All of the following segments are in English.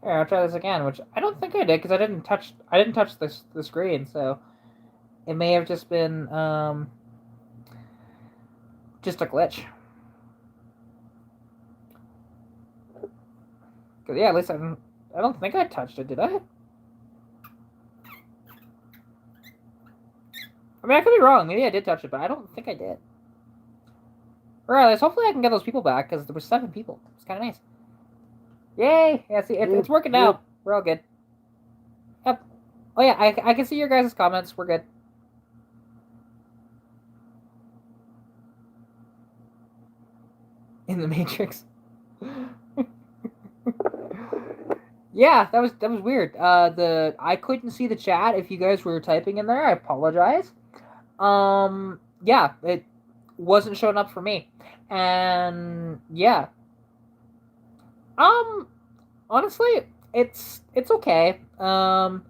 Here, I'll try this again, which I don't think I did because I didn't touch the screen, so it may have just been just a glitch. Cause yeah, at least I don't think I touched it, did I? I mean, I could be wrong. Maybe I did touch it, but I don't think I did. Regardless, hopefully I can get those people back because there were 7 people. It's kind of nice. Yay! Yeah, see, it's working now. We're all good. Yep. Oh yeah, I can see your guys' comments. We're good. In the Matrix. Yeah, that was weird. I couldn't see the chat if you guys were typing in there. I apologize. Yeah, it wasn't showing up for me, and yeah. Um, Honestly, it's okay. There's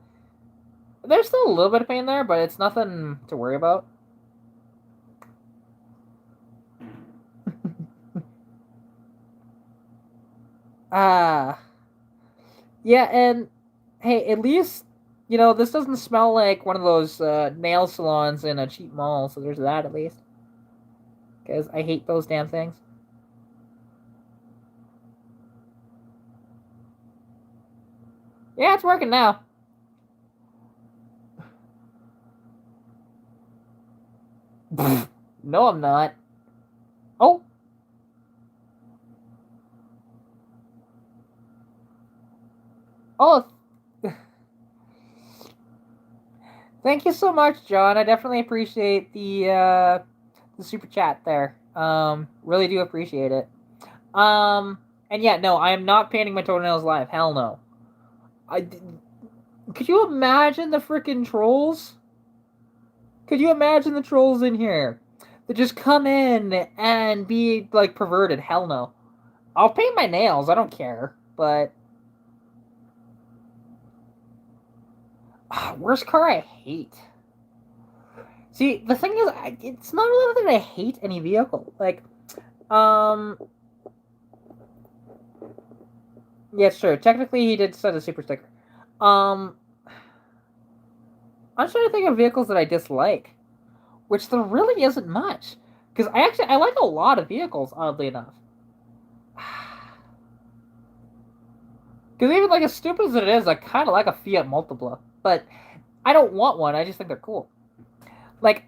still a little bit of pain there, but it's nothing to worry about. Ah, yeah, and hey, at least this doesn't smell like one of those nail salons in a cheap mall. So there's that at least, because I hate those damn things. Yeah, it's working now. No, I'm not. Oh, oh, thank you so much, John. I definitely appreciate the super chat there. Really do appreciate it. And yeah, no, I am not painting my toenails live. Hell no. I could you imagine the freaking trolls? Could you imagine the trolls in here that just come in and be like perverted? Hell no. I'll paint my nails. I don't care. But worst car I hate. See, the thing is, it's not really that I hate any vehicle. Like, um, yeah, it's true. Technically, he did set a super sticker. Um, I'm trying to think of vehicles that I dislike, which there really isn't much. Because I like a lot of vehicles, oddly enough. Because even like as stupid as it is, I kind of like a Fiat Multipla, but I don't want one. I just think they're cool. Like,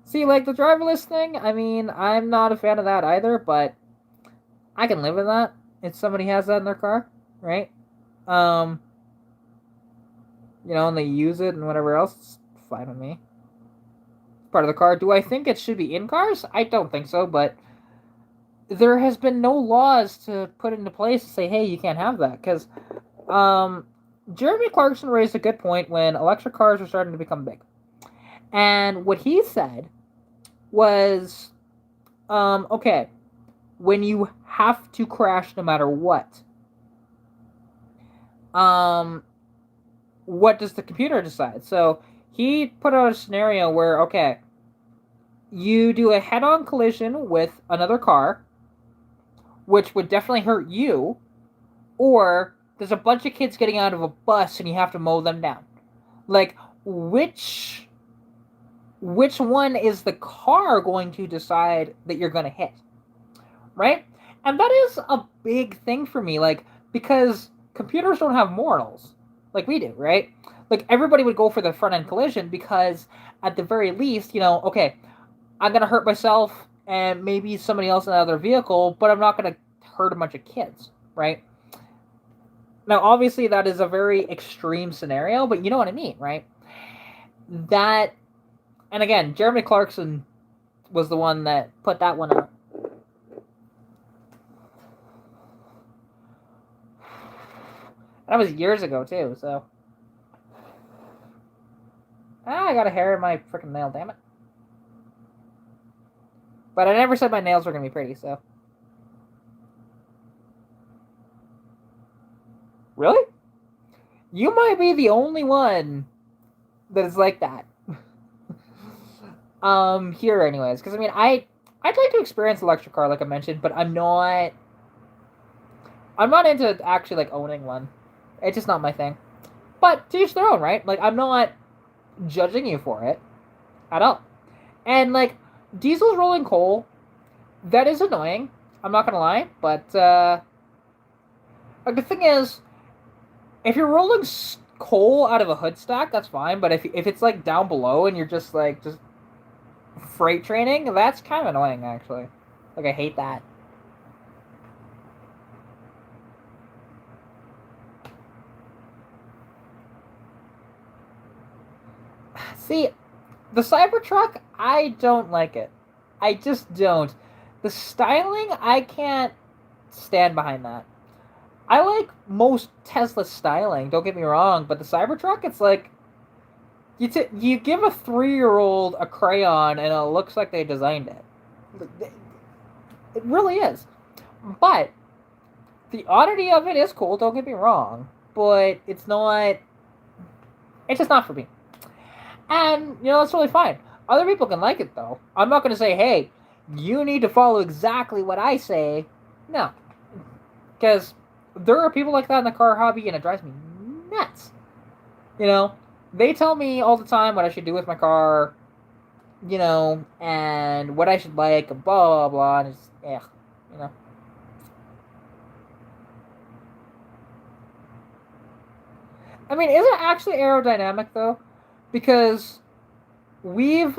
see, like the driverless thing. I mean, I'm not a fan of that either, but I can live with that if somebody has that in their car, right? Um, and they use it and whatever else, it's fine with me. Part of the car. Do I think it should be in cars? I don't think so, but there has been no laws to put into place to say, hey, you can't have that. Because Jeremy Clarkson raised a good point when electric cars were starting to become big. And what he said was, okay, when you have to crash no matter what does the computer decide? So he put out a scenario where, okay, you do a head-on collision with another car, which would definitely hurt you, or there's a bunch of kids getting out of a bus and you have to mow them down. Like, which one is the car going to decide that you're going to hit? Right? And that is a big thing for me, like, because computers don't have morals like we do, right? Like, everybody would go for the front end collision because, at the very least, okay, I'm going to hurt myself and maybe somebody else in another vehicle, but I'm not going to hurt a bunch of kids, right? Now, obviously, that is a very extreme scenario, but you know what I mean, right? That, and again, Jeremy Clarkson was the one that put that one out. That was years ago, too, so. I got a hair in my freaking nail, damn it. But I never said my nails were going to be pretty, so. Really? You might be the only one that is like that. Here anyways, because I mean, I'd like to experience electric car like I mentioned, but I'm not into actually like owning one. It's just not my thing. But to each their own, right? Like I'm not judging you for it at all. And like diesel's rolling coal, that is annoying. I'm not gonna lie, but like the thing is, if you're rolling coal out of a hood stack, that's fine. But if it's like down below and you're just like just freight training, that's kind of annoying actually. Like I hate that. See, the Cybertruck, I don't like it. I just don't. The styling, I can't stand behind that. I like most Tesla styling, don't get me wrong, but the Cybertruck, it's like you give a 3-year-old a crayon and it looks like they designed it. It really is. But the oddity of it is cool, don't get me wrong, but it's not. It's just not for me. And, it's really fine. Other people can like it, though. I'm not going to say, hey, you need to follow exactly what I say. No. Because there are people like that in the car hobby, and it drives me nuts. They tell me all the time what I should do with my car, and what I should like, and blah, blah, blah, and it's, you know. I mean, is it actually aerodynamic, though? Because we've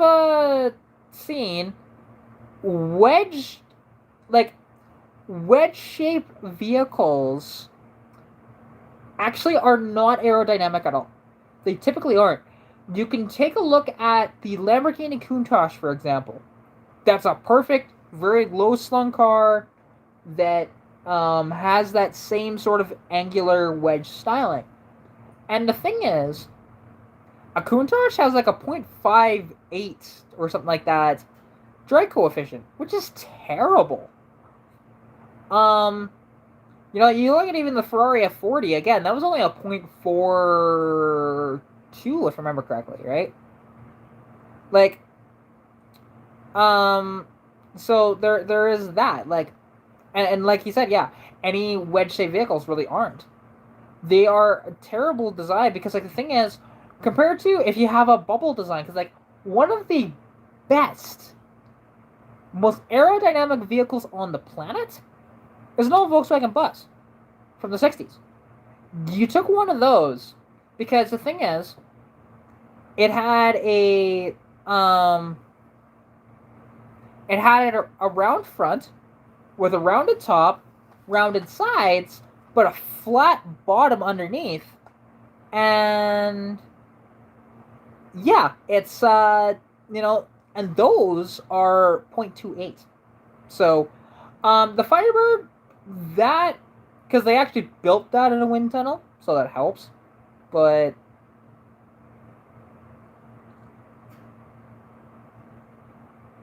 seen wedge like wedge-shaped vehicles actually are not aerodynamic at all. They typically aren't. You can take a look at the Lamborghini Countach, for example. That's a perfect, very low-slung car that has that same sort of angular wedge styling. And the thing is, a Countach has like a 0.58 or something like that drag coefficient, which is terrible. You look at even the Ferrari F40, again, that was only a 0.42, if I remember correctly, right? Like, so there is that, like, and like you said, yeah, any wedge-shaped vehicles really aren't. They are a terrible design because, like, the thing is, compared to if you have a bubble design, because, like, one of the best, most aerodynamic vehicles on the planet is an old Volkswagen bus from the 60s. You took one of those because the thing is, it had a round front with a rounded top, rounded sides, but a flat bottom underneath, and yeah, it's and those are 0.28. So, the Firebird, that, because they actually built that in a wind tunnel, so that helps. But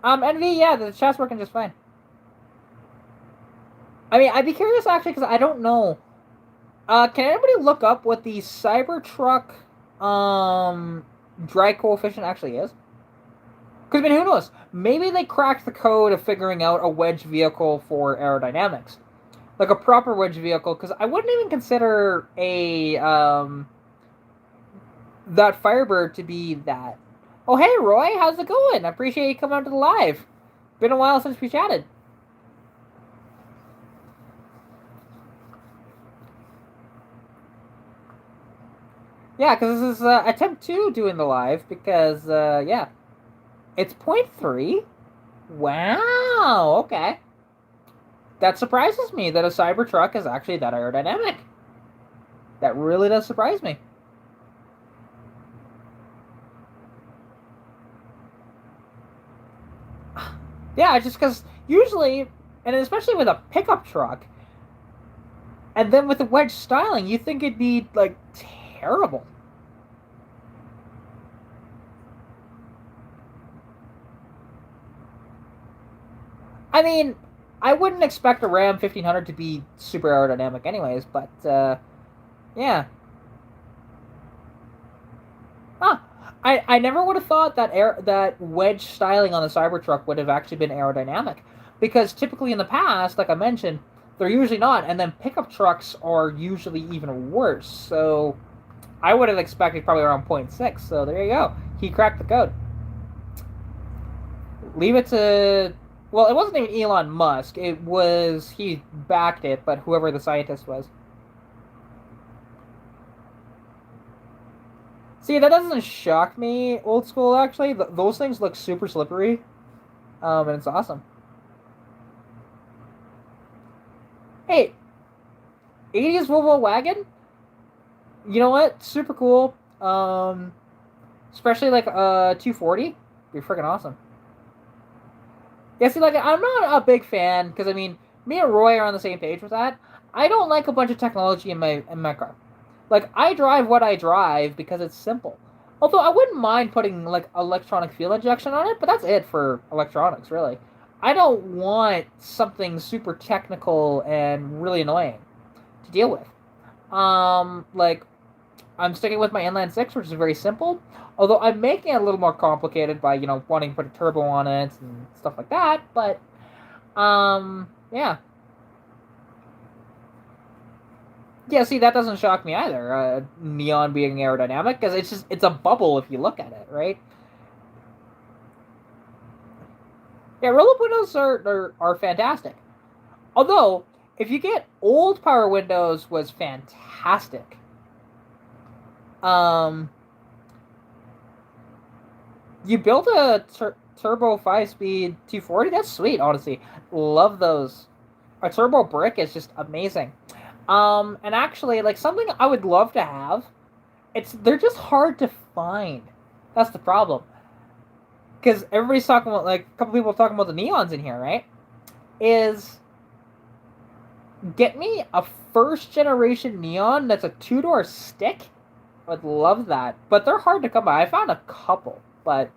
Envy, yeah, the chat's working just fine. I mean, I'd be curious actually because I don't know. Can anybody look up what the Cybertruck drag coefficient actually is? Because, I mean, who knows? Maybe they cracked the code of figuring out a wedge vehicle for aerodynamics. Like a proper wedge vehicle, because I wouldn't even consider that Firebird to be that. Oh, hey, Roy, how's it going? I appreciate you coming out to the live. Been a while since we chatted. Yeah, because this is attempt 2 doing the live, because, yeah. It's 0.3? Wow, okay. That surprises me that a Cybertruck is actually that aerodynamic. That really does surprise me. Yeah, just because usually, and especially with a pickup truck, and then with the wedge styling, you think it'd be, like, terrible. I mean, I wouldn't expect a Ram 1500 to be super aerodynamic anyways, but, yeah. Ah, I never would have thought that that wedge styling on the Cybertruck would have actually been aerodynamic, because typically in the past, like I mentioned, they're usually not, and then pickup trucks are usually even worse. So I would have expected probably around point 0.6. So there you go. He cracked the code. Leave it to, well, it wasn't even Elon Musk. It was, he backed it, but whoever the scientist was. See, that doesn't shock me, old school, actually. Those things look super slippery, and it's awesome. Hey, 80s Volvo wagon? You know what? Super cool. Especially like 240. Be freaking awesome. Yeah, see, like, I'm not a big fan, because, I mean, me and Roy are on the same page with that. I don't like a bunch of technology in my car. Like, I drive what I drive because it's simple. Although I wouldn't mind putting like electronic fuel injection on it, but that's it for electronics, really. I don't want something super technical and really annoying to deal with. Like, I'm sticking with my inline six, which is very simple. Although I'm making it a little more complicated by wanting to put a turbo on it and stuff like that. But yeah. Yeah, see, that doesn't shock me either. Neon being aerodynamic, because it's a bubble if you look at it, right? Yeah, roll-up windows are fantastic. Although, if you get old power windows, was fantastic. Um, you built a turbo 5-speed 240. That's sweet, honestly. Love those. A turbo brick is just amazing. And actually, like, something I would love to have. They're just hard to find. That's the problem. Because everybody's talking about, like, a couple people talking about the neons in here, right? Is get me a first generation neon that's a two-door stick. I would love that. But they're hard to come by. I found a couple, but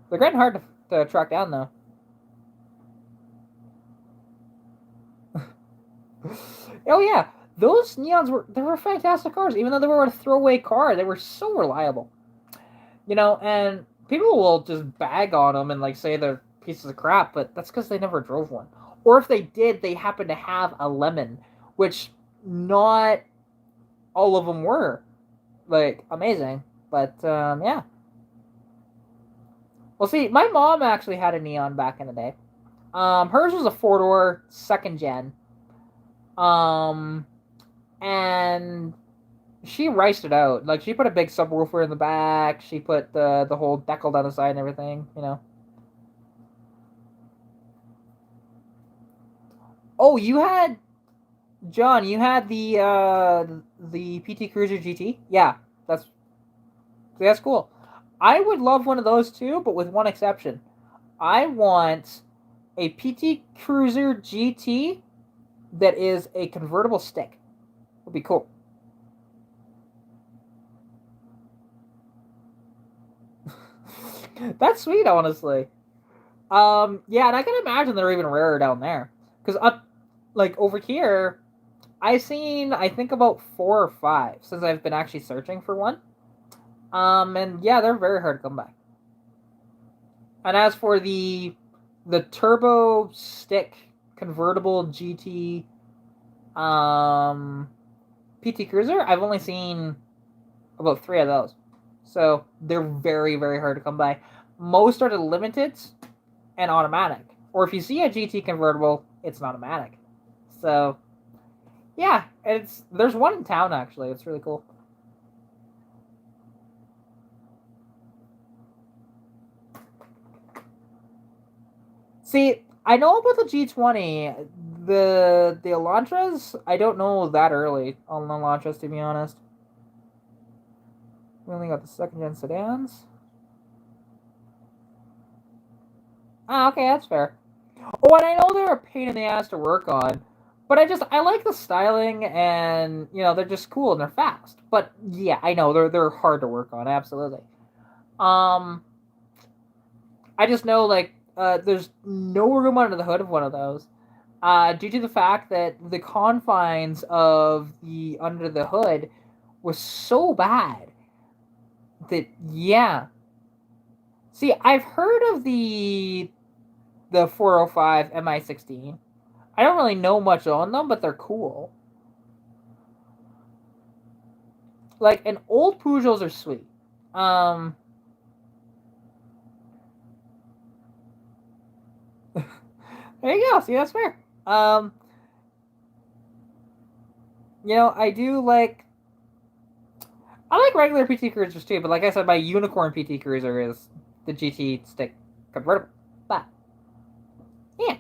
they're getting hard to track down, though. Oh, yeah. Those neons were fantastic cars. Even though they were a throwaway car, they were so reliable. And people will just bag on them and like say they're pieces of crap, but that's because they never drove one. Or if they did, they happen to have a lemon, which not all of them were like amazing. But yeah. Well, see, my mom actually had a neon back in the day. Hers was a four-door second gen. Um, and she riced it out. Like, she put a big subwoofer in the back. She put the whole decal down the side and everything. Oh, you had John. You had the PT Cruiser GT. Yeah, that's cool. I would love one of those too, but with one exception. I want a PT Cruiser GT that is a convertible stick. Would be cool. That's sweet, honestly. Yeah, and I can imagine they're even rarer down there. Because up, like, over here, I've seen, I think, about 4 or 5 since I've been actually searching for one. And yeah, they're very hard to come by. And as for the turbo stick convertible GT PT Cruiser, I've only seen about 3 of those. So they're very, very hard to come by. Most are the limiteds and automatic. Or if you see a GT convertible, it's an automatic. So yeah, there's one in town actually. It's really cool. See, I know about the G20. The Elantras, I don't know that early on the Elantras, to be honest. We only got the second gen sedans. Ah, okay, that's fair. Oh, and I know they're a pain in the ass to work on, but I like the styling, and they're just cool and they're fast. But yeah, I know they're hard to work on, absolutely. Um, I just know like there's no room under the hood of one of those, due to the fact that the confines of the under the hood was so bad Yeah. See, I've heard of the 405 Mi16. I don't really know much on them, but they're cool. Like, and old Peugeots are sweet. Um, there you go. See, that's fair. Um, I do like. I like regular PT Cruisers too, but like I said, my unicorn PT Cruiser is the GT stick convertible. But yeah,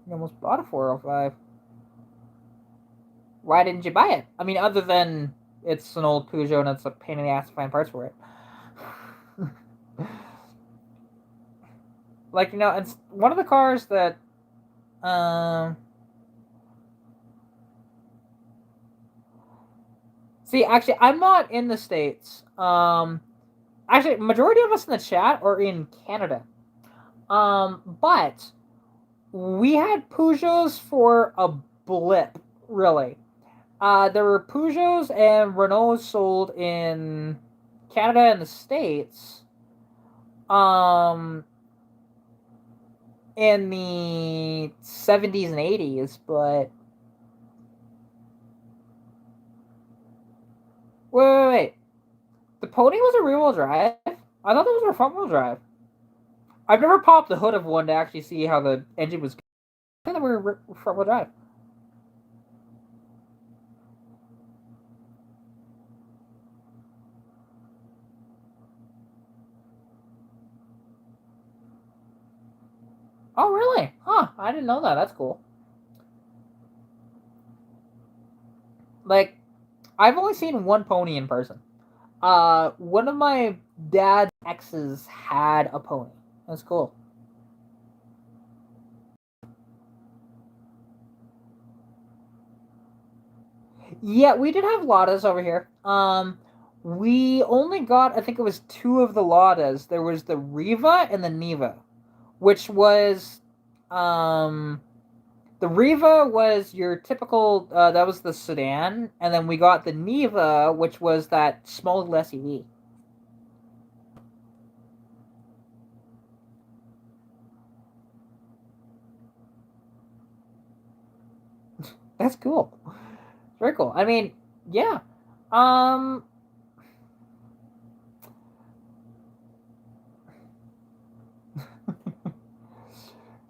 you almost bought a 405. Why didn't you buy it? I mean, other than it's an old Peugeot and it's a pain in the ass to find parts for it. Like, it's one of the cars that um see, actually, I'm not in the States. Actually, majority of us in the chat are in Canada. But we had Peugeots for a blip, really. There were Peugeots and Renaults sold in Canada and the States. Um, in the 70s and 80s, but wait. The Pony was a rear-wheel drive? I thought that was a front-wheel drive. I've never popped the hood of one to actually see how the engine was. I thought they were front-wheel drive. Oh, really? Huh, I didn't know that. That's cool. Like, I've only seen one pony in person. One of my dad's exes had a pony. That's cool. Yeah, we did have Ladas over here. We only got, I think it was two of the Ladas. There was the Riva and the Niva, which was, um, the Riva was your typical, that was the sedan, and then we got the Niva, which was that small little SUV. That's cool. Very cool. I mean, yeah. Um,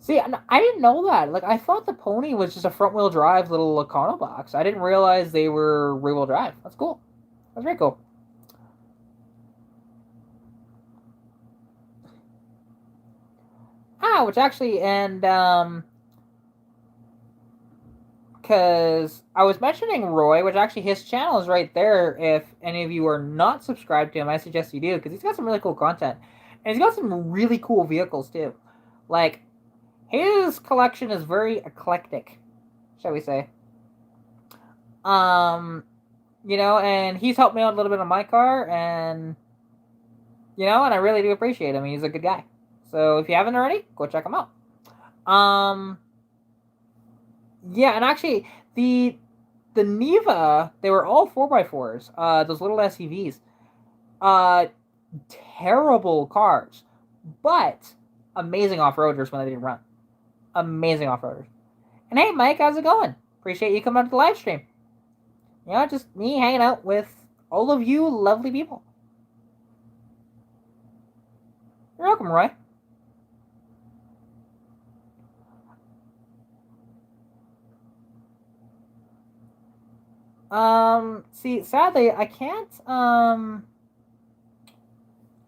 See, I didn't know that. Like, I thought the Pony was just a front-wheel drive little Econo box. I didn't realize they were rear-wheel drive. That's cool. That's very cool. Which actually, and because I was mentioning Roy, which actually his channel is right there. If any of you are not subscribed to him, I suggest you do because he's got some really cool content, and he's got some really cool vehicles too. Like his collection is very eclectic, shall we say? Um, and he's helped me out a little bit on my car, and and I really do appreciate him. He's a good guy. So if you haven't already, go check him out. Um, yeah, and actually the Neva, they were all 4x4s. Those little SUVs. Uh, Terrible cars, but amazing off-roaders when they didn't run. Amazing off-roaders. And hey, Mike, how's it going? Appreciate you coming out to the live stream. Just me hanging out with all of you lovely people. You're welcome, Roy. See, sadly, I can't, hang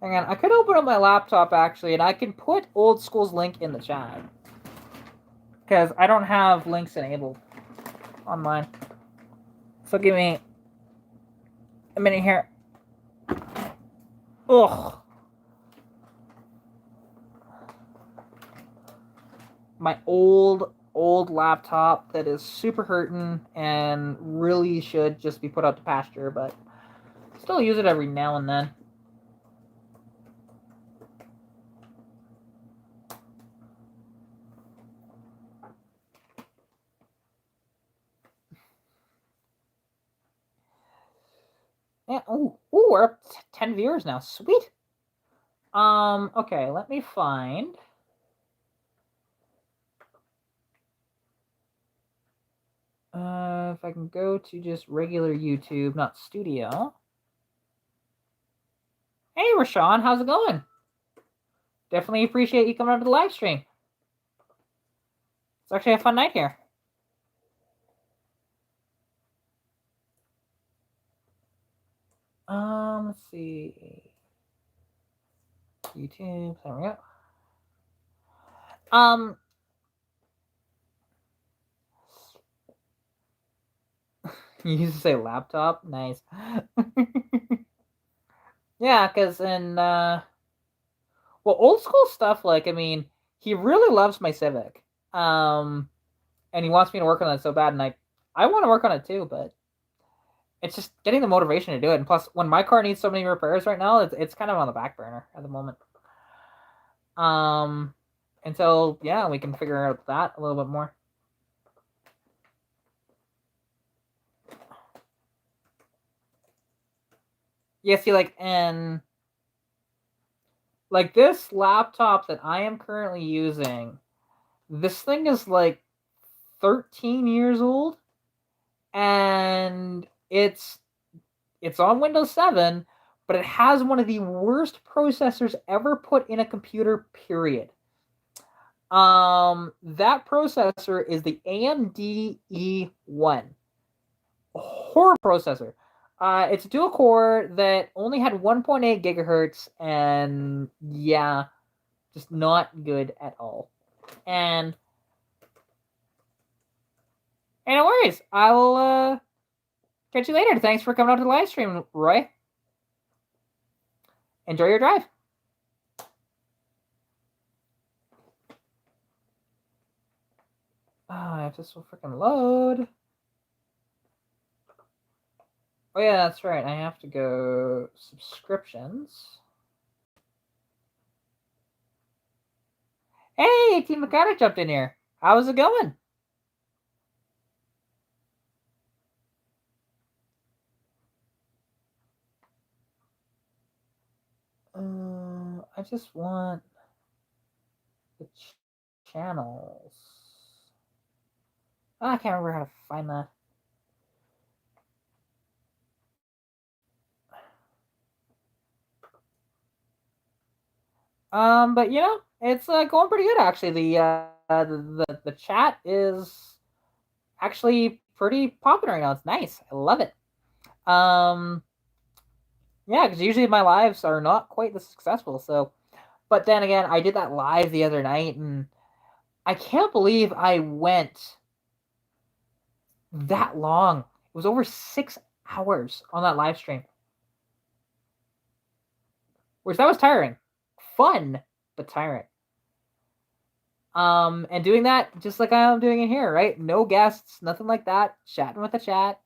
on, I could open up my laptop, actually, and I can put Old School's link in the chat. Because I don't have links enabled on mine. So give me a minute here. Ugh. My old laptop that is super hurting and really should just be put out to pasture, but still use it every now and then. Yeah. Ooh, we're up to 10 viewers now. Sweet. Okay, let me find. If I can go to just regular YouTube, not studio. Hey, Rashawn, how's it going? Definitely appreciate you coming on to the live stream. It's actually a fun night here. Let's see. YouTube, there we go. You used to say laptop? Nice. Yeah, because in, well, old school stuff, like, I mean, he really loves my Civic. And he wants me to work on it so bad, and I want to work on it too, but it's just getting the motivation to do it. And plus, when my car needs so many repairs right now, it's kind of on the back burner at the moment. Until, yeah, we can figure out that a little bit more. Yeah, see, like, and like this laptop that I am currently using, this thing is like 13 years old, and it's on Windows 7, but it has one of the worst processors ever put in a computer, period. That processor is the AMD E1. Horror processor. It's a dual core that only had 1.8 gigahertz, and yeah, just not good at all. And hey, no worries. I'll catch you later. Thanks for coming out to the live stream, Roy. Enjoy your drive. I have to so freaking load. Oh yeah, that's right. I have to go subscriptions. Hey, Team Mechanic jumped in here. How's it going? I just want the channels. I can't remember how to find that. But you know, it's going pretty good actually. The chat is actually pretty popular right now. It's nice. I love it. Um, yeah, because usually my lives are not quite this successful. So, but then again, I did that live the other night, and I can't believe I went that long. It was over 6 hours on that live stream, which that was tiring. Fun, but tiring. And doing that just like I'm doing it here, right? No guests, nothing like that. Chatting with the chat.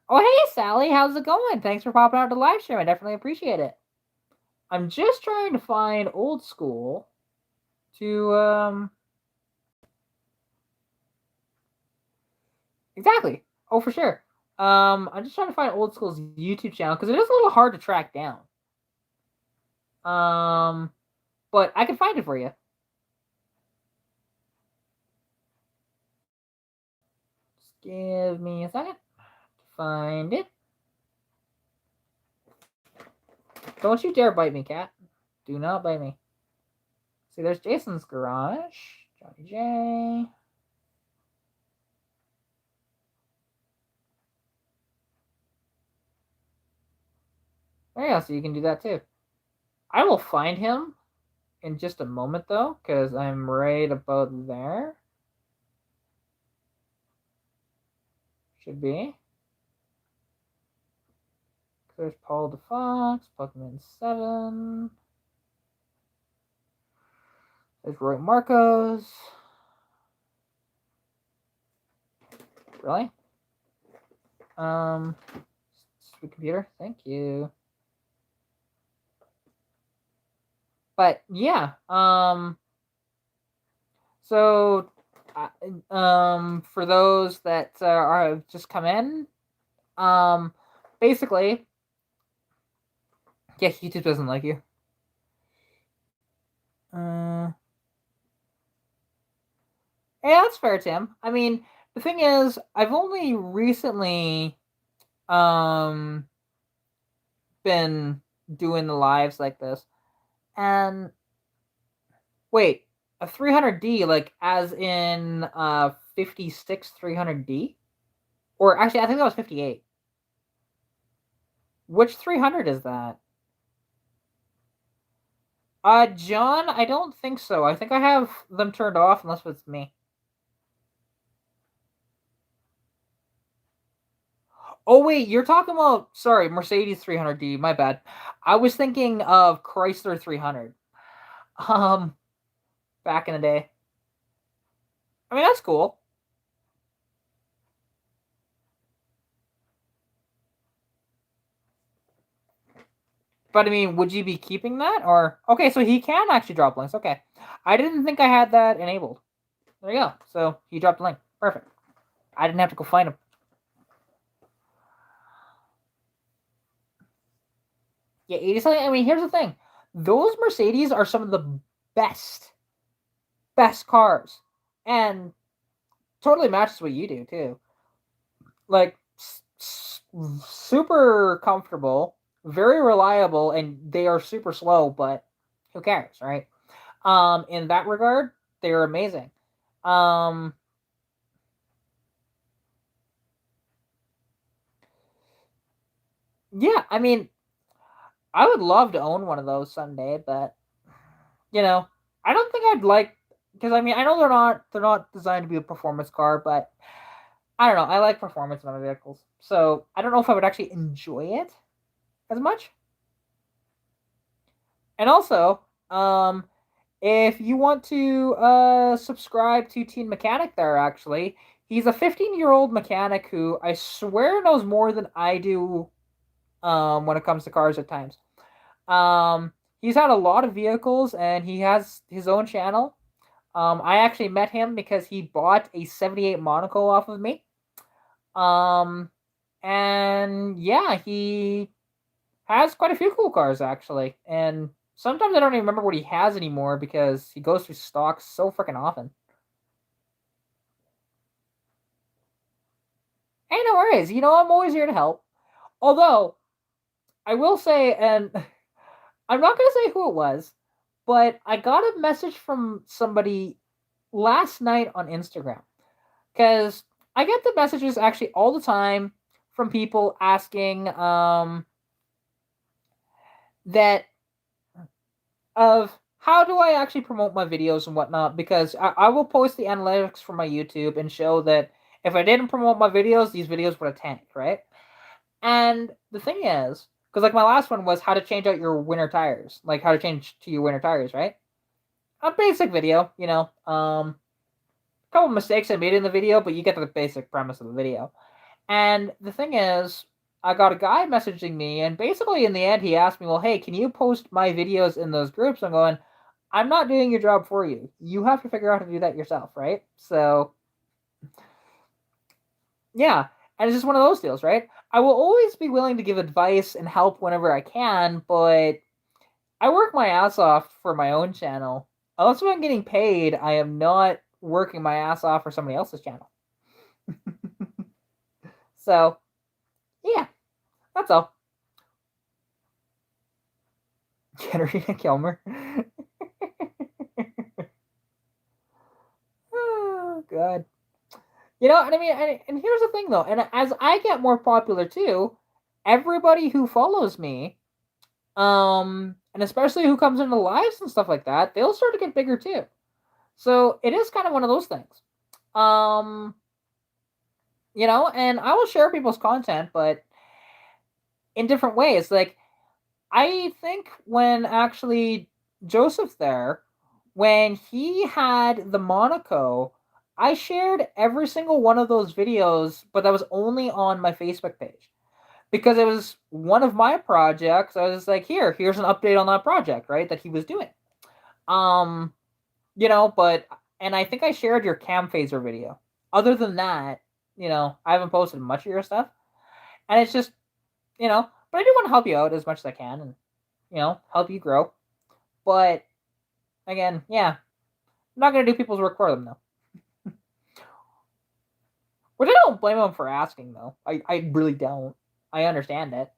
Oh, hey, Sally, how's it going? Thanks for popping out to the live stream. I definitely appreciate it. I'm just trying to find old school to exactly. Oh, for sure. I'm just trying to find old school's YouTube channel because it is a little hard to track down. But I can find it for you. Just give me a second to find it. Don't you dare bite me, cat. Do not bite me. See, there's Jason's garage. Johnny J. There you go, so you can do that too. I will find him in just a moment though, because I'm right about there. Should be. There's Paul the Fox, Pokemon 7. There's Roy Marcos. Really? Stupid computer. Thank you. But yeah, so for those that are just come in, basically Yeah, YouTube doesn't like you. Uh, yeah, that's fair, Tim. I mean, the thing is, I've only recently um been doing the lives like this, and wait, a 300D, like as in 56 300D, or actually, I think that was 58. Which 300 is that? John, I don't think so. I think I have them turned off unless it's me. Oh wait, you're talking about, sorry, Mercedes 300D. My bad. I was thinking of Chrysler 300. Um, back in the day. I mean, that's cool. But I mean, would you be keeping that or okay? So he can actually drop links. Okay, I didn't think I had that enabled. There you go. So he dropped a link. Perfect. I didn't have to go find him. Yeah, 80 something. I mean, here's the thing: those Mercedes are some of the best, best cars, and totally matches what you do too. Like super comfortable, very reliable, and they are super slow. But who cares, right? In that regard, they're amazing. Um, yeah, I mean, I would love to own one of those someday, but you know, I don't think I'd like because I mean I know they're not designed to be a performance car, but I don't know. I like performance in other vehicles, so I don't know if I would actually enjoy it as much. And also, if you want to subscribe to Teen Mechanic, there actually he's a 15-year-old mechanic who I swear knows more than I do when it comes to cars at times. He's had a lot of vehicles and he has his own channel. I actually met him because he bought a 78 Monaco off of me. Um, and yeah, he has quite a few cool cars actually. And sometimes I don't even remember what he has anymore because he goes through stocks so freaking often. Hey, no worries. I'm always here to help. Although, I will say, and I'm not going to say who it was, but I got a message from somebody last night on Instagram because I get the messages actually all the time from people asking that of how do I actually promote my videos and whatnot because I will post the analytics from my YouTube and show that if I didn't promote my videos, these videos would have tanked, right? And the thing is, because like my last one was how to change out your winter tires, like how to change to your winter tires, right? A basic video, a couple mistakes I made in the video, but you get the basic premise of the video. And the thing is, I got a guy messaging me, and basically in the end, he asked me, "Well, hey, can you post my videos in those groups?" I'm going, "I'm not doing your job for you. You have to figure out how to do that yourself, right?" So yeah, and it's just one of those deals, right? I will always be willing to give advice and help whenever I can, but I work my ass off for my own channel. Unless I'm getting paid, I am not working my ass off for somebody else's channel. So yeah, that's all. Katarina Kilmer. Oh god. And I mean, and here's the thing though, and as I get more popular too, everybody who follows me, and especially who comes into lives and stuff like that, they'll start to get bigger too. So it is kind of one of those things. Um, and I will share people's content, but in different ways. Like I think when actually Joseph there, when he had the Monaco, I shared every single one of those videos, but that was only on my Facebook page because it was one of my projects. I was like, here's an update on that project, right? That he was doing. Um, but and I think I shared your cam phaser video. Other than that, I haven't posted much of your stuff, and it's just, but I do want to help you out as much as I can, and help you grow. But again, yeah, I'm not gonna do people's work for them though. Which I don't blame them for asking though. I really don't. I understand it.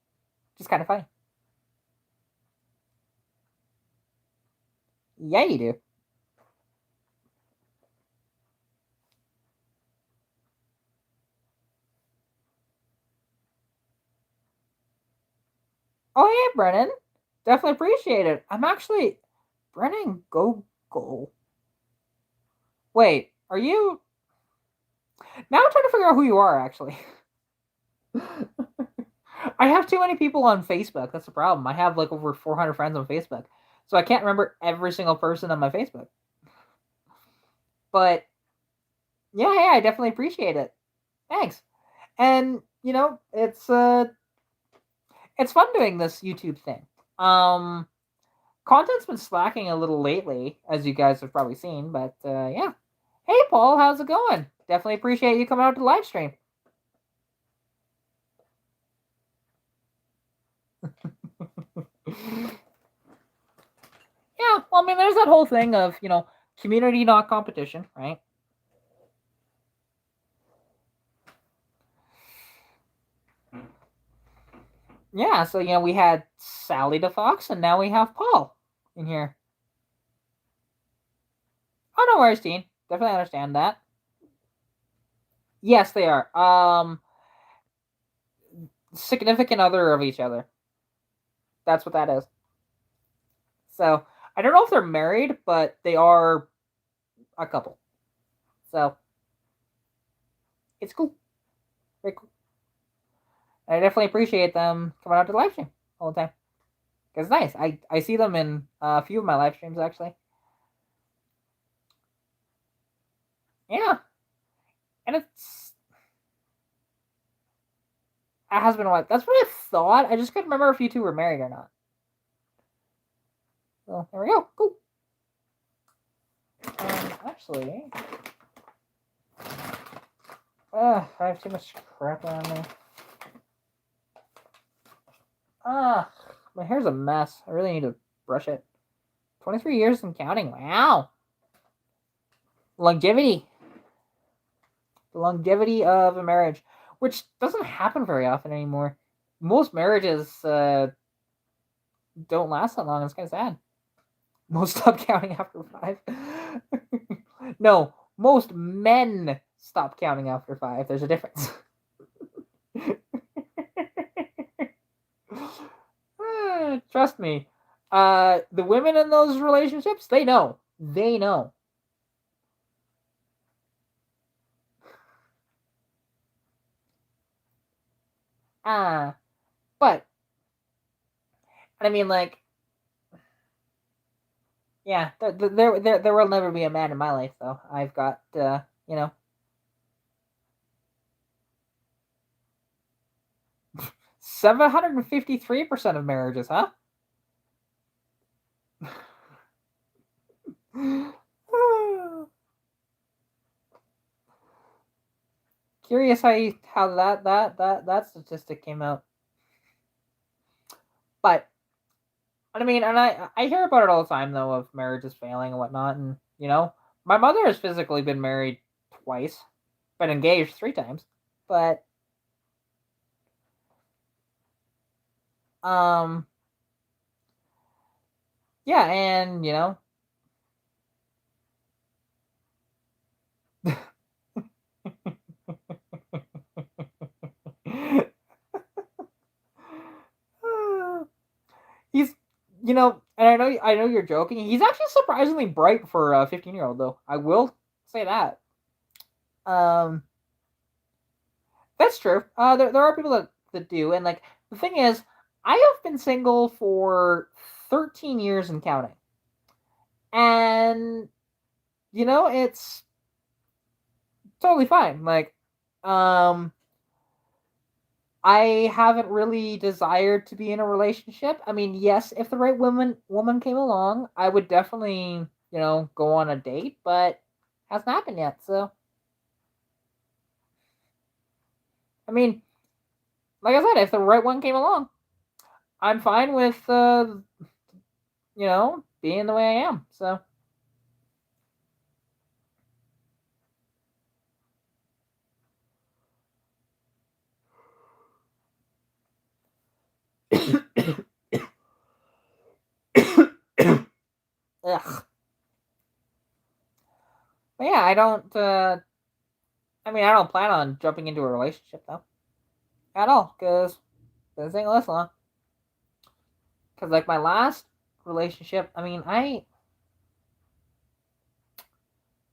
Just kind of funny. Yeah, you do. Oh yeah, Brennan. Definitely appreciate it. I'm actually Brennan. Go. Wait, are you? Now I'm trying to figure out who you are. Actually, I have too many people on Facebook. That's the problem. I have like over 400 friends on Facebook, so I can't remember every single person on my Facebook. But yeah, I definitely appreciate it. Thanks. And it's fun doing this YouTube thing. Um, Content's been slacking a little lately, as you guys have probably seen. But yeah. Hey, Paul, how's it going? Definitely appreciate you coming out to live stream. Yeah, well, I mean, there's that whole thing of community, not competition, right? Yeah, so we had Sally the Fox, and now we have Paul in here. Oh, no worries, Dean. Definitely understand that. Yes, they are. Significant other of each other. That's what that is. So I don't know if they're married, but they are a couple. So it's cool. Very cool. I definitely appreciate them coming out to the live stream all the time. Because it's nice. I see them in a few of my live streams actually. Yeah. And it has been a while. That's what I thought. I just couldn't remember if you two were married or not. So there we go. Cool. Actually, I have too much crap on me. My hair's a mess. I really need to brush it. 23 years and counting. Wow. Longevity. The longevity of a marriage, which doesn't happen very often anymore. Most marriages don't last that long. It's kind of sad. Most stop counting after 5. No, most men stop counting after 5. There's a difference. Trust me. The women in those relationships, they know. They know. But I mean, like, yeah, there will never be a man in my life, though. I've got, 753% of marriages, huh? Curious how that statistic came out. But I mean, and I hear about it all the time though of marriages failing and whatnot, and my mother has physically been married twice, been engaged 3 times, but um yeah, and he's and I know you're joking. He's actually surprisingly bright for a 15-year-old though. I will say that. Um, that's true. There are people that do, and like the thing is, I have been single for 13 years and counting, and it's totally fine. Like, um, I haven't really desired to be in a relationship. I mean, yes, if the right woman came along, I would definitely, go on a date, but hasn't happened yet. So, I mean, like I said, if the right one came along, I'm fine with being the way I am. So ugh. But yeah, I don't I don't plan on jumping into a relationship though. At all, because this ain't last long. Because like my last relationship, I can't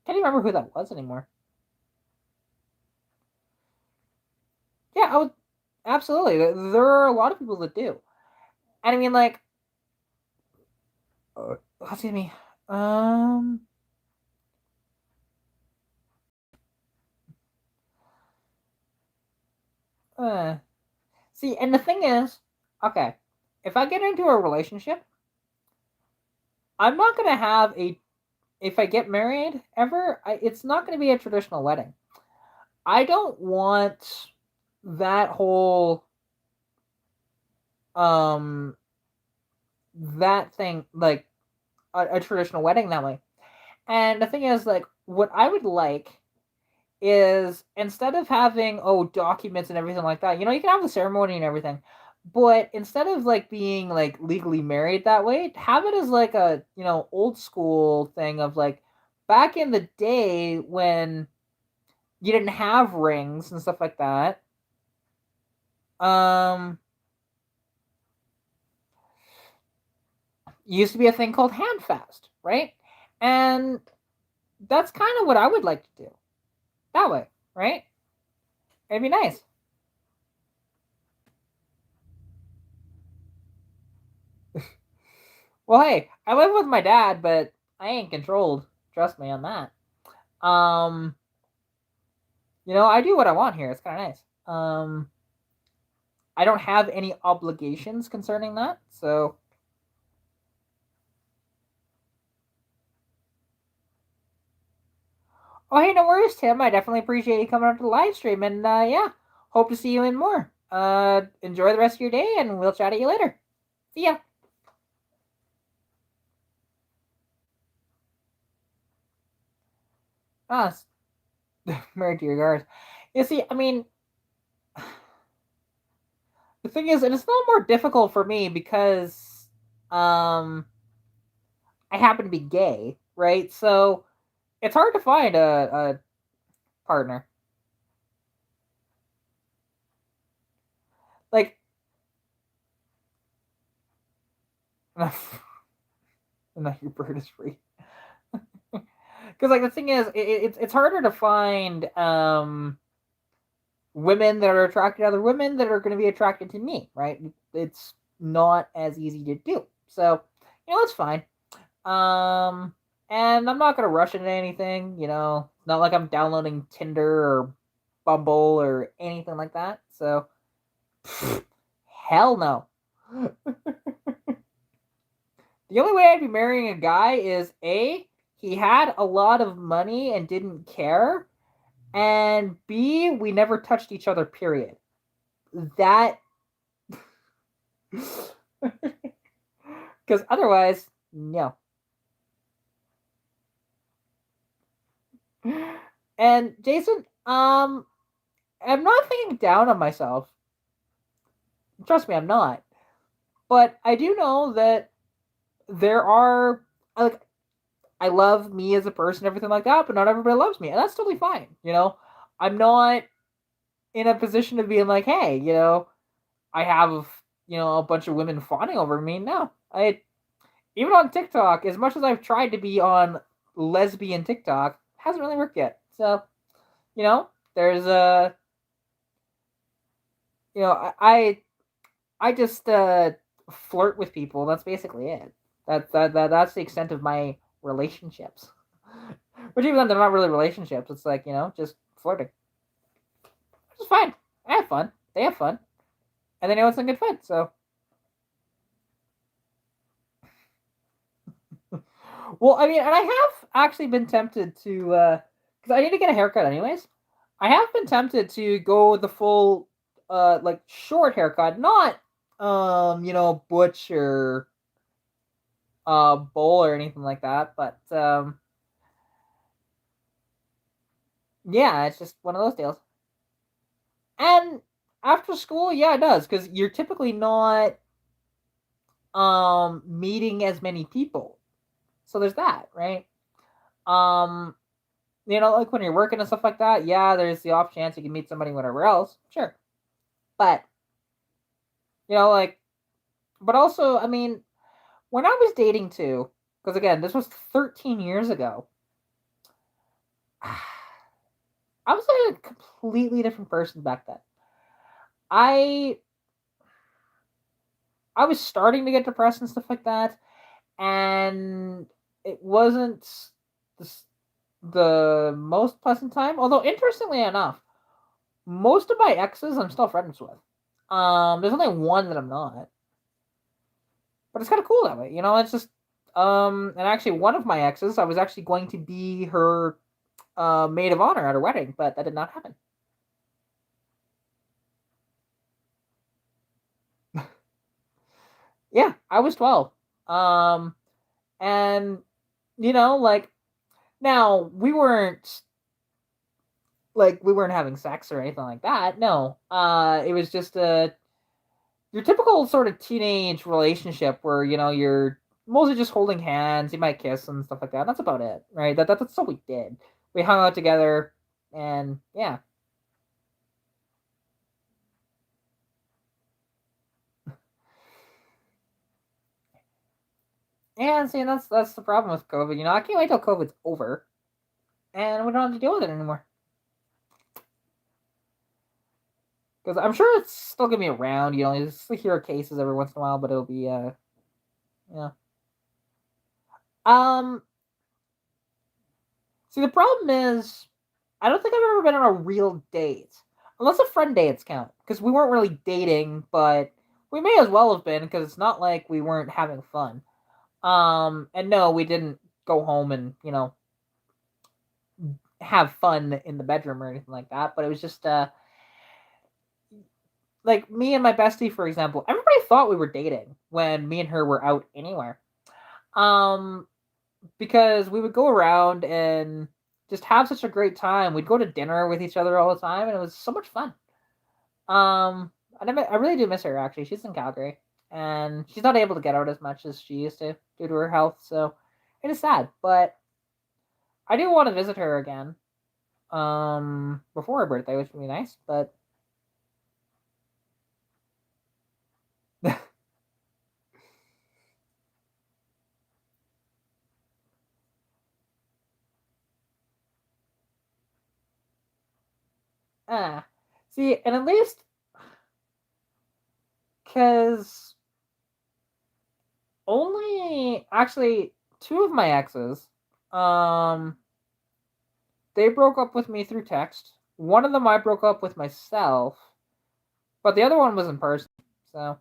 even remember who that was anymore. Yeah, I would absolutely. There are a lot of people that do, and I mean, like, excuse me. Um, uh, See, and the thing is, okay, if I get into a relationship, I'm not gonna have a. If I get married ever, it's not gonna be a traditional wedding. I don't want that whole um that thing like a traditional wedding that way. And the thing is, like, what I would like is instead of having documents and everything like that, you can have the ceremony and everything, but instead of like being like legally married that way, have it as like a old school thing of like back in the day when you didn't have rings and stuff like that. Um, Used to be a thing called handfast, right? And that's kind of what I would like to do that way, right? It'd be nice. Well, hey, I live with my dad, but I ain't controlled. Trust me on that. Um, I do what I want here. It's kind of nice. I don't have any obligations concerning that. So, oh, hey, no worries, Tim. I definitely appreciate you coming up to the live stream, and yeah, hope to see you in more. Enjoy the rest of your day, and we'll chat at you later. See ya. Ah, married to your guards. You see, the thing is, and it's a little more difficult for me because um I happen to be gay, right? So it's hard to find a partner. Like, not your bird is free. Because like the thing is, it's harder to find women that are attracted to other women that are going to be attracted to me, right? It's not as easy to do. So it's fine. Um, and I'm not gonna rush into anything. It's not like I'm downloading Tinder or Bumble or anything like that. So, hell no. The only way I'd be marrying a guy is A, he had a lot of money and didn't care, and B, we never touched each other, period. That, because otherwise, no. And Jason, I'm not thinking down on myself. Trust me, I'm not. But I do know that there are like I love me as a person, everything like that, but not everybody loves me, and that's totally fine. I'm not in a position of being like, hey, I have a bunch of women fawning over me. No, I even on TikTok, as much as I've tried to be on lesbian TikTok, hasn't really worked yet. So there's a I just flirt with people. That's basically it. That's the extent of my relationships. Which even though they're not really relationships, it's like just flirting. It's fine. I have fun. They have fun, and they know it's a good fun. So, well, and I have actually been tempted to because I need to get a haircut anyways. I have been tempted to go the full like short haircut, not Butch or Bull or anything like that. But yeah, it's just one of those deals. And after school, yeah, it does because you're typically not meeting as many people. So there's that, right? Um, like when you're working and stuff like that, yeah, there's the off chance you can meet somebody whatever else, sure. But like, but also, I mean, when I was dating too, because again, this was 13 years ago. I was like a completely different person back then. I I was starting to get depressed and stuff like that, and it wasn't the, the most pleasant time. Although interestingly enough, most of my exes I'm still friends with. There's only one that I'm not, but it's kind of cool that way. It's just and actually one of my exes, I was actually going to be her maid of honor at her wedding, but that did not happen. Yeah, I was 12. Um, and like now we weren't having sex or anything like that. No, it was just your typical sort of teenage relationship where you're mostly just holding hands. You might kiss and stuff like that. That's about it, right? That's what we did. We hung out together, and yeah, and see, that's the problem with COVID. I can't wait till COVID's over, and we don't have to deal with it anymore. Because I'm sure it's still gonna be around. You just hear cases every once in a while, but it'll be yeah. Um, See, the problem is, I don't think I've ever been on a real date, unless a friend dates count, because we weren't really dating, but we may as well have been, because it's not like we weren't having fun. And no, we didn't go home and have fun in the bedroom or anything like that. But it was just like me and my bestie, for example. Everybody thought we were dating when me and her were out anywhere. Um, because we would go around and just have such a great time. We'd go to dinner with each other all the time, and it was so much fun. I really do miss her actually. She's in Calgary, and she's not able to get out as much as she used to due to her health. So it is sad, but I do want to visit her again. Before her birthday, which would be nice. But ah, see, and at least because only actually two of my exes, um, they broke up with me through text. One of them I broke up with myself, but the other one was in person. So,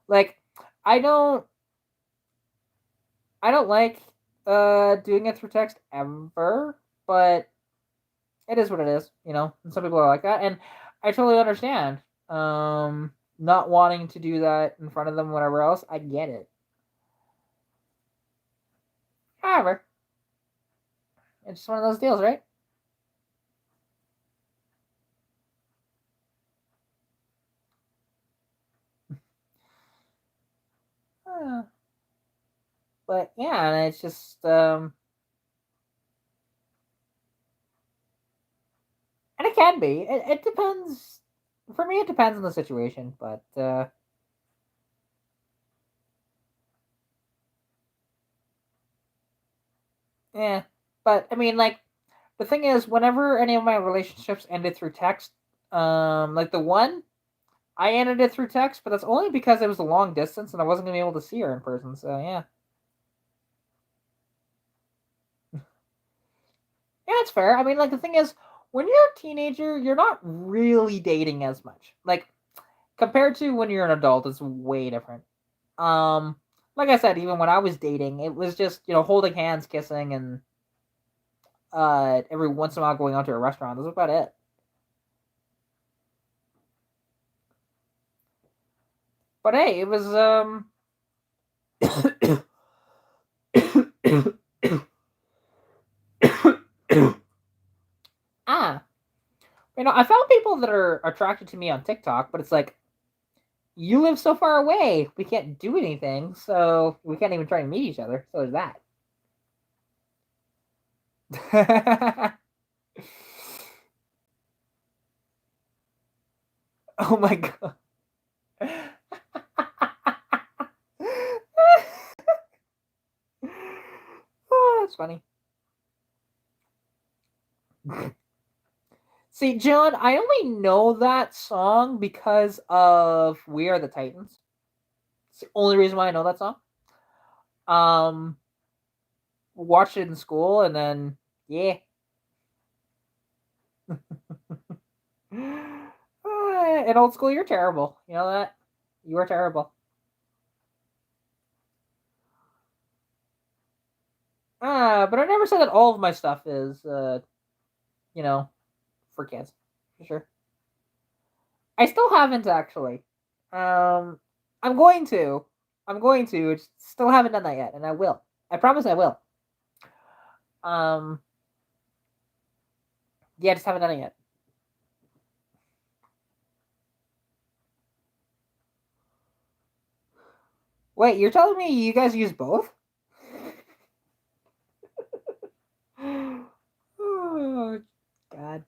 like, I don't, I don't like doing it through text ever, but it is what it is. And some people are like that, and I totally understand. Not wanting to do that in front of them, whatever else, I get it. However, it's just one of those deals, right? Uh, but yeah, and it's just and it can be. It depends. For me, it depends on the situation, but yeah. But I mean, like the thing is, whenever any of my relationships ended through text, like the one I ended it through text, but that's only because it was a long distance and I wasn't gonna be able to see her in person. So yeah, yeah, it's fair. I mean, like the thing is, when you're a teenager, you're not really dating as much. Like compared to when you're an adult, it's way different. Um, like I said, even when I was dating, it was just holding hands, kissing, and every once in a while going out to a restaurant. That's about it. But hey, it was ah, I found people that are attracted to me on TikTok, but it's like you live so far away, we can't do anything, so we can't even try and meet each other. So there's that. Oh my god. Oh, that's funny. See, John, I only know that song because of We Are the Titans. It's the only reason why I know that song. Um, watched it in school, and then yeah. In old school, you're terrible. You know that? You are terrible. But I never said that all of my stuff is, you know, for kids. For sure. I still haven't actually. Um, I'm going to. I'm going to. Still haven't done that yet, and I will. I promise I will. Um, yeah, just haven't done it yet. Wait, you're telling me you guys use both? Oh, God.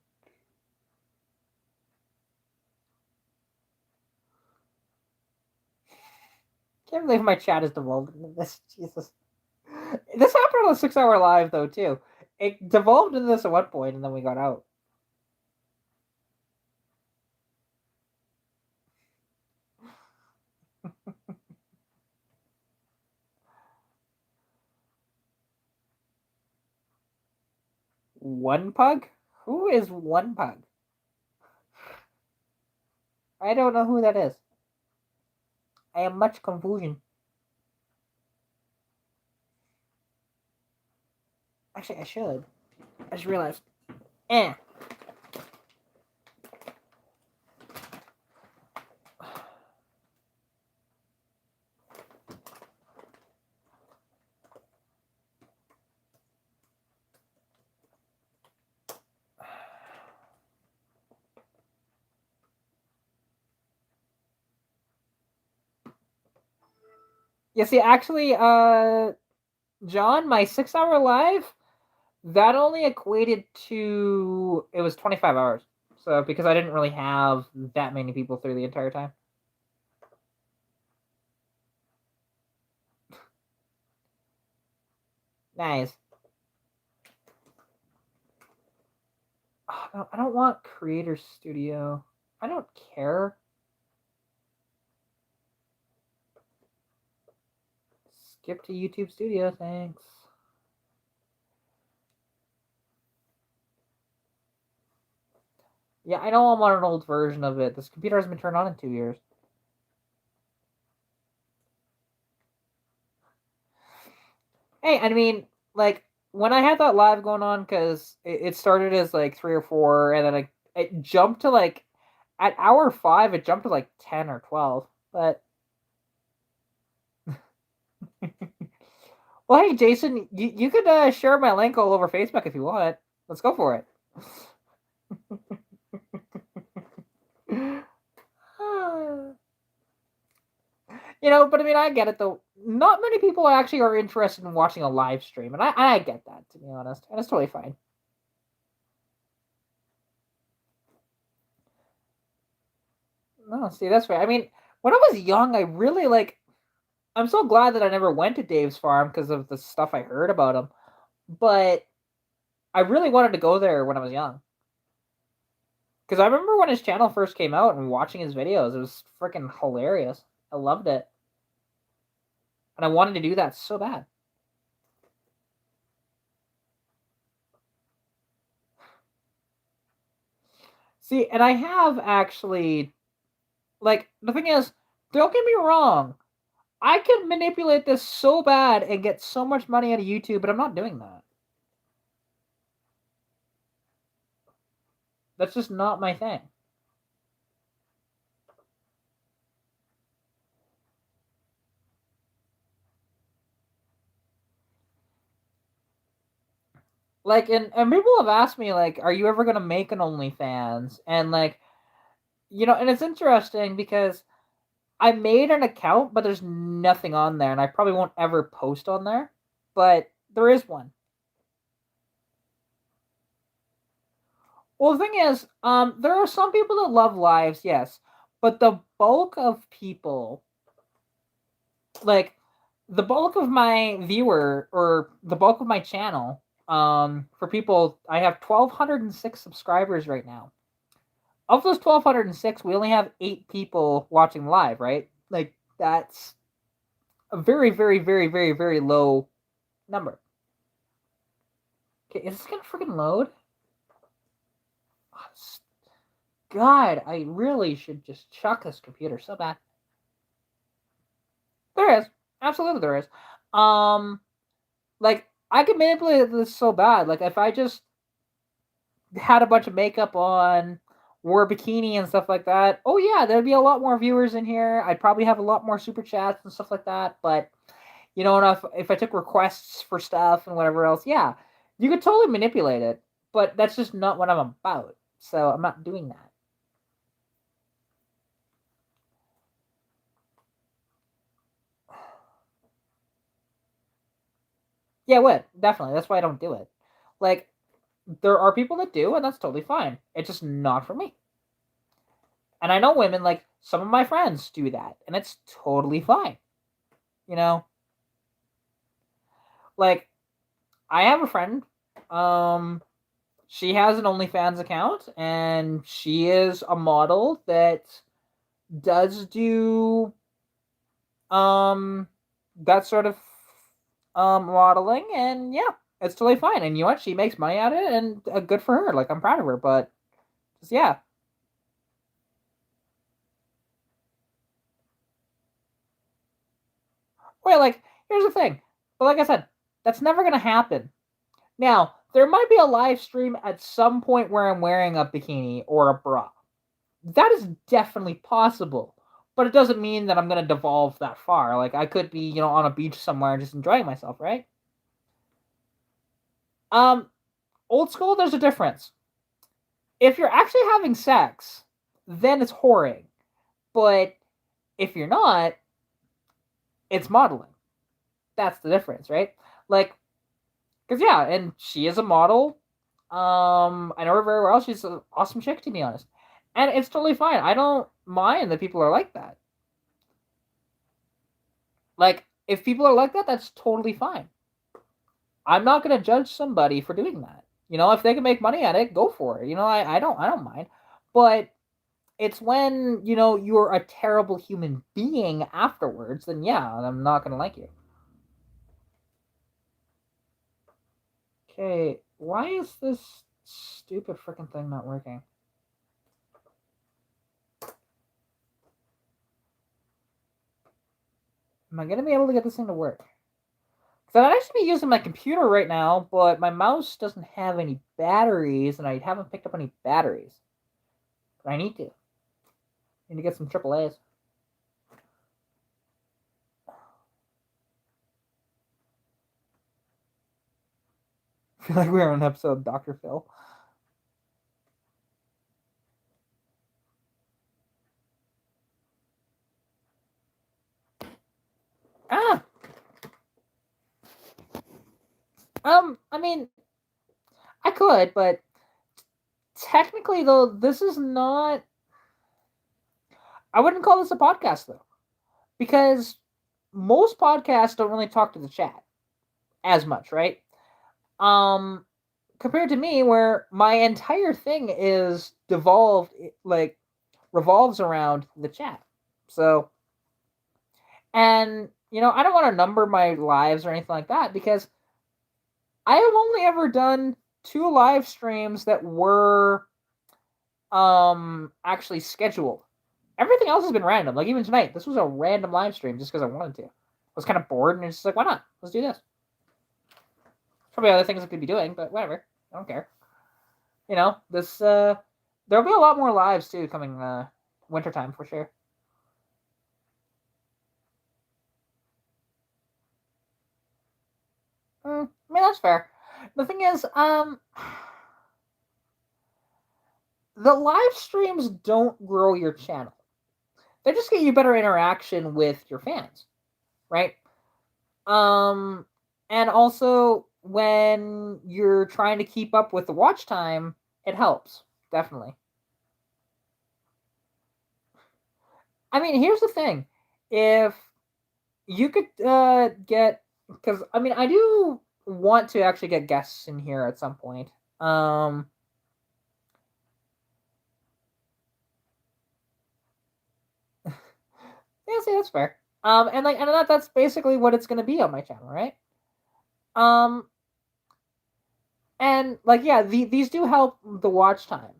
Can't believe my chat is devolved into this. Jesus. This happened on a 6 hour live, though, too. It devolved into this at one point, and then we got out. One pug? Who is one pug? I don't know who that is. I am much confusion. Actually, I should. I just realized. Eh. Yeah, see, actually, John, my 6 hour live, that only equated to it was 25 hours. So because I didn't really have that many people through the entire time. Nice. Oh, no, I don't want Creator Studio. I don't care. Skip to YouTube Studio, thanks. Yeah, I know I'm on an old version of it. This computer hasn't been turned on in 2 years. Hey, I mean, like when I had that live going on, because it started as like 3 or 4, and then it jumped to like at hour 5, it jumped to like 10 or 12. But well, hey, Jason, you could share my link all over Facebook if you want. Let's go for it. But I mean, I get it though. Not many people actually are interested in watching a live stream, and I get that, to be honest, and it's totally fine. No, see, that's right. I mean, when I was young, I really like. I'm so glad that I never went to Dave's farm because of the stuff I heard about him. But I really wanted to go there when I was young. Because I remember when his channel first came out and watching his videos, it was freaking hilarious. I loved it. And I wanted to do that so bad. See, and I have actually, like, the thing is, don't get me wrong, I could manipulate this so bad and get so much money out of YouTube, but I'm not doing that. That's just not my thing. Like, and people have asked me, like, are you ever gonna make an OnlyFans? And like, and it's interesting because I made an account, but there's nothing on there, and I probably won't ever post on there. But there is one. Well, the thing is, there are some people that love lives, yes, but the bulk of people, like, the bulk of my viewer or the bulk of my channel, for people, I have 1,206 subscribers right now. Of those 1,206, we only have 8 people watching live, right? Like, that's a very, very, very, very, very low number. Okay, is this gonna freaking load? God, I really should just chuck this computer so bad. There is. Absolutely there is. Um, like, I could manipulate this so bad. Like, if I just had a bunch of makeup on, wore a bikini and stuff like that, oh yeah, there'd be a lot more viewers in here. I'd probably have a lot more super chats and stuff like that. But and if I took requests for stuff and whatever else, yeah, you could totally manipulate it. But that's just not what I'm about. So I'm not doing that. Yeah, it would definitely. That's why I don't do it. Like, there are people that do, and that's totally fine. It's just not for me. And I know women, like some of my friends do that, and it's totally fine. You know, like, I have a friend. Um, she has an OnlyFans account, and she is a model that does do um that sort of modeling, and yeah, it's totally fine. And you know what? She makes money at it, and good for her. Like, I'm proud of her, but just yeah. Wait, like, here's the thing. But like I said, that's never gonna happen. Now, there might be a live stream at some point where I'm wearing a bikini or a bra. That is definitely possible. But it doesn't mean that I'm gonna devolve that far. Like, I could be, on a beach somewhere just enjoying myself, right? Um, Old school, there's a difference. If you're actually having sex, then it's whoring. But if you're not, it's modeling. That's the difference, right? Like, because yeah, and she is a model. I know her very well. She's an awesome chick, to be honest, and it's totally fine. I don't mind that people are like that. Like, if people are like that, that's totally fine. I'm not gonna judge somebody for doing that. If they can make money at it, go for it. I don't mind. But it's when you're a terrible human being afterwards, then yeah, I'm not gonna like you. Okay, why is this stupid freaking thing not working? Am I gonna be able to get this thing to work? Because I'd actually be using my computer right now, but my mouse doesn't have any batteries, and I haven't picked up any batteries. But I need to. I need to get some AAAs. I feel like we're on an episode of Dr. Phil. Ah! I mean, I could, but technically, though, this is not. I wouldn't call this a podcast, though, because most podcasts don't really talk to the chat as much, right? Um, Compared to me, where my entire thing is devolved, like, revolves around the chat. So, and I don't want to number my lives or anything like that, because I have only ever done 2 live streams that were actually scheduled. Everything else has been random. Like, even tonight, this was a random live stream just because I wanted to. I was kind of bored, and it's just like, why not? Let's do this. Probably other things I could be doing, but whatever. I don't care. This there'll be a lot more lives too coming wintertime for sure. I mean, that's fair. The thing is, the live streams don't grow your channel. They just get you better interaction with your fans, right? Um, and also when you're trying to keep up with the watch time, it helps definitely. I mean, here's the thing: if you could get, because I mean, I do want to actually get guests in here at some point. Um, yeah, see, that's fair. And like, and that's basically what it's gonna be on my channel, right? Um, and like, yeah, these do help the watch time.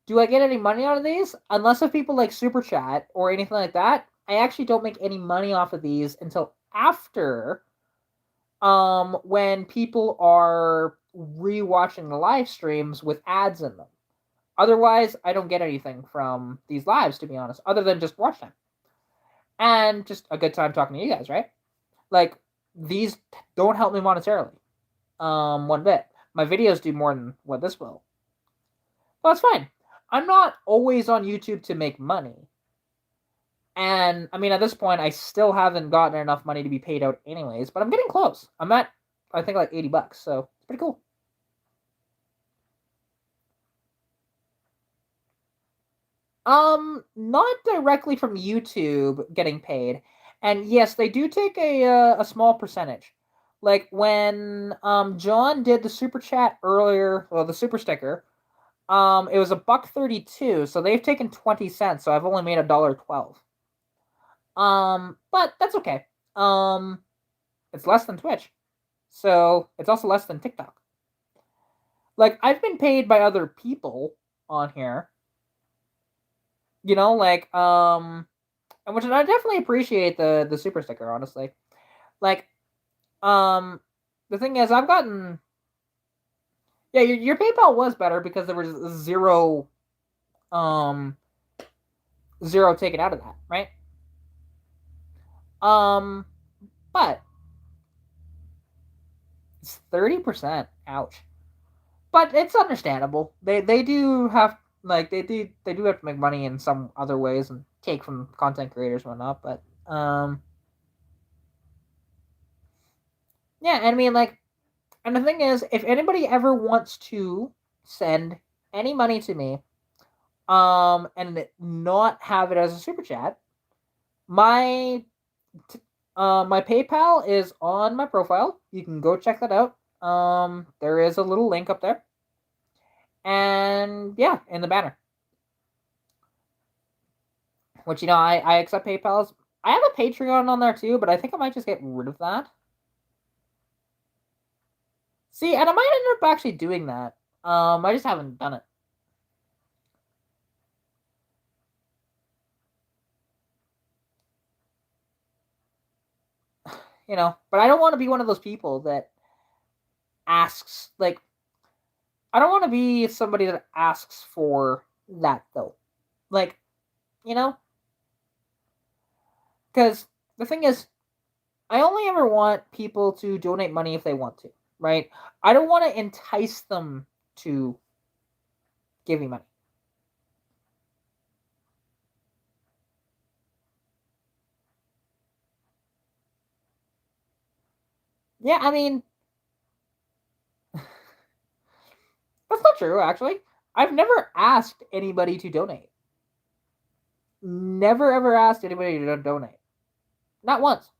Do I get any money out of these? Unless if people like super chat or anything like that, I actually don't make any money off of these until after when people are rewatching the live streams with ads in them. Otherwise, I don't get anything from these lives, to be honest, other than just watch time and just a good time talking to you guys, right? Like, these don't help me monetarily, one bit. My videos do more than what this will, but it's fine. I'm not always on YouTube to make money, and I mean, at this point, I still haven't gotten enough money to be paid out, anyways. But I'm getting close. I'm at, I think, like $80, so it's pretty cool. Not directly from YouTube getting paid, and yes, they do take a small percentage. Like when John did the super chat earlier, well, the super sticker, it was $1.32, so they've taken 20 cents, so I've only made $1.12. But that's okay. It's less than Twitch, so it's also less than TikTok. Like, I've been paid by other people on here, like and which I definitely appreciate the super sticker, honestly. Like, um, the thing is, I've gotten, yeah, your PayPal was better because there was um zero taken out of that, right? Um, but it's 30%. Ouch. But it's understandable. They do have, like, they do have to make money in some other ways and take from content creators and whatnot. But yeah, and I mean, like, and the thing is, if anybody ever wants to send any money to me, and not have it as a super chat, my my PayPal is on my profile. You can go check that out. There is a little link up there, and yeah, in the banner. Which, I accept PayPal's. I have a Patreon on there too, but I think I might just get rid of that. See, and I might end up actually doing that. I just haven't done it. But I don't want to be one of those people that asks, like, I don't want to be somebody that asks for that though. Like, you know, because the thing is, I only ever want people to donate money if they want to, right? I don't want to entice them to give me money. Yeah, I mean, that's not true, actually. I've never asked anybody to donate. Never ever asked anybody to donate. Not once.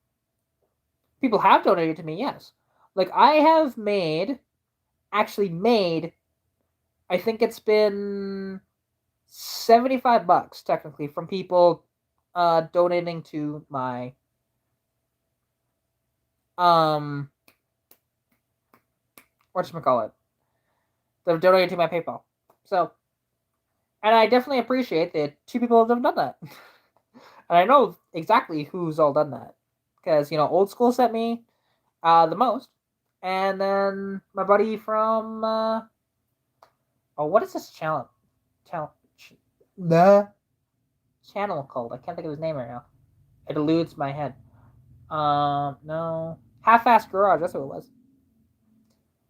People have donated to me, yes. Like, I have actually made, I think it's been $75 technically from people donating to my um whatchamacallit. They've donated to my PayPal. So, and I definitely appreciate that two people have done that. And I know exactly who's all done that. Because, Old School sent me the most. And then my buddy from oh, what is this channel the channel called? I can't think of his name right now. It eludes my head. No. Half-Assed Garage, that's what it was.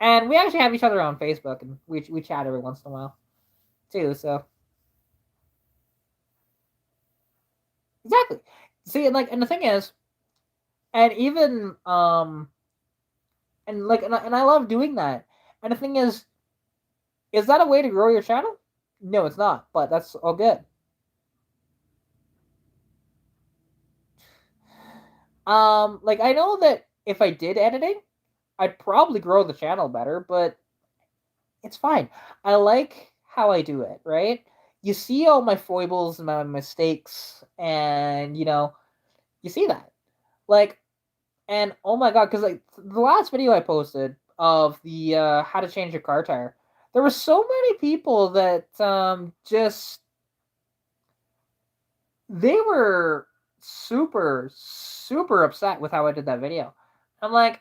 And we actually have each other on Facebook, and we chat every once in a while too. So exactly. See, and the thing is, and even and I love doing that. And the thing is that a way to grow your channel? No, it's not. But that's all good. Like I know that if I did editing, I'd probably grow the channel better, but it's fine. I like how I do it, right? You see all my foibles and my mistakes, and you see that. Like, and oh my god, because like the last video I posted of the how to change your car tire, there were so many people that just they were super upset with how I did that video. I'm like,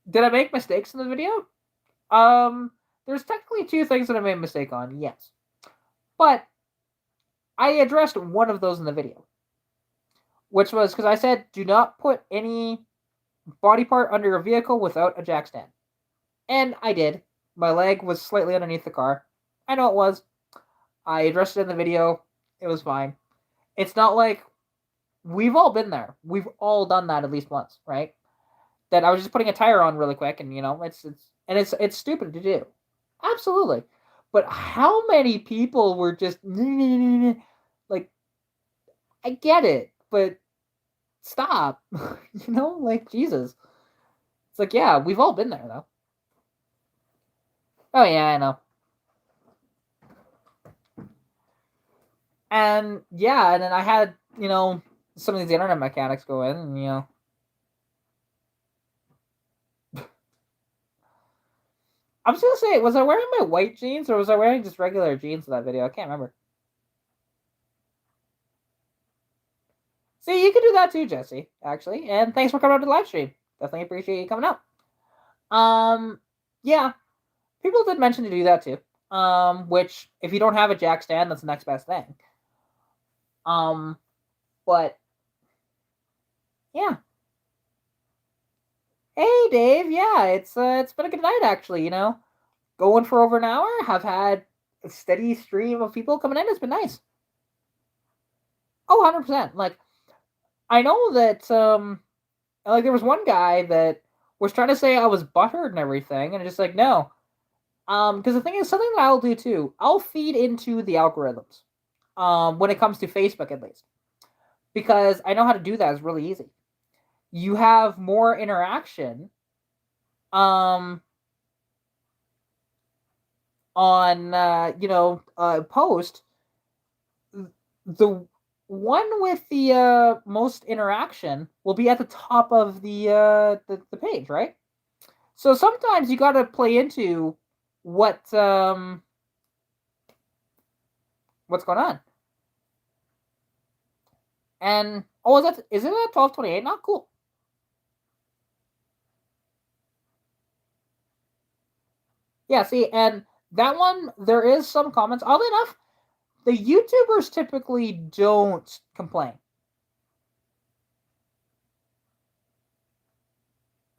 did I make mistakes in the video? Um, there's technically two things that I made a mistake on, yes. But I addressed one of those in the video, which was because I said, do not put any body part under your vehicle without a jack stand. And I did. My leg was slightly underneath the car. I know it was. I addressed it in the video. It was fine. It's not like we've all been there. We've all done that at least once, right? That I was just putting a tire on really quick, and it's stupid to do. Absolutely. But how many people were just like, I get it, but stop. Like Jesus. It's like, yeah, we've all been there though. Oh yeah, I know. And yeah, and then I had, some of these internet mechanics go in, and I'm just gonna say, was I wearing my white jeans or was I wearing just regular jeans in that video? I can't remember. See, you can do that too, Jesse, actually. And thanks for coming out to the live stream. Definitely appreciate you coming out. Yeah, people did mention to do that too. Which if you don't have a jack stand, that's the next best thing. But yeah. Hey, Dave. Yeah, it's been a good night actually. Going for over an hour. Have had a steady stream of people coming in. It's been nice. Oh, 100%. Like I know that like there was one guy that was trying to say I was butthurt and everything, and just like no. Because the thing is, something that I'll do too. I'll feed into the algorithms. When it comes to Facebook at least, because I know how to do that. It's really easy. You have more interaction. Um, on post, the one with the most interaction will be at the top of the page, right? So sometimes you got to play into what what's going on. And oh, is it at 12:28? Not cool. Yeah, see, and that one there is some comments. Oddly enough, the YouTubers typically don't complain.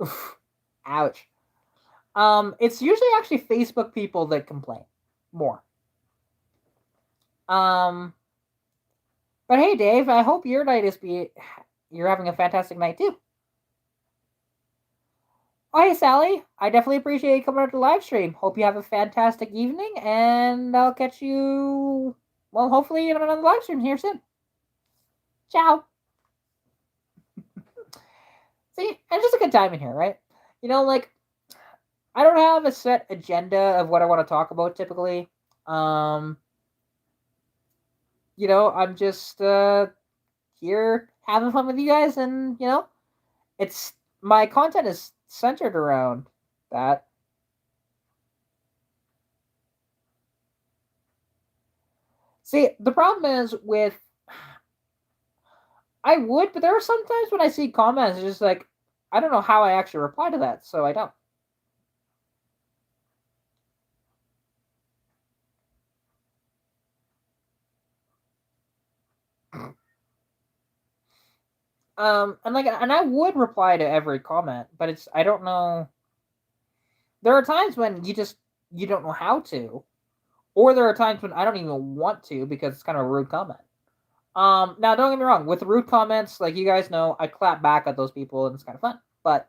Oof, ouch. It's usually actually Facebook people that complain more. Um, but hey, Dave, I hope your night you're having a fantastic night too. Oh, hey, Sally, I definitely appreciate you coming out to the live stream. Hope you have a fantastic evening, and I'll catch you, well, hopefully on another live stream here soon. Ciao. See, it's just a good time in here, right? Like I don't have a set agenda of what I want to talk about typically. Um, I'm just here having fun with you guys, and it's my content is centered around that. See, the problem is with I would, but there are sometimes when I see comments, it's just like I don't know how I actually reply to that, so I don't. And I would reply to every comment, but I don't know. there are times when you don't know how to, or there are times when I don't even want to because it's kind of a rude comment. Now don't get me wrong, with rude comments, like you guys know, I clap back at those people and it's kind of fun. But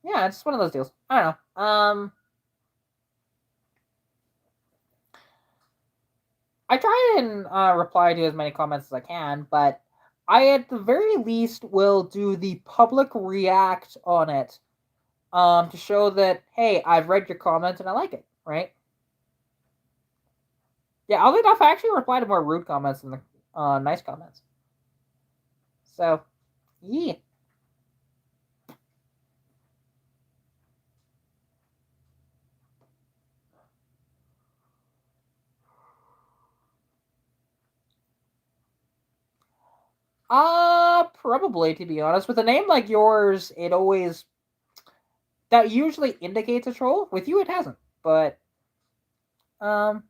yeah, it's one of those deals. I don't know. I try and reply to as many comments as I can, but I at the very least will do the public react on it, to show that hey, I've read your comment and I like it, right? Yeah, oddly enough, I actually reply to more rude comments than the nice comments. So, yeah. Probably to be honest. With a name like yours, it always that usually indicates a troll. With you, it hasn't. But um,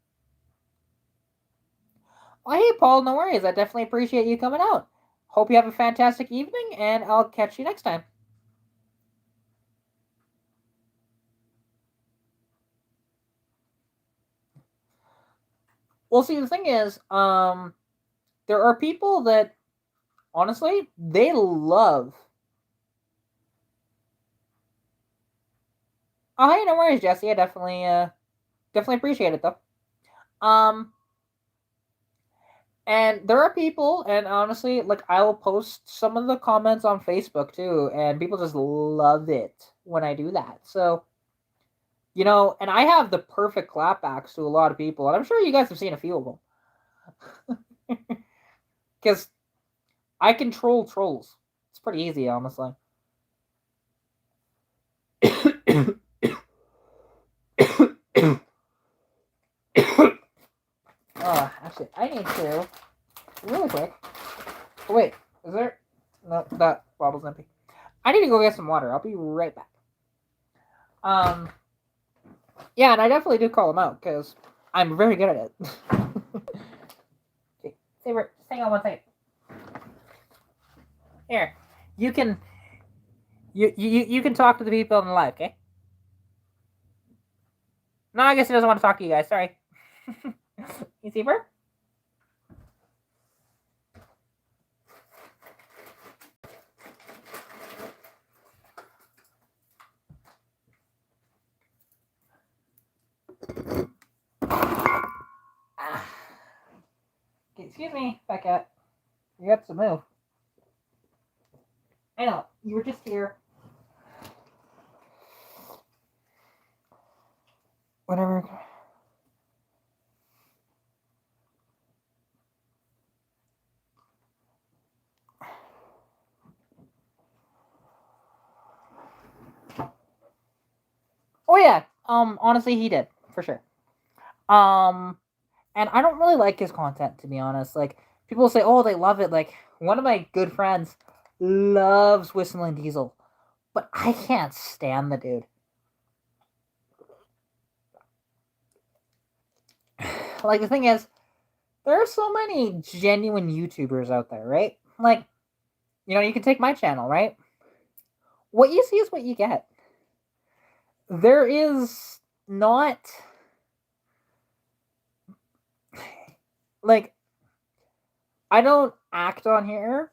well, hey Paul, no worries. I definitely appreciate you coming out. Hope you have a fantastic evening, and I'll catch you next time. Well, see, the thing is, there are people that honestly they love. Oh, hey, no worries, Jesse. I definitely appreciate it though. Um, And there are people, and honestly, like I will post some of the comments on Facebook too, and people just love it when I do that. So, and I have the perfect clapbacks to a lot of people, and I'm sure you guys have seen a few of them. Because I control trolls. It's pretty easy, honestly. Actually, I need to, really quick. Oh, wait, is there? No, that bottle's empty. I need to go get some water. I'll be right back. Um, Yeah, and I definitely do call them out because I'm very good at it. Okay, Saber, just hang on one second. Here, you can you can talk to the people in the live, okay? No, I guess he doesn't want to talk to you guys. Sorry. You Saber? Ah. Okay, excuse me, Becca. You got to move. I know you were just here. Whatever. Oh yeah. Honestly, he did for sure. Um, and I don't really like his content to be honest. Like people say, oh, they love it. Like one of my good friends loves Whistling Diesel, but I can't stand the dude. Like the thing is, there are so many genuine YouTubers out there, right? Like, you can take my channel, right? What you see is what you get. There is not like I don't act on here.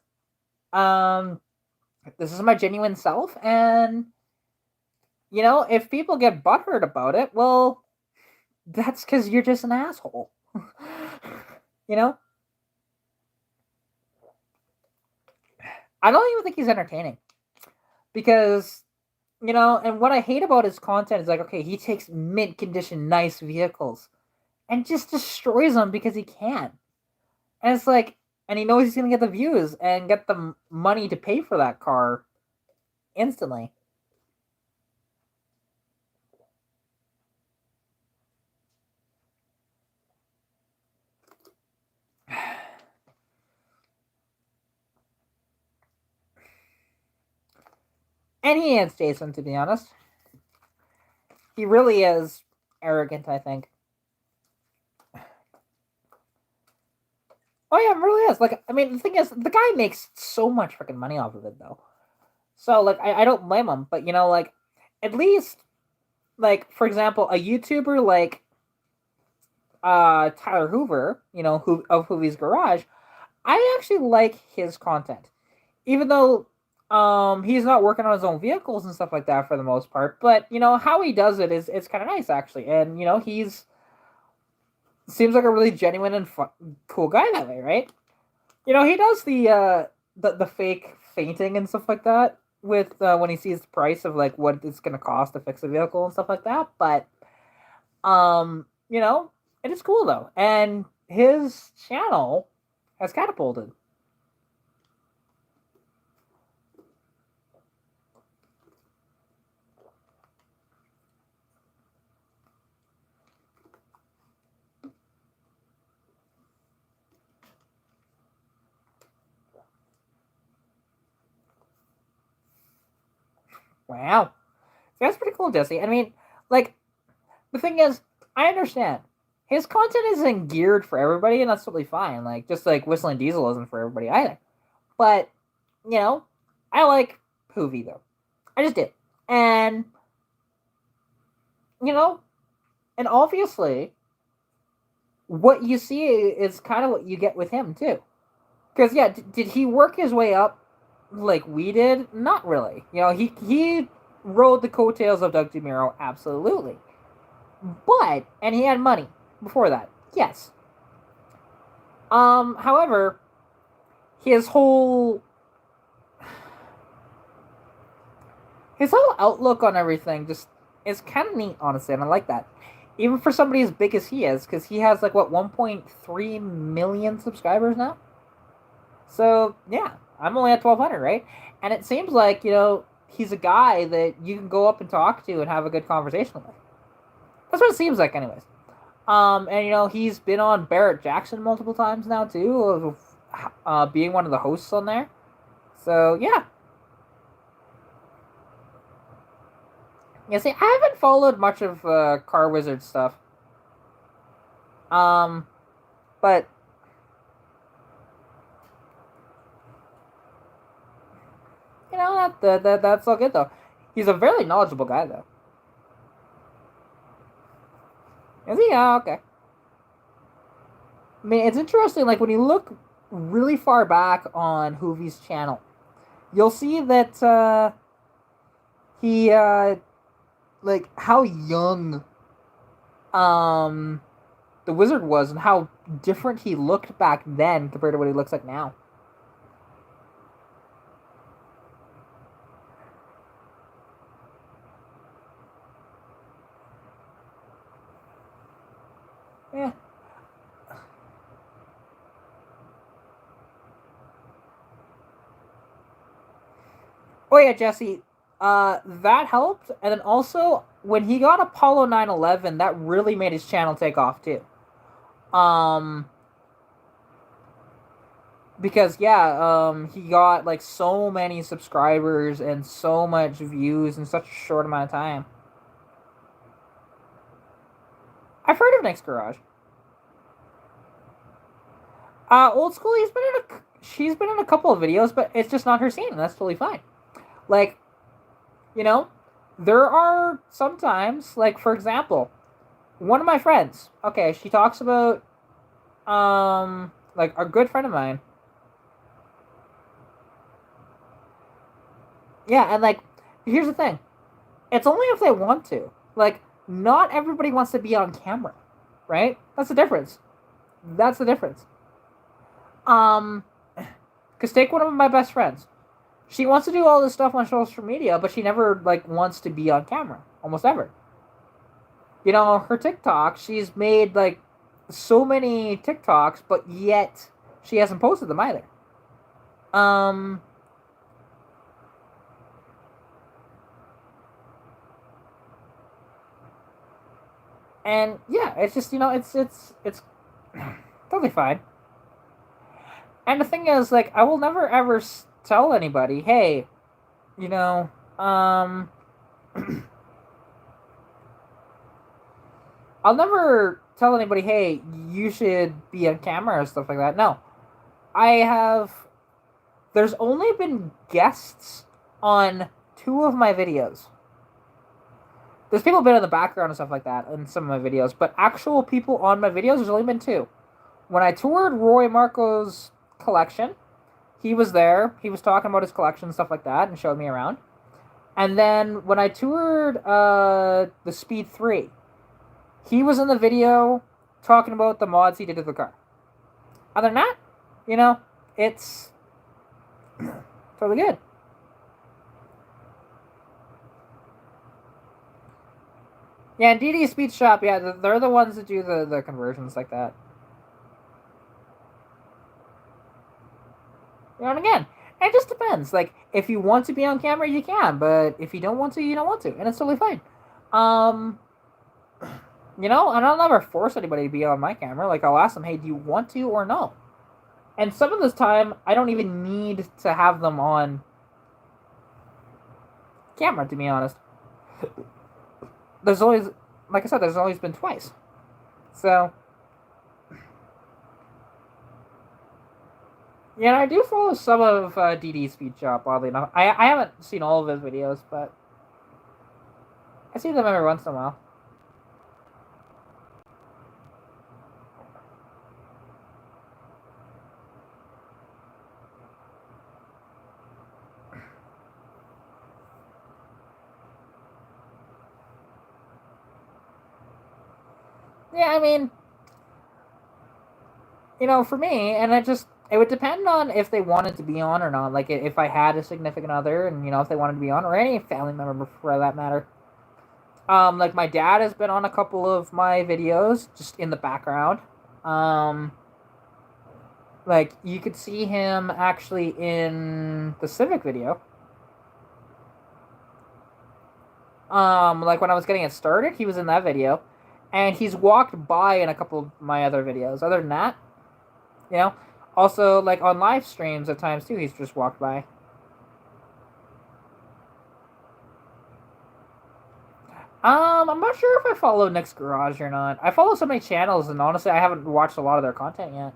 Um this is my genuine self, and if people get butthurt about it, well, that's because you're just an asshole. you know? I don't even think he's entertaining. Because and what I hate about his content is like, okay, he takes mint condition, nice vehicles and just destroys them because he can. And it's like, and he knows he's gonna get the views and get the money to pay for that car instantly. And he is Jason, to be honest. He really is arrogant, I think. Oh yeah, it really is. Like, I mean, the thing is, the guy makes so much freaking money off of it, though. So like I don't blame him, but like at least like for example a YouTuber like Tyler Hoover, who of Hoovy's Garage, I actually like his content, even though he's not working on his own vehicles and stuff like that for the most part. But how he does it is it's kind of nice actually, and he's seems like a really genuine and cool guy that way, right? He does the fake fainting and stuff like that with when he sees the price of like what it's going to cost to fix a vehicle and stuff like that. But it is cool though, and his channel has catapulted. Wow, that's pretty cool, Jesse. I mean, like the thing is, I understand his content isn't geared for everybody, and that's totally fine. Like just like Whistling Diesel isn't for everybody either. But I like Hoovy though. I just did, and you know, and obviously, what you see is kind of what you get with him too. Because yeah, did he work his way up like we did? Not really. He rode the coattails of Doug DeMuro, absolutely. But and he had money before that, yes. However, his whole outlook on everything just is kind of neat, honestly, and I like that. Even for somebody as big as he is, because he has like what 1.3 million subscribers now. So yeah, I'm only at 1,200, right? And it seems like he's a guy that you can go up and talk to and have a good conversation with. That's what it seems like, anyways. And he's been on Barrett Jackson multiple times now too, being one of the hosts on there. So yeah. Yeah, see, I haven't followed much of Car Wizard stuff. But that's all good though. He's a very knowledgeable guy though. Is he? Yeah, okay. I mean, it's interesting. Like when you look really far back on Hoovy's channel, you'll see that he like how young the wizard was and how different he looked back then compared to what he looks like now. Yeah. Oh yeah, Jesse. That helped, and then also when he got Apollo 911, that really made his channel take off too. Um, because yeah, he got like so many subscribers and so much views in such a short amount of time. I've heard of Nick's Garage. Old school. She's been in a couple of videos, but it's just not her scene, and that's totally fine. Like, you know, there are sometimes, like for example, one of my friends. Okay, she talks about like a good friend of mine. Yeah, and like here's the thing. It's only if they want to. Like, not everybody wants to be on camera, right? That's the difference. That's the difference. Um, because take one of my best friends. She wants to do all this stuff on social media, but she never like wants to be on camera, almost ever. Her TikTok, she's made like so many TikToks, but yet she hasn't posted them either. Um, and yeah, it's just it's totally fine. And the thing is, like, I will never ever tell anybody, hey, you know, um, I'll never tell anybody, hey, you should be on camera or stuff like that. No, I have. There's only been guests on 2 of my videos. There's people been in the background and stuff like that in some of my videos, but actual people on my videos, there's only been 2. When I toured Roy Marco's collection, he was there. He was talking about his collection and stuff like that and showed me around. And then when I toured the Speed 3, he was in the video talking about the mods he did to the car. Other than that, it's totally good. Yeah, and DD Speed Shop, yeah, they're the ones that do the conversions like that. And again, it just depends. Like, if you want to be on camera, you can, but if you don't want to, you don't want to, and it's totally fine. And I'll never force anybody to be on my camera. Like, I'll ask them, hey, do you want to or no? And some of this time, I don't even need to have them on camera, to be honest. There's always, like I said, there's always been twice. So, yeah, I do follow some of DD Speed Shop, oddly enough. I haven't seen all of his videos, but I see them every once in a while. Yeah, I mean, for me, and it would depend on if they wanted to be on or not. Like, if I had a significant other and, if they wanted to be on, or any family member for that matter. Like, my dad has been on a couple of my videos, just in the background. Like, you could see him actually in the Civic video. Like, when I was getting it started, he was in that video. And he's walked by in a couple of my other videos. Other than that, also, like, on live streams at times, too, he's just walked by. I'm not sure if I follow Nick's Garage or not. I follow so many channels, and honestly, I haven't watched a lot of their content yet.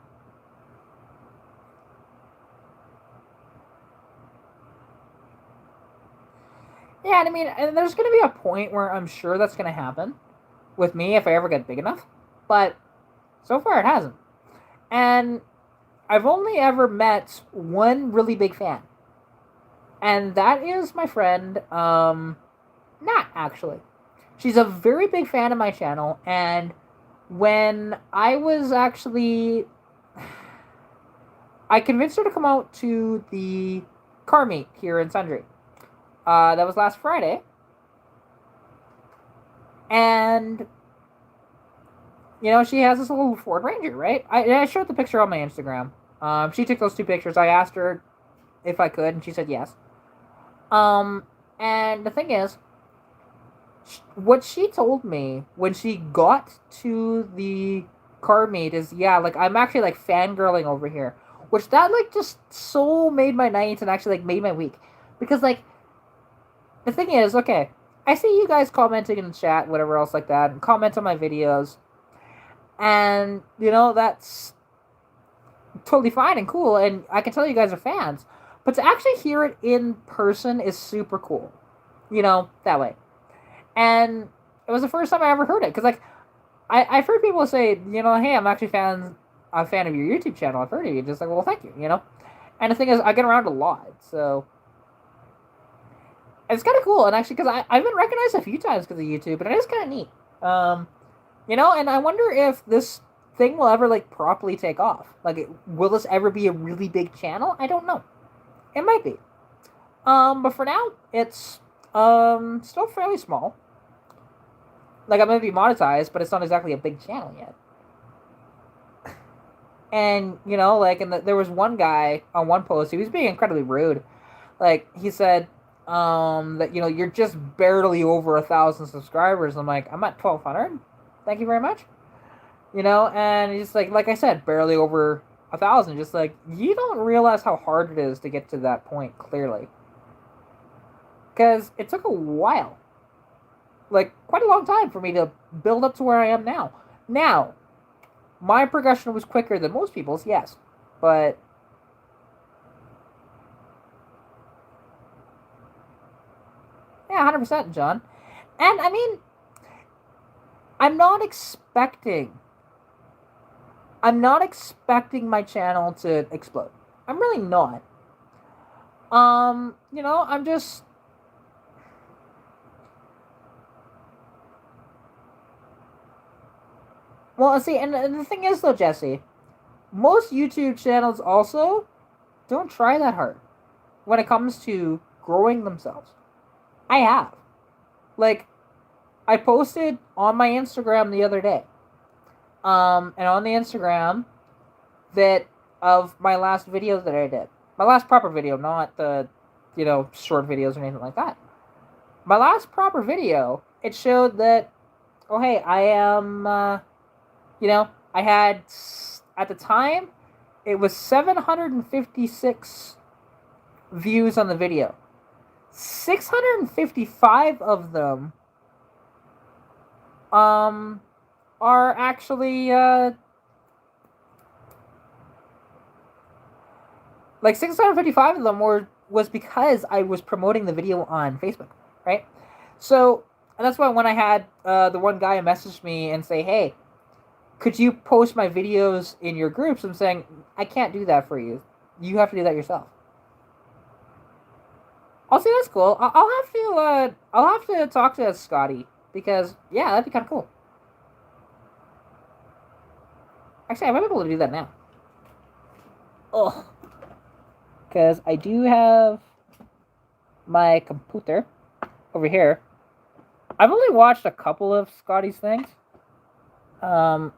Yeah, and I mean, and there's going to be a point where I'm sure that's going to happen with me if I ever get big enough. But so far, it hasn't. And I've only ever met one really big fan. And that is my friend, Nat, actually. She's a very big fan of my channel, and when I was actually... I convinced her to come out to the car meet here in Sundry. That was last Friday. And, she has this little Ford Ranger, right? I showed the picture on my Instagram. She took those 2 pictures. I asked her if I could, and she said yes. And the thing is, what she told me when she got to the car meet is, yeah, like, I'm actually, like, fangirling over here. Which that, like, just so made my night and actually, like, made my week. Because, like, the thing is, okay, I see you guys commenting in the chat, whatever else like that, and comment on my videos. And, that's totally fine and cool, and I can tell you guys are fans. But to actually hear it in person is super cool. That way. And it was the first time I ever heard it. Because, like, I've heard people say, hey, I'm actually a fan of your YouTube channel. I've heard of you. Just like, well, thank you, And the thing is, I get around a lot, so... It's kind of cool, and actually, because I've been recognized a few times because of YouTube, and it is kind of neat. And I wonder if this thing will ever, like, properly take off. Like, will this ever be a really big channel? I don't know. It might be. But for now, it's, still fairly small. Like, I'm going to be monetized, but it's not exactly a big channel yet. And, and there was one guy on one post, he was being incredibly rude. Like, he said, that, you're just barely over 1,000 subscribers. I'm like, I'm at 1,200. Thank you very much. And he's like I said, barely over 1,000. Just like, you don't realize how hard it is to get to that point, clearly. Because it took a while. Like, quite a long time for me to build up to where I am now. Now, my progression was quicker than most people's, yes. But yeah, 100%, John. And I mean, I'm not expecting I'm not expecting my channel to explode. I'm really not. I'm just well, see, and the thing is though, Jesse, most YouTube channels also don't try that hard when it comes to growing themselves. I have. Like, I posted on my Instagram the other day. And on the Instagram that of my last video that I did. My last proper video, not the, short videos or anything like that. My last proper video, it showed that, oh, hey, I am, I had, at the time, it was 756 views on the video. 655 of them um are actually like 655 of them was because I was promoting the video on Facebook, right? So and that's why when I had the one guy message me and say, "Hey, could you post my videos in your groups?" I'm saying, "I can't do that for you. You have to do that yourself." I'll say that's cool. I'll have to talk to Scotty because yeah, that'd be kind of cool. Actually, I might be able to do that now. Oh, because I do have my computer over here. I've only watched a couple of Scotty's things. Um,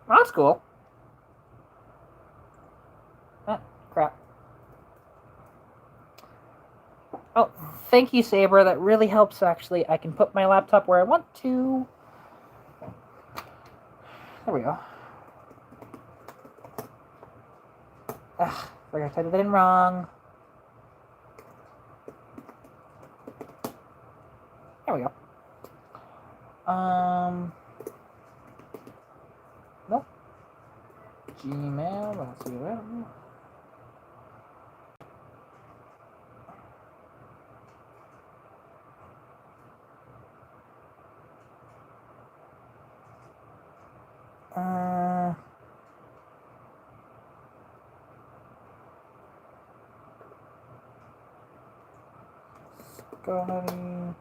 that's cool. Oh, crap. Oh, thank you, Saber. That really helps, actually. I can put my laptop where I want to. There we go. Ugh, forgot I typed it in wrong. There we go. Nope. Gmail. Let's see what. Scotty.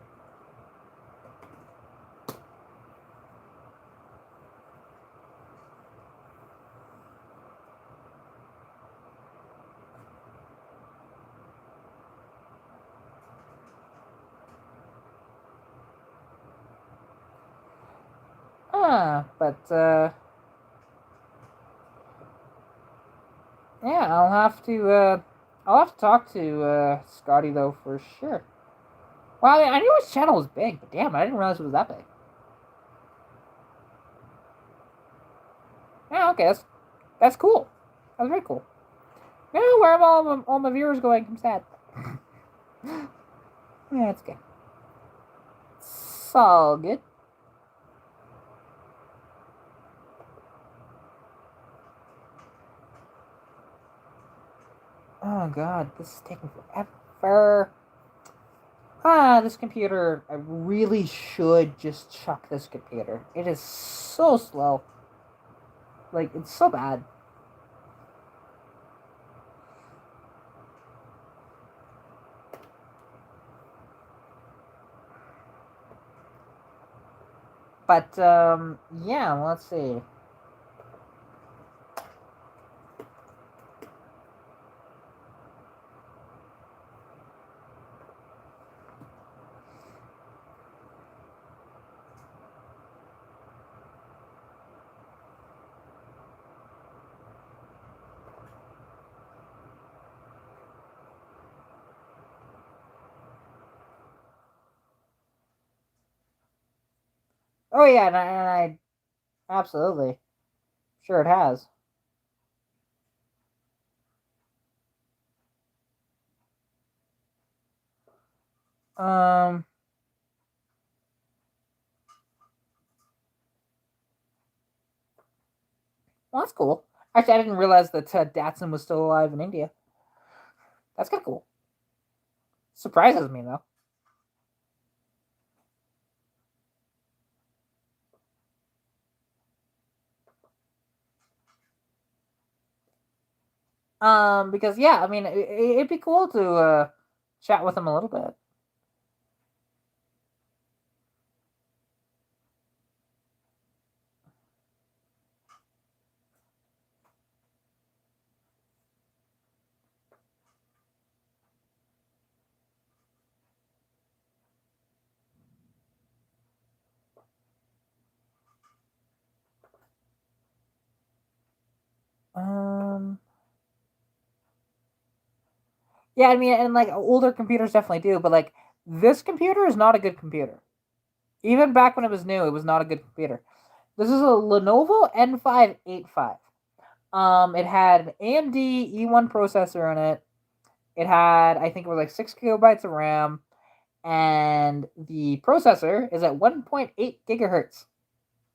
But yeah, I'll have to talk to Scotty though for sure. Well, I knew his channel was big, but damn, I didn't realize it was that big. Yeah, okay, that's cool. That's very cool. You know where all my viewers going? I'm sad. Yeah, it's good. It's all good. Oh god, this is taking forever. This computer. I really should just chuck this computer. It is so slow. Like, it's so bad. But, yeah, let's see. Oh, yeah, and I absolutely. Sure it has. Um, well, that's cool. Actually, I didn't realize that Datsun was still alive in India. That's kind of cool. Surprises me though. Because yeah, I mean, it'd be cool to chat with him a little bit. Um, yeah, I mean, and like older computers definitely do, but like this computer is not a good computer. Even back when it was new, it was not a good computer. This is a Lenovo N585. It had an AMD E1 processor in it. It had, I think it was like 6 gigabytes of RAM, and the processor is at 1.8 gigahertz.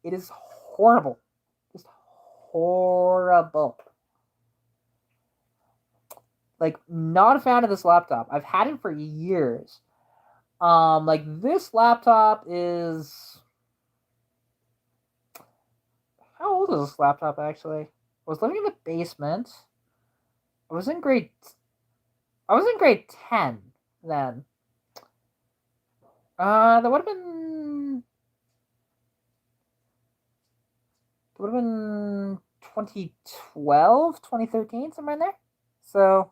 It is horrible. Just horrible. Like, not a fan of this laptop. I've had it for years. Like this laptop is, how old is this laptop actually? I was living in the basement. I was in grade I was in grade 10 then. That would have been 2012, 2013, somewhere in there. So,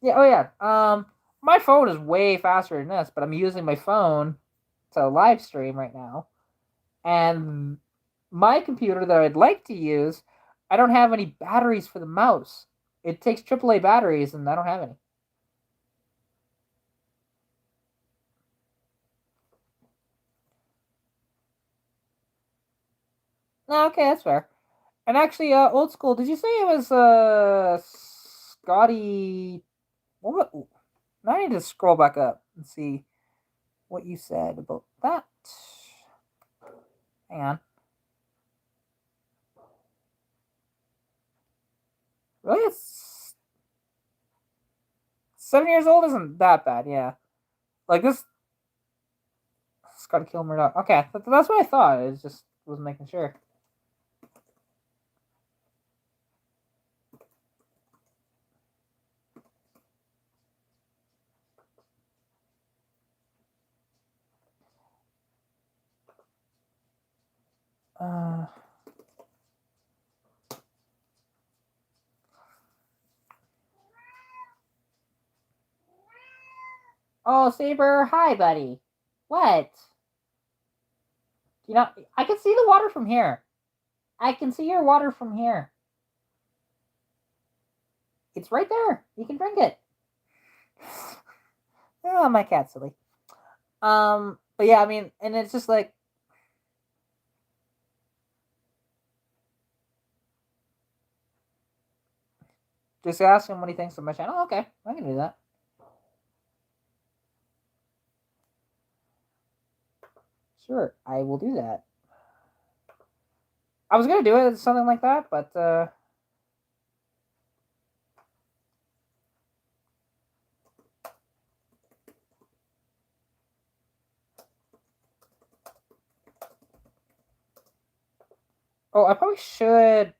yeah, oh yeah. My phone is way faster than this, but I'm using my phone to live stream right now. And my computer that I'd like to use, I don't have any batteries for the mouse. It takes AAA batteries, and I don't have any. No, okay, that's fair. And actually, old school. Did you say it was Scotty? What? Now I need to scroll back up and see what you said about that. Hang on. Really, it's 7 years old. Isn't that bad? Yeah. Like this, Scotty Kilmer. Okay, that's what I thought. I just was making sure. Uh, oh, Saber, hi, buddy. What? You know, I can see the water from here. I can see your water from here. It's right there. You can drink it. Oh, my cat's silly. But yeah, I mean, and it's just like, just ask him what he thinks of my channel. Okay, I can do that. Sure, I will do that. I was gonna do it something like that, but oh, I probably should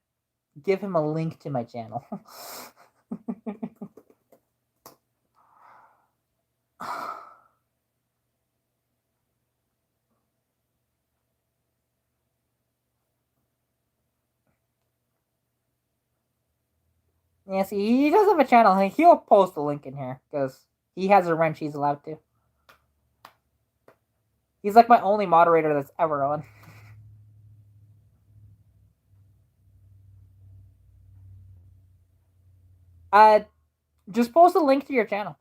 give him a link to my channel. Yeah, see, he does have a channel. He'll post a link in here because he has a wrench. He's allowed to. He's like my only moderator that's ever on. Uh, just post a link to your channel.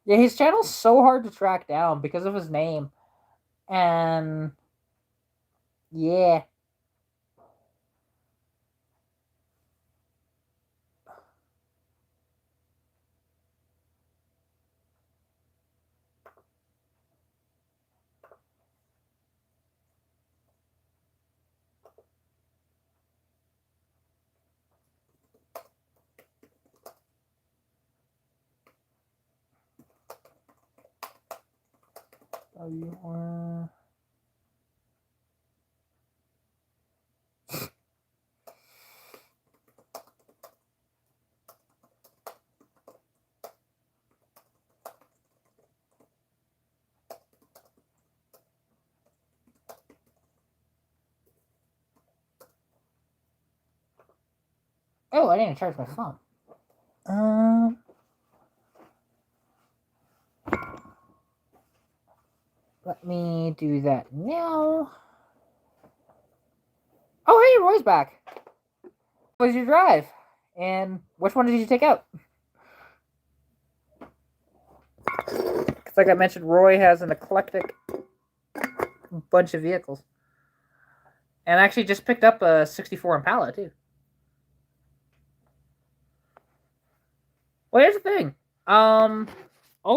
Yeah, his channel's so hard to track down because of his name, and yeah, Oh, you are. Oh, I didn't charge my phone. Let me do that now. Oh, hey, Roy's back. What was your drive? And which one did you take out? Because, like I mentioned, Roy has an eclectic bunch of vehicles. And I actually just picked up a 64 Impala, too. Well, here's the thing. All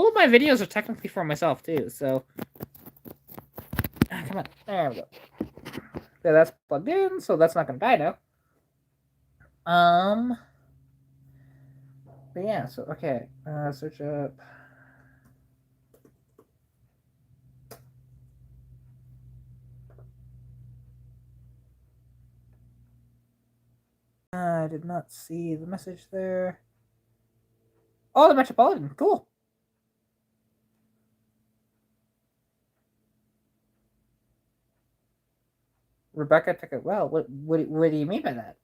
of my videos are technically for myself, too, so... Come on. There we go. Yeah, that's plugged in, so that's not going to die now. But yeah, so, okay. Search up... I did not see the message there. Oh, the Metropolitan. Cool. Rebecca took it well. What do you mean by that?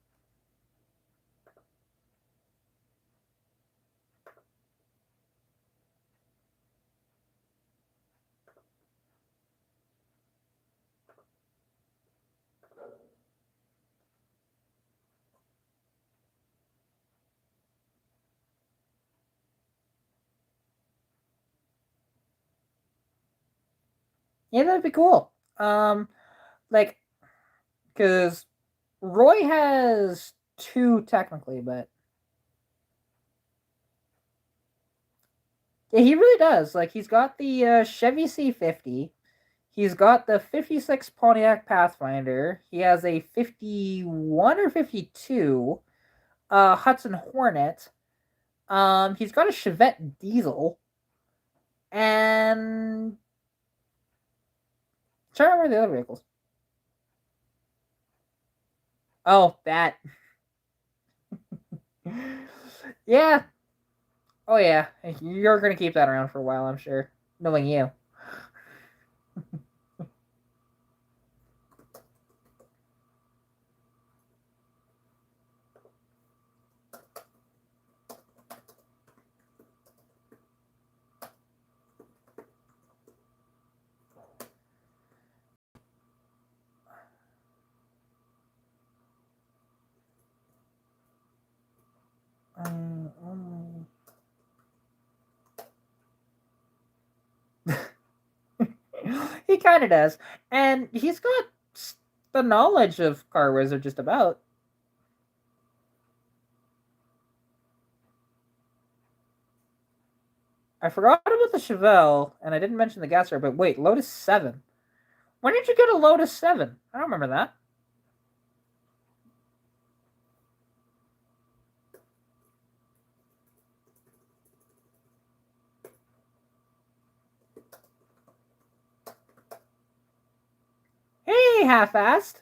Yeah, that'd be cool. Like, because Roy has two technically, but yeah, he really does. Like, he's got the Chevy C50. He's got the 56 Pontiac Pathfinder. He has a 51 or 52 Hudson Hornet. He's got a Chevette diesel. And try to remember the other vehicles. Oh, that. Yeah. Oh, yeah. You're going to keep that around for a while, I'm sure. Knowing you. He kind of does. And he's got the knowledge of Car Wizard just about. I forgot about the Chevelle, and I didn't mention the Gasser, but wait, Lotus 7. When did you get a Lotus 7? I don't remember that. Hey, half-assed.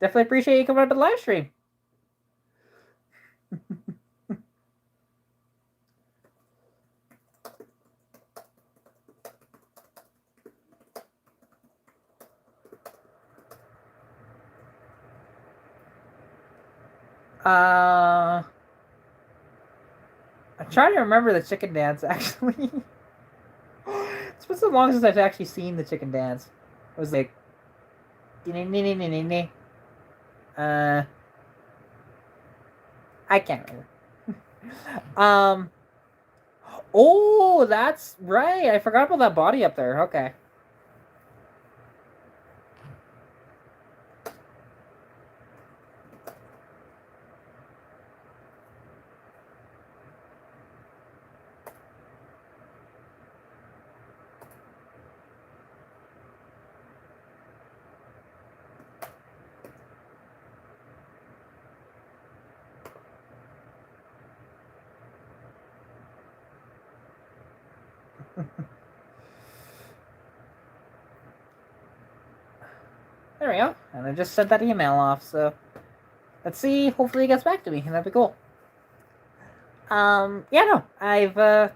Definitely appreciate you coming out to the live stream. I'm trying to remember the chicken dance, actually. It's been so long since I've actually seen the chicken dance. It was like... I can't remember. Oh, that's right. I forgot about that body up there. Okay. There we go. And I just sent that email off, so let's see. Hopefully he gets back to me, and that'd be cool. Yeah, no, I've, well,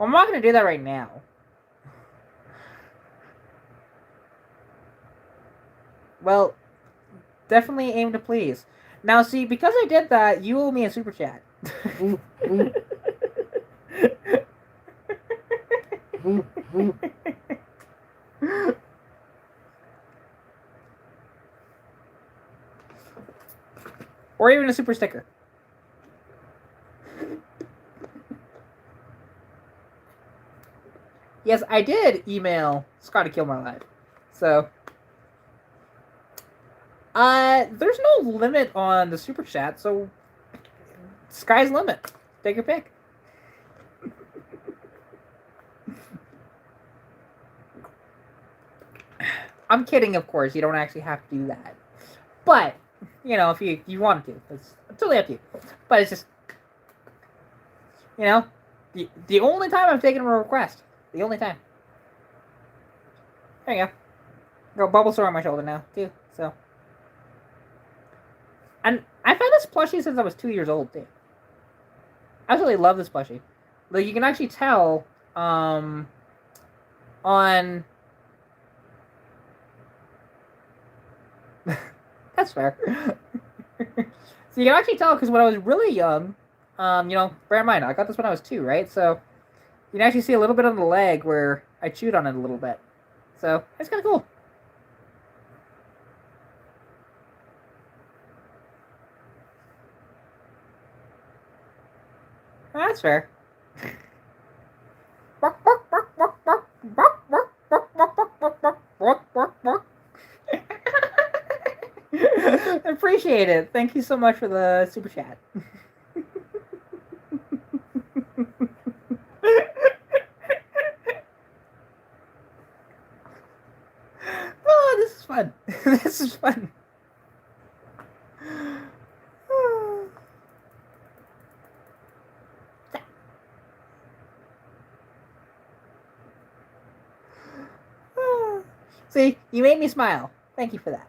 I'm not gonna do that right now. Well, definitely aim to please. Now, see, because I did that, you owe me a super chat. Or even a super sticker. Yes, I did email Scott to kill my life. So, there's no limit on the super chat, so sky's the limit. Take your pick. I'm kidding, of course. You don't actually have to do that. But, you know, if you wanted to, it's totally up to you. But it's just, you know, the only time I've taken a request. The only time. There you go. Got Bulbasaur on my shoulder now, too. So. And I've had this plushie since I was 2 years old, too. I absolutely love this plushie. Like, you can actually tell, on... That's fair. So you can actually tell, because when I was really young, you know, bear in mind, I got this when I was 2, right? So you can actually see a little bit on the leg where I chewed on it a little bit. So it's kind of cool. That's fair. Appreciate it. Thank you so much for the super chat. Oh, this is fun. This is fun. See, you made me smile. Thank you for that.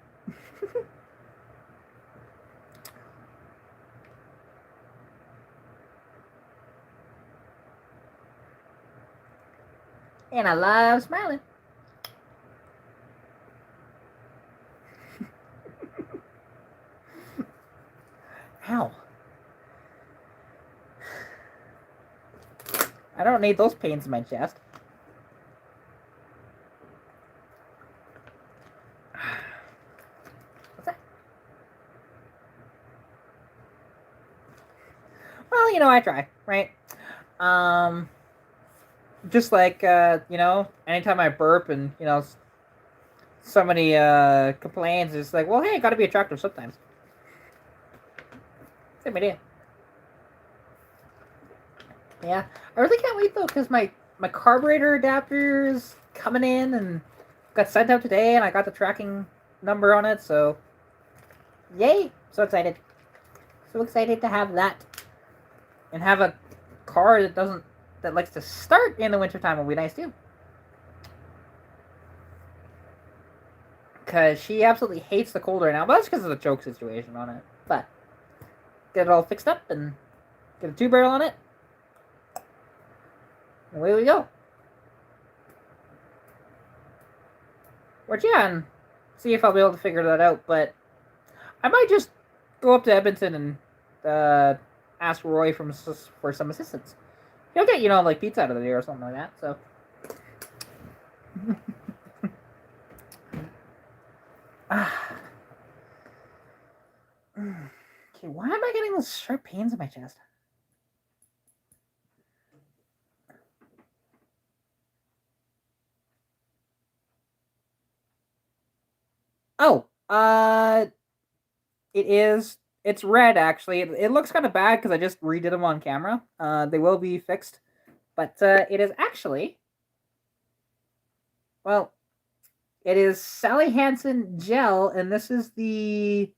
And I love smiling. Ow. I don't need those pains in my chest. What's that? Well, you know, I try, right? Just like, you know, anytime I burp and, you know, somebody complains, it's like, well, hey, gotta be attractive sometimes. Same idea. Yeah, I really can't wait though, because my carburetor adapter is coming in and got sent out today, and I got the tracking number on it. So, yay! So excited! So excited to have that, and have a car that likes to start in the wintertime will be nice too. Because she absolutely hates the cold right now, but that's because of the choke situation on it. But get it all fixed up and get a 2-barrel on it. Away we go. Which, yeah, and see if I'll be able to figure that out. But I might just go up to Edmonton and ask Roy for some assistance. He'll get, you know, like pizza out of the day or something like that. So. Okay, why am I getting those sharp pains in my chest? Oh, it's red actually. It looks kind of bad because I just redid them on camera. They will be fixed, but it is actually, well, it is Sally Hansen gel, and this is the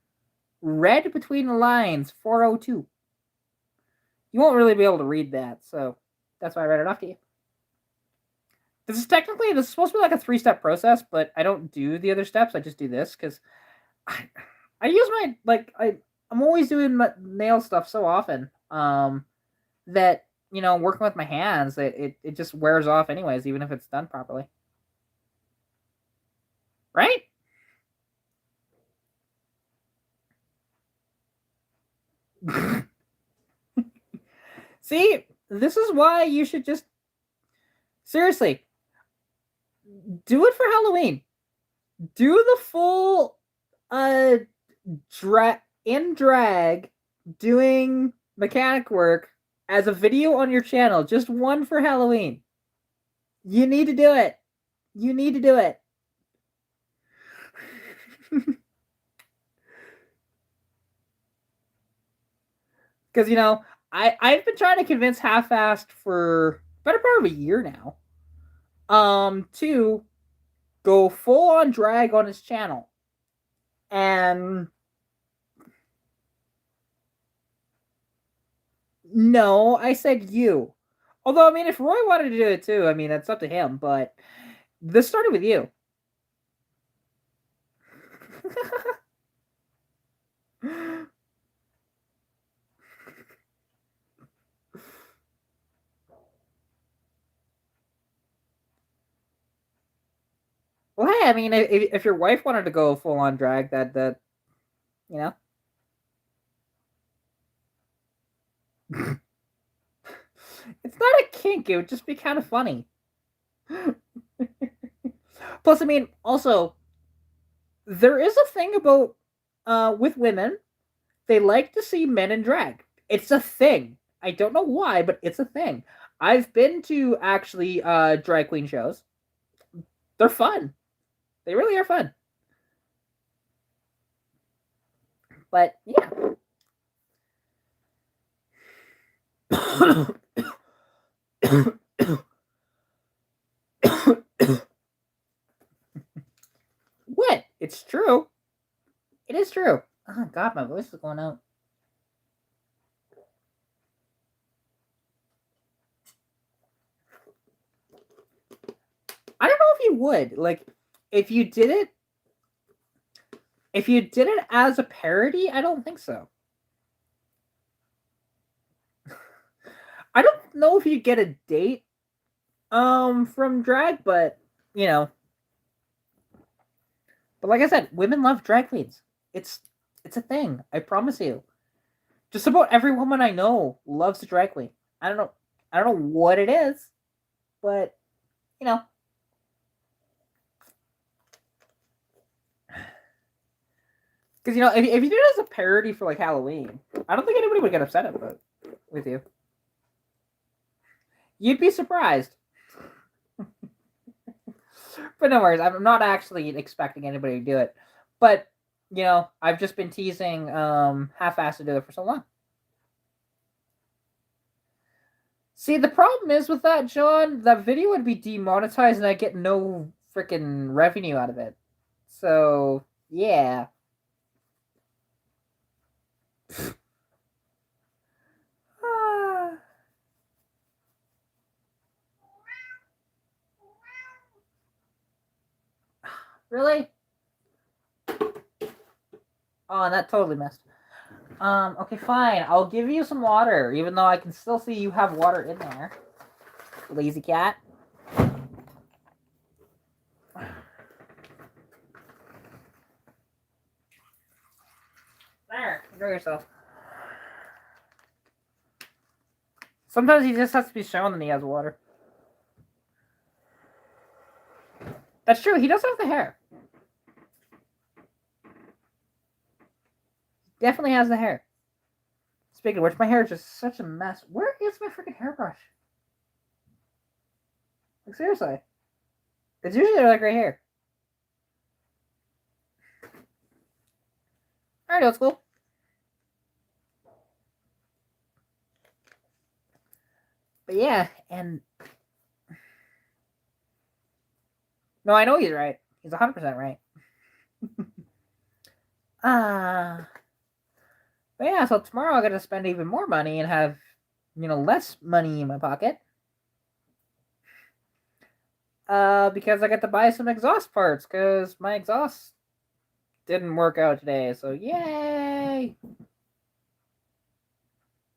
red between the lines 402. You won't really be able to read that, so that's why I read it off to you. This is supposed to be like a 3-step process, but I don't do the other steps. I just do this because I, I use my I'm always doing my nail stuff so often that working with my hands it just wears off anyways, even if it's done properly, right? See, this is why you should just seriously do it for Halloween. Do the full uh drag doing mechanic work as a video on your channel, just one for Halloween. You need to do it. You need to do it. Because I've been trying to convince Half-Assed for better part of a year now, to go full on drag on his channel, and no, I said you. Although, I mean, if Roy wanted to do it too, I mean, that's up to him. But this started with you. Well, hey, I mean, if your wife wanted to go full on drag, that you know, it's not a kink. It would just be kind of funny. Plus, I mean, also there is a thing about with women, they like to see men in drag. It's a thing. I don't know why, but it's a thing. I've been to actually drag queen shows. They're fun. They really are fun. But yeah. What? It's true. It is true. Oh god, my voice is going out. I don't know if you would. Like, if you did it as a parody, I don't think so. I don't know if you get a date from drag, but but like I said, women love drag queens. It's a thing. I promise you. Just about every woman I know loves a drag queen. I don't know what it is, but because if you did it as a parody for like Halloween, I don't think anybody would get upset about with you. You'd be surprised. But no worries, I'm not actually expecting anybody to do it. But I've just been teasing Half-Assed to do it for so long. See, the problem is with that, John, that video would be demonetized and I get no freaking revenue out of it. So yeah. Really? Oh, that totally missed. Okay, fine. I'll give you some water, even though I can still see you have water in there. Lazy cat. There, enjoy yourself. Sometimes he just has to be shown that he has water. That's true, he does have the hair. Definitely has the hair. Speaking of which, my hair is just such a mess. Where is my freaking hairbrush? Like, seriously. It's usually like right here. Alright, old school. But yeah, and no, I know he's right. He's 100% right. But yeah, so tomorrow I gotta spend even more money and have, less money in my pocket. Because I got to buy some exhaust parts because my exhaust didn't work out today. So yay!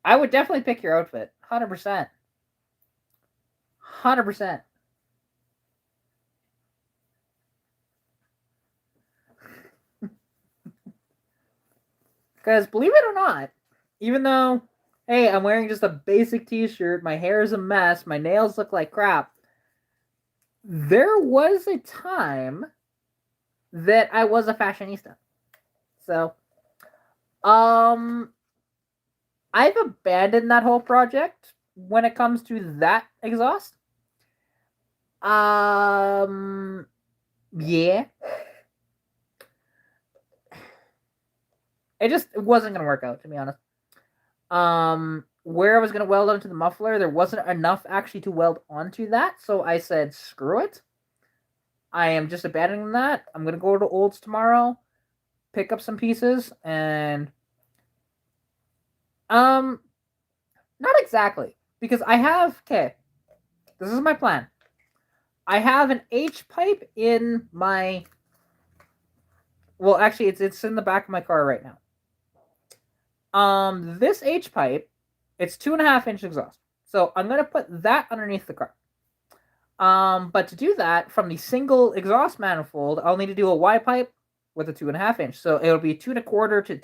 I would definitely pick your outfit, 100%, 100%. Because believe it or not, even though, hey, I'm wearing just a basic t-shirt, my hair is a mess, my nails look like crap, there was a time that I was a fashionista. So, um, I've abandoned that whole project when it comes to that exhaust. Yeah. It wasn't gonna work out, to be honest. Where I was gonna weld onto the muffler, there wasn't enough actually to weld onto that, so I said, screw it. I am just abandoning that. I'm gonna go to Olds tomorrow, pick up some pieces, and not exactly, because I have, okay, this is my plan. I have an H pipe in my, well, actually, it's in the back of my car right now. This H pipe, it's 2.5-inch exhaust, so I'm gonna put that underneath the car. But to do that, from the single exhaust manifold, I'll need to do a Y pipe with a 2.5-inch, so it'll be 2.25 to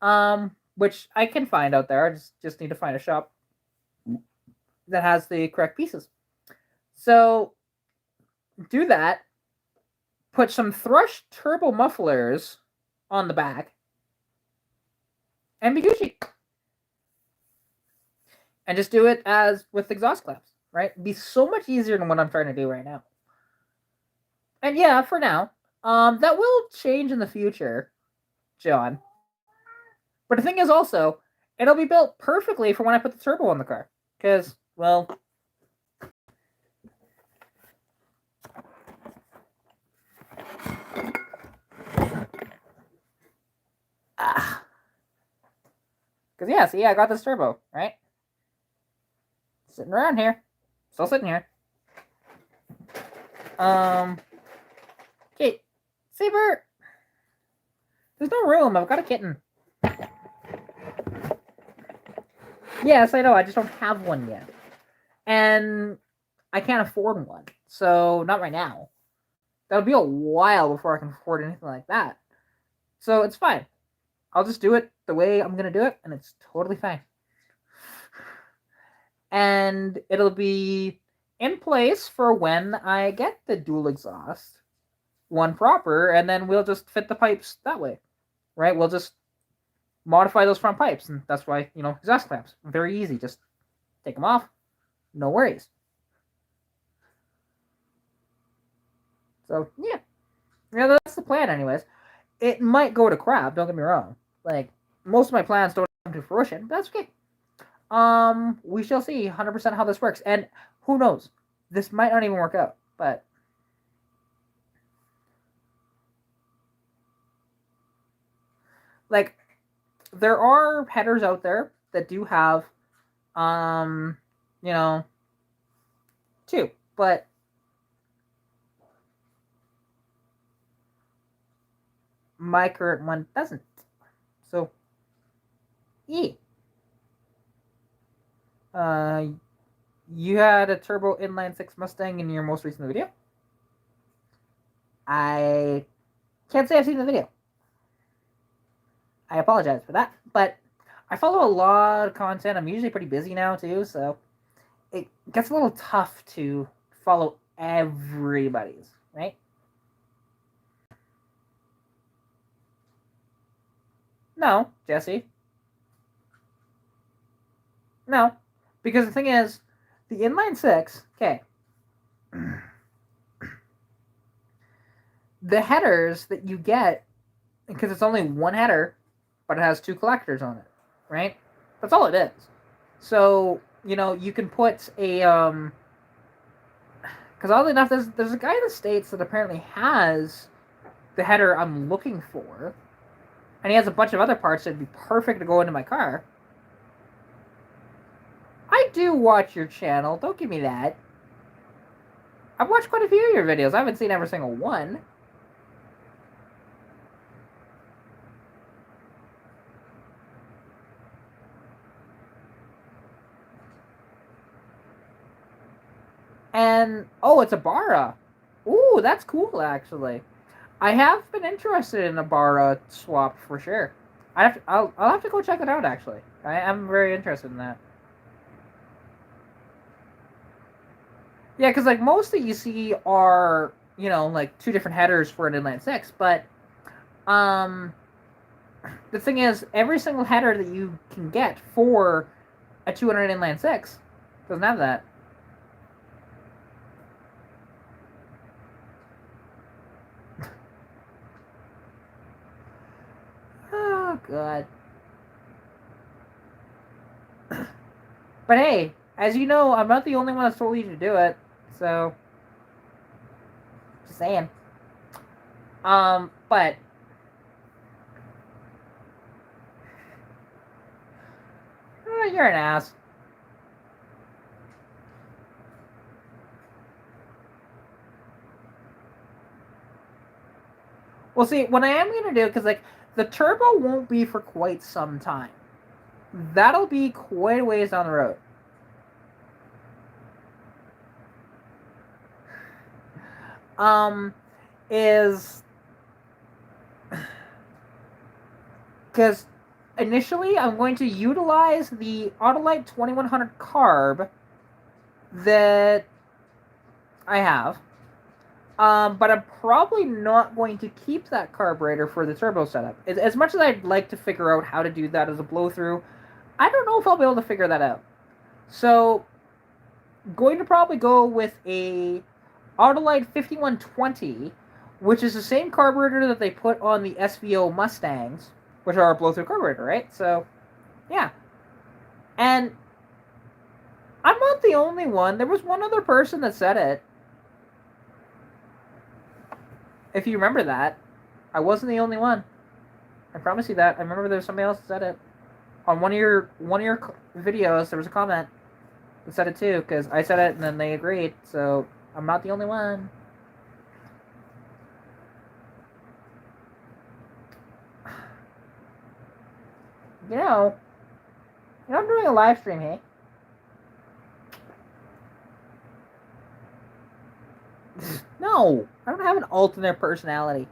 2.5. Which I can find out there. I just need to find a shop that has the correct pieces. So do that. Put some Thrush turbo mufflers on the back, and be Gucci. And just do it as with exhaust claps, right? It'd be so much easier than what I'm trying to do right now. And yeah, for now, that will change in the future, John. But the thing is also, it'll be built perfectly for when I put the turbo on the car. Because, well, because yeah, see, I got this turbo, right? Sitting around here. Still sitting here. Okay, Saber! There's no room, I've got a kitten. Yes, I know, I just don't have one yet. And I can't afford one, so not right now. That'll be a while before I can afford anything like that. So it's fine. I'll just do it the way I'm gonna do it, and it's totally fine. And it'll be in place for when I get the dual exhaust, one proper, and then we'll just fit the pipes that way, right? We'll just modify those front pipes, and that's why, exhaust clamps. Very easy. Just take them off. No worries. So, yeah. Yeah, that's the plan anyways. It might go to crap, don't get me wrong. Like, most of my plans don't come to fruition, but that's okay. We shall see 100% how this works. And who knows? This might not even work out, but like, there are headers out there that do have, two, but my current one doesn't. So, yeah. You had a turbo inline 6 Mustang in your most recent video? I can't say I've seen the video. I apologize for that, but I follow a lot of content. I'm usually pretty busy now too, so it gets a little tough to follow everybody's, right? No, Jesse. No, because the thing is, the inline 6, okay, the headers that you get, because it's only one header, but it has two collectors on it, right? That's all it is. So, you can put a, because oddly enough, there's a guy in the States that apparently has the header I'm looking for, and he has a bunch of other parts that'd be perfect to go into my car. I do watch your channel, don't give me that. I've watched quite a few of your videos. I haven't seen every single one. And oh, it's a Bara. Ooh, that's cool actually. I have been interested in a Bara swap for sure. I'll have to go check it out actually. I'm very interested in that. Yeah, because like most that you see are like two different headers for an inline six, but um, the thing is, every single header that you can get for a 200 inline six doesn't have that. Oh god. But hey, as you know, I'm not the only one that's told you to do it, so just saying. But you're an ass. Well, see, what I am gonna do, because like the turbo won't be for quite some time. That'll be quite a ways down the road. Is because initially I'm going to utilize the Autolite 2100 carb that I have. But I'm probably not going to keep that carburetor for the turbo setup. As much as I'd like to figure out how to do that as a blow through, I don't know if I'll be able to figure that out. So, going to probably go with a Autolite 5120, which is the same carburetor that they put on the SVO Mustangs, which are a blow through carburetor, right? So, yeah. And I'm not the only one. There was one other person that said it. If you remember that, I wasn't the only one. I promise you that. I remember there was somebody else that said it. On one of your videos, there was a comment that said it too, because I said it and then they agreed. So I'm not the only one. I'm doing a live stream, hey? No, I don't have an alternate personality.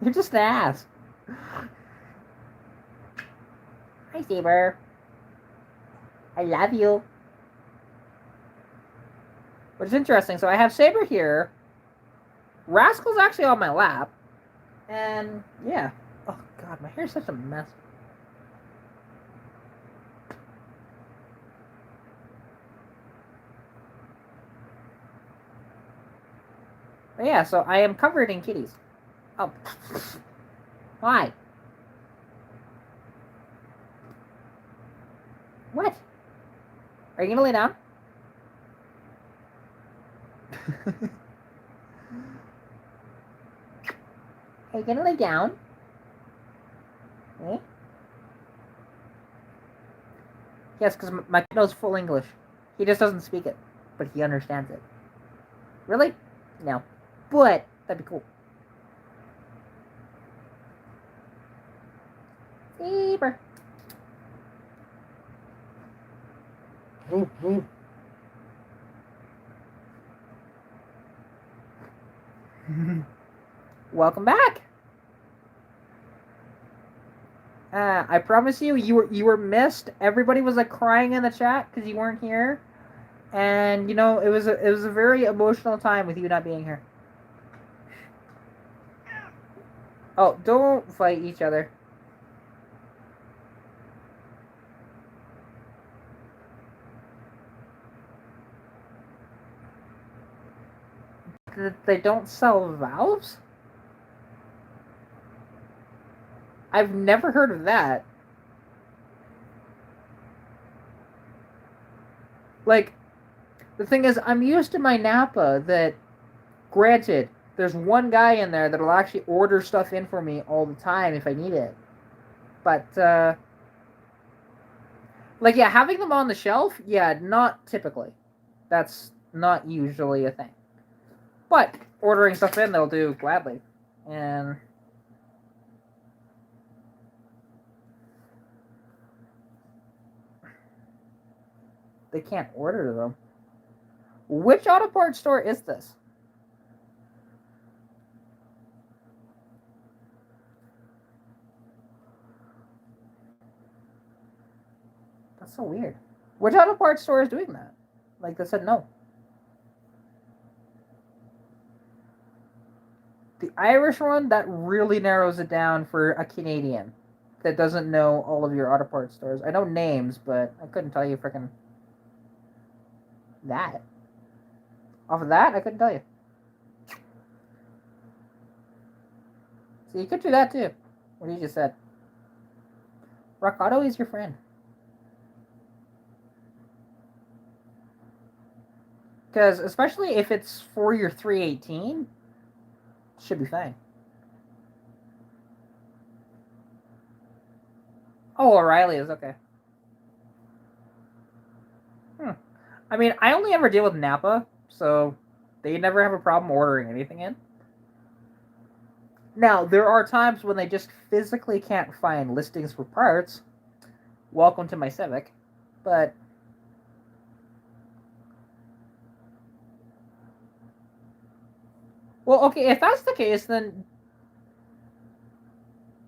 You're just an ass. Hi, Saber. I love you. Which is interesting. So I have Saber here. Rascal's actually on my lap. And, yeah. Oh, God, my hair's such a mess. But yeah, so I am covered in kitties. Oh. Why? What? Are you gonna lay down? Are you gonna lay down? Eh? Yes, because my kid knows full English. He just doesn't speak it, but he understands it. Really? No. But that'd be cool. Saber. Welcome back. I promise you were missed. Everybody was like crying in the chat because you weren't here, and it was a very emotional time with you not being here. Oh, don't fight each other. They don't sell valves? I've never heard of that. Like, the thing is, I'm used to my Napa that, granted, there's one guy in there that'll actually order stuff in for me all the time if I need it. But, Like, yeah, having them on the shelf, yeah, not typically. That's not usually a thing. But ordering stuff in, they'll do gladly. And they can't order them. Which auto parts store is this? That's so weird. Which auto parts store is doing that? Like, they said no. The Irish one, that really narrows it down for a Canadian that doesn't know all of your auto parts stores. I know names, but I couldn't tell you freaking that. Off of that, I couldn't tell you. So you could do that too. What you just said. Rock Auto is your friend. Because especially if it's for your 318, should be fine. Oh, O'Reilly is okay. I mean, I only ever deal with Napa, so they never have a problem ordering anything in. Now, there are times when they just physically can't find listings for parts. Welcome to my Civic. But well, okay, if that's the case, then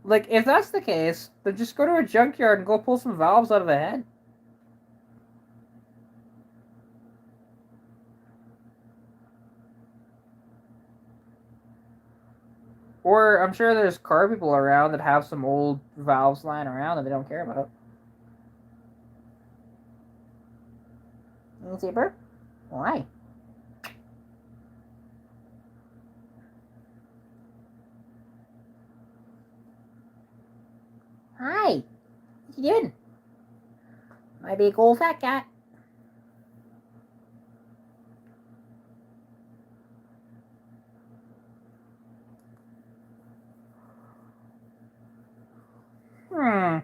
if that's the case, then just go to a junkyard and go pull some valves out of a head. Or I'm sure there's car people around that have some old valves lying around that they don't care about. Zipper? Why? Hi. What you doing? My big old fat cat. Hmm.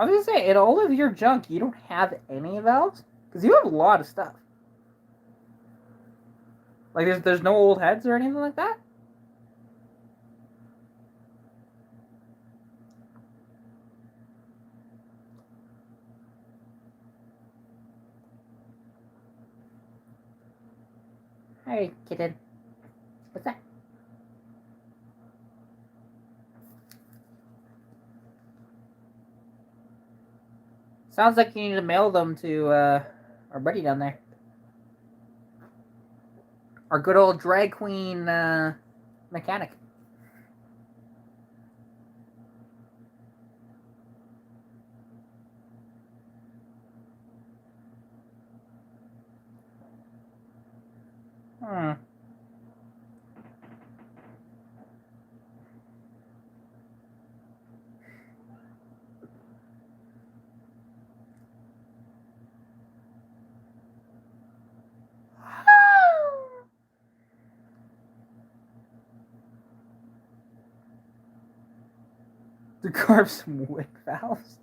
I was gonna say, in all of your junk, you don't have any valves? Because you have a lot of stuff. Like, there's no old heads or anything like that? Hey, kitten. What's that? Sounds like you need to mail them to our buddy down there. Our good old drag queen mechanic. Hmm. To carve some wick valves.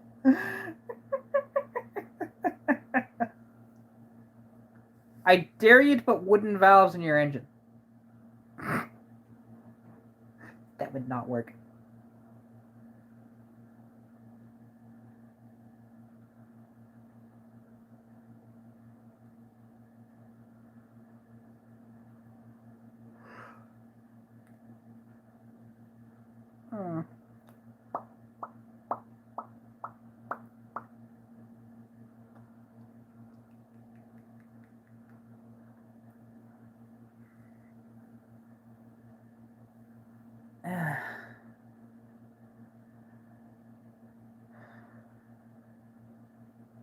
I dare you to put wooden valves in your engine. That would not work. Hmm.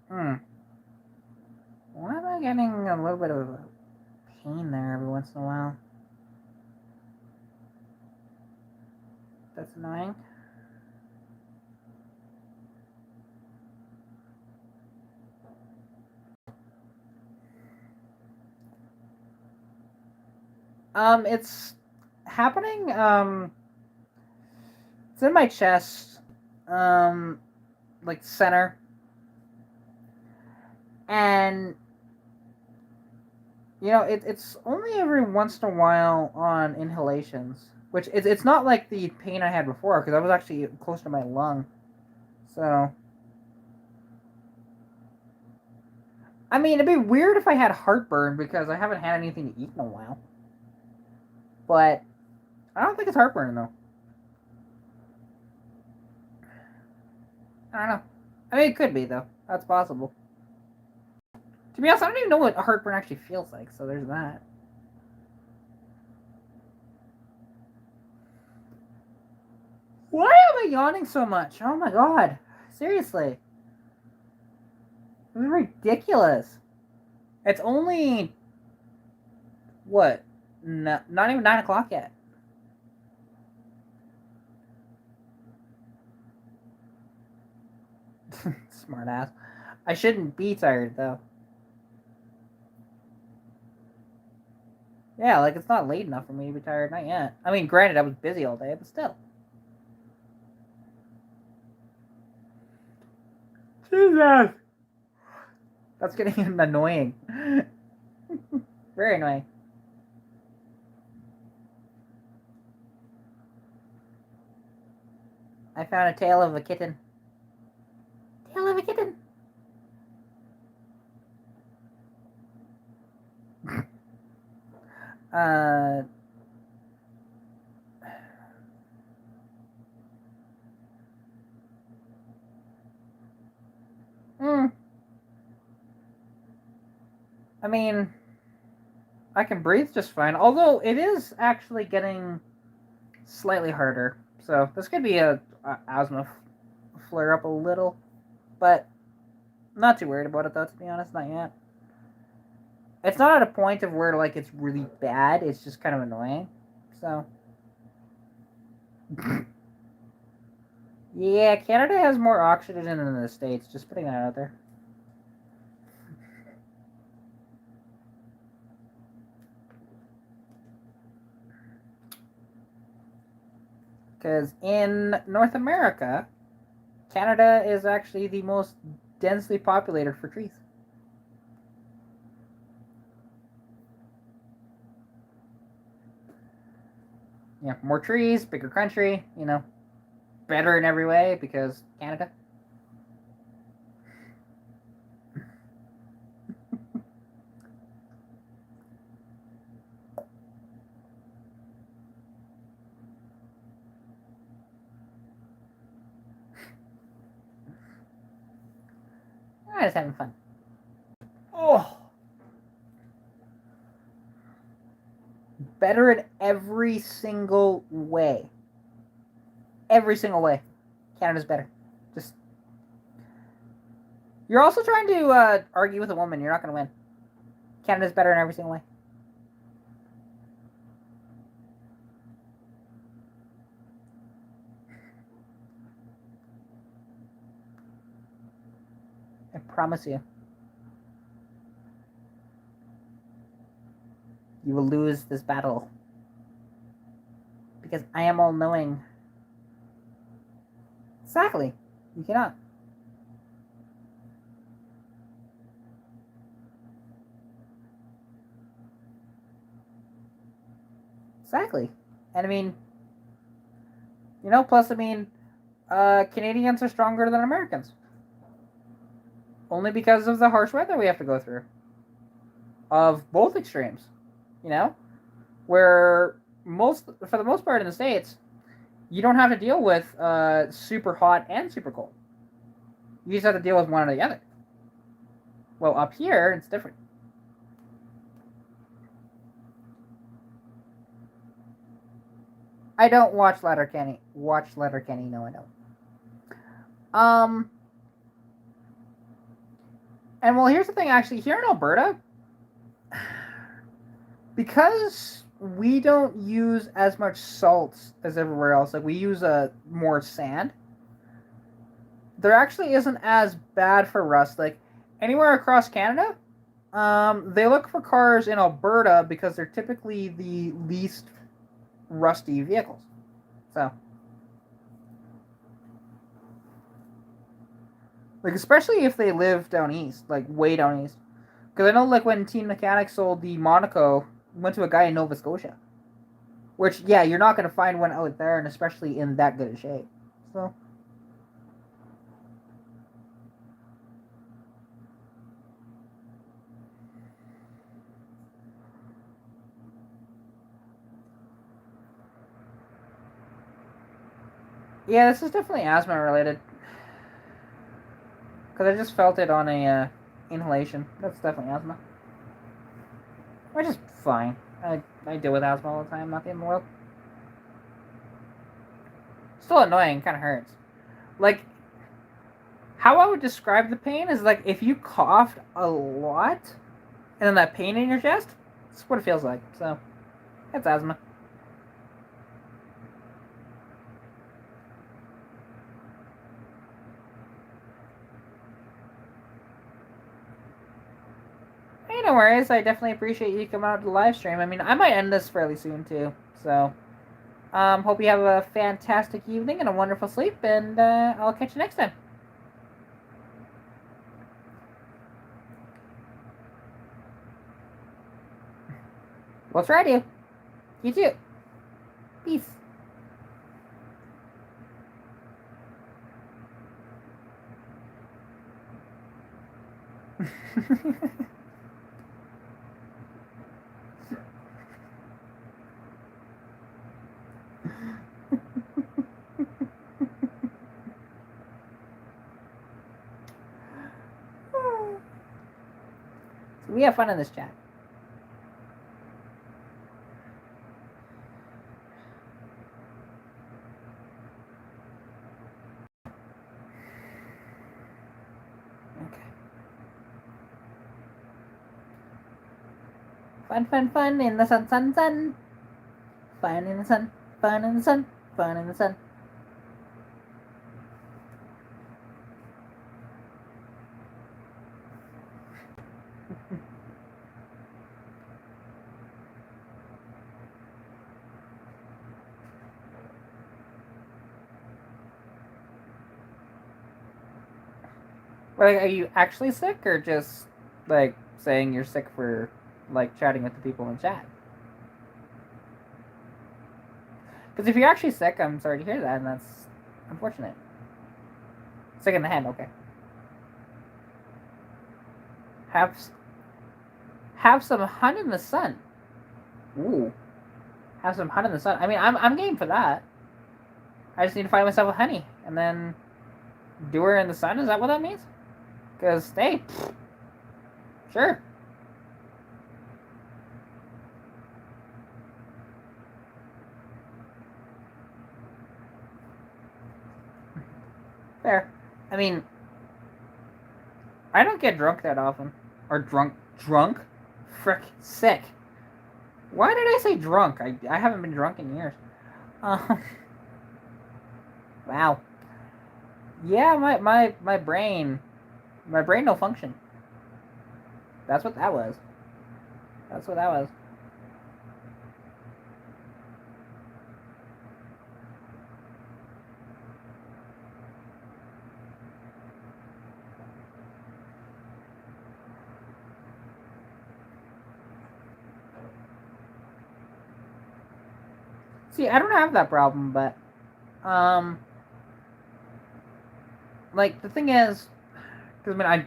Hmm. Why am I getting a little bit of a pain there every once in a while? That's annoying. It's happening. It's in my chest, like center, and it's only every once in a while on inhalations, which it's not like the pain I had before because I was actually close to my lung. So, I mean, it'd be weird if I had heartburn because I haven't had anything to eat in a while. But I don't think it's heartburn though. I don't know. I mean, it could be though. That's possible. To be honest, I don't even know what heartburn actually feels like. So there's that. Why am I yawning so much? Oh my god. Seriously. This is ridiculous. It's only what? Not even 9 o'clock yet. Smart ass. I shouldn't be tired though. Yeah, like it's not late enough for me to be tired. Not yet. I mean, granted, I was busy all day, but still. Jesus. That's getting annoying. Very annoying. I found a tail of a kitten. Tail of a kitten. uh. Mm, I mean, I can breathe just fine. Although it is actually getting slightly harder. So this could be a asthma flare up a little, but not too worried about it though. To be honest, not yet. It's not at a point of where like it's really bad. It's just kind of annoying. So yeah, Canada has more oxygen than the States. Just putting that out there. Because in North America, Canada is actually the most densely populated for trees. Yeah, more trees, bigger country, better in every way because Canada. I'm just having fun. Oh, better in every single way. Every single way. Canada's better. Just you're also trying to argue with a woman. You're not going to win. Canada's better in every single way. I promise you. You will lose this battle. Because I am all knowing. Exactly. You cannot. Exactly. And I mean, plus, I mean, Canadians are stronger than Americans. Only because of the harsh weather we have to go through. Of both extremes. Where for the most part in the States, you don't have to deal with super hot and super cold. You just have to deal with one or the other. Well, up here, it's different. I don't watch Letterkenny. No, I don't. And well, here's the thing. Actually, here in Alberta, because we don't use as much salt as everywhere else, like we use more sand. There actually isn't as bad for rust. Like anywhere across Canada, they look for cars in Alberta because they're typically the least rusty vehicles. So Like, especially if they live down east, like way down east. Because I know, like, when Team Mechanic sold the Monaco, went to a guy in Nova Scotia. Which, yeah, you're not going to find one out there, and especially in that good a shape. So. Yeah, this is definitely asthma related. Because I just felt it on a inhalation. That's definitely asthma. Which is fine. I deal with asthma all the time, not the end of the world. Still annoying, kind of hurts. Like, how I would describe the pain is like if you coughed a lot, and then that pain in your chest, that's what it feels like. So, that's asthma. Hey, no worries. I definitely appreciate you coming out to the live stream. I mean, I might end this fairly soon too. So, hope you have a fantastic evening and a wonderful sleep, and I'll catch you next time. We'll try to. You too. Peace. We have fun in this chat. Okay. Fun, fun, fun in the sun, sun, sun. Fun in the sun, fun in the sun, fun in the sun. Like, are you actually sick, or just like saying you're sick for like chatting with the people in chat? Because if you're actually sick, I'm sorry to hear that, and that's unfortunate. Sick in the head, okay. Have have some hunt in the sun. Ooh, have some hunt in the sun. I mean, I'm game for that. I just need to find myself a honey, and then do her in the sun. Is that what that means? Because hey, sure. Fair. I mean, I don't get drunk that often. Or drunk? Frick, sick. Why did I say drunk? I haven't been drunk in years. Wow. Yeah, my brain don't function. That's what that was. That's what that was. See, I don't have that problem, but like the thing is, because I mean,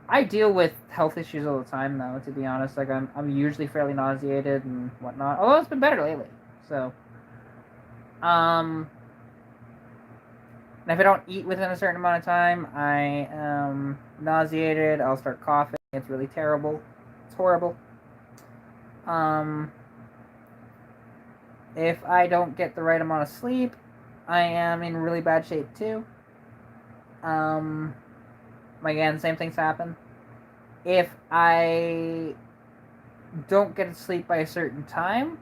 I deal with health issues all the time now. To be honest, like I'm usually fairly nauseated and whatnot. Although it's been better lately. So, and if I don't eat within a certain amount of time, I am nauseated. I'll start coughing. It's really terrible. It's horrible. Um, if I don't get the right amount of sleep, I am in really bad shape too. Um, again, same things happen. If I don't get to sleep by a certain time,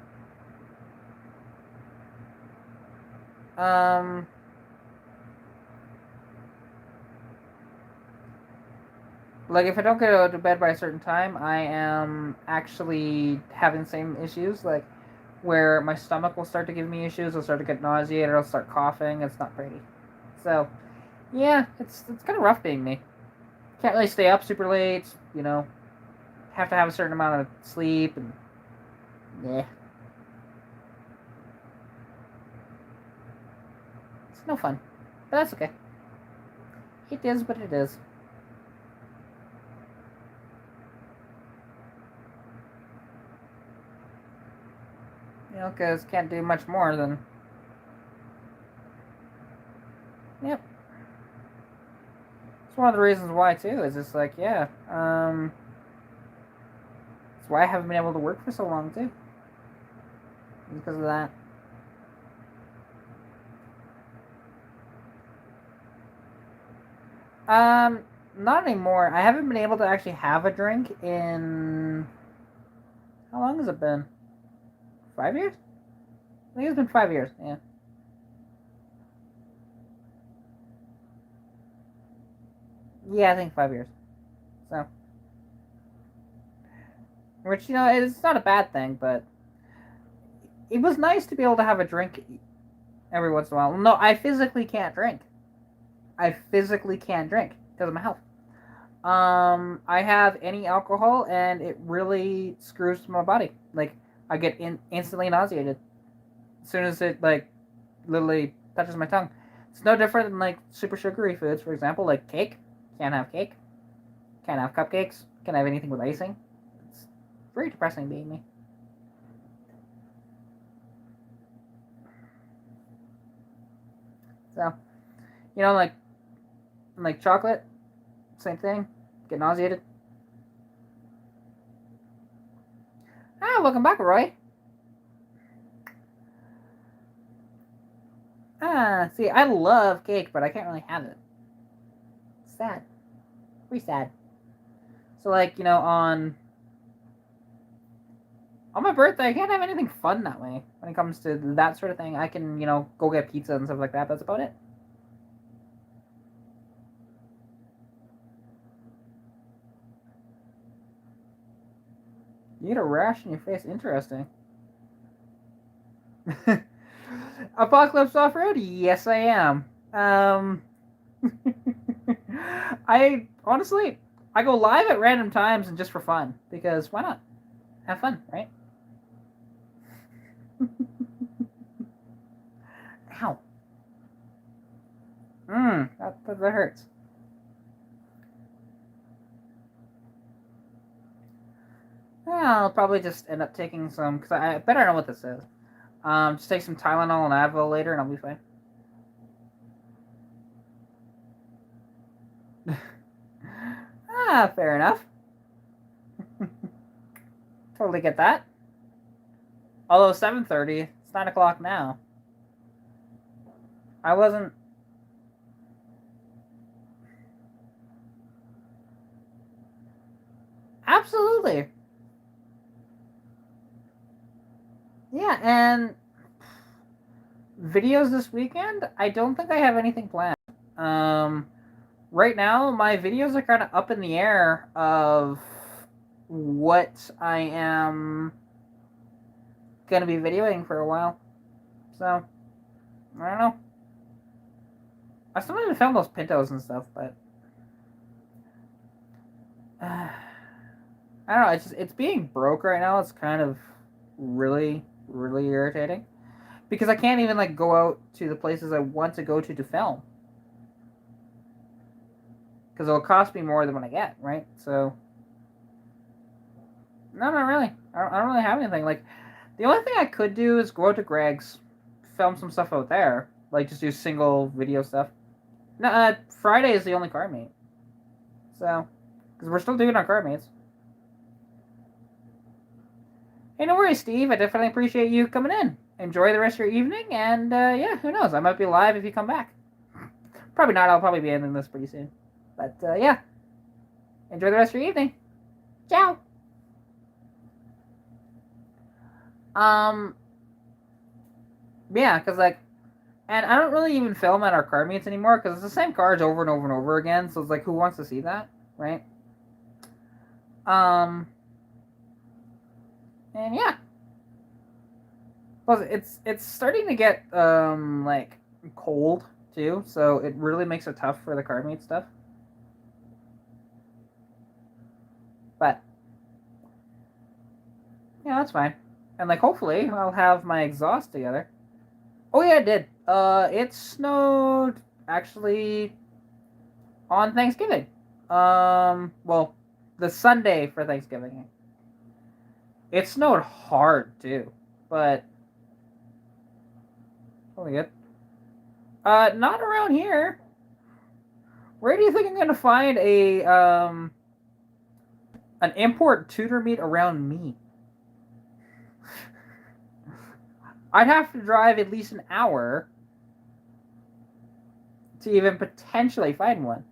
like if I don't get to bed by a certain time, I am actually having the same issues, like where my stomach will start to give me issues. I'll start to get nauseated. I'll start coughing. It's not pretty. So Yeah, it's kind of rough being me. Can't really stay up super late. Have to have a certain amount of sleep, and yeah, it's no fun. But that's okay. It is what it is. Because can't do much more than yep. It's one of the reasons why too. Is just like yeah, it's why I haven't been able to work for so long too. Because of that. Um, Not anymore. I haven't been able to actually have a drink in how long has it been? 5 years? I think it's been 5 years. Yeah. Yeah, I think 5 years. So, which it's not a bad thing, but it was nice to be able to have a drink every once in a while. No, I physically can't drink. I physically can't drink because of my health. I have any alcohol and it really screws my body. Like I get instantly nauseated as soon as it like literally touches my tongue. It's no different than like super sugary foods, for example, like cake. Can't have cake. Can't have cupcakes. Can't have anything with icing. It's very depressing being me. So like chocolate, same thing. Get nauseated. Ah, welcome back, Roy. Ah, see, I love cake, but I can't really have it. Sad. Pretty sad. So like on my birthday, I can't have anything fun that way. When it comes to that sort of thing, I can go get pizza and stuff like that. But that's about it. You get a rash in your face. Interesting. Apocalypse Off Road? Yes, I am. I honestly, I go live at random times and just for fun because why not? Have fun, right? Ow. That hurts. I'll probably just end up taking some because I better know what this is. Just take some Tylenol and Advil later, and I'll be fine. Fair enough. Totally get that. Although 7:30, it's 9 o'clock now. I wasn't. Absolutely. Yeah, and videos this weekend. I don't think I have anything planned. Um, right now my videos are kind of up in the air of what I am gonna be videoing for a while. So I don't know. I still need to film those pintos and stuff, but I don't know. It's being broke right now. It's kind of really irritating because I can't even like go out to the places I want to go to film because it'll cost me more than what I get, right? So no, not really. I don't really have anything. Like the only thing I could do is go out to Greg's, film some stuff out there, like just do single video stuff. No, Friday is the only car meet, so because we're still doing our car meets. Hey, no worries, Steve. I definitely appreciate you coming in. Enjoy the rest of your evening, and yeah, who knows? I might be live if you come back. Probably not. I'll probably be ending this pretty soon. But yeah, enjoy the rest of your evening. Ciao. Um, yeah, because like, and I don't really even film at our car meets anymore because it's the same cars over and over and over again. So it's like, who wants to see that, right? Um, and yeah, plus it's starting to get like cold too, so it really makes it tough for the car meet stuff. But yeah, that's fine. And like hopefully I'll have my exhaust together. Oh yeah, it did. It snowed actually on Thanksgiving. Well, the Sunday for Thanksgiving. It snowed hard too, but totally good. Not around here. Where do you think I'm gonna find a an import tutor meet around me? I'd have to drive at least an hour to even potentially find one.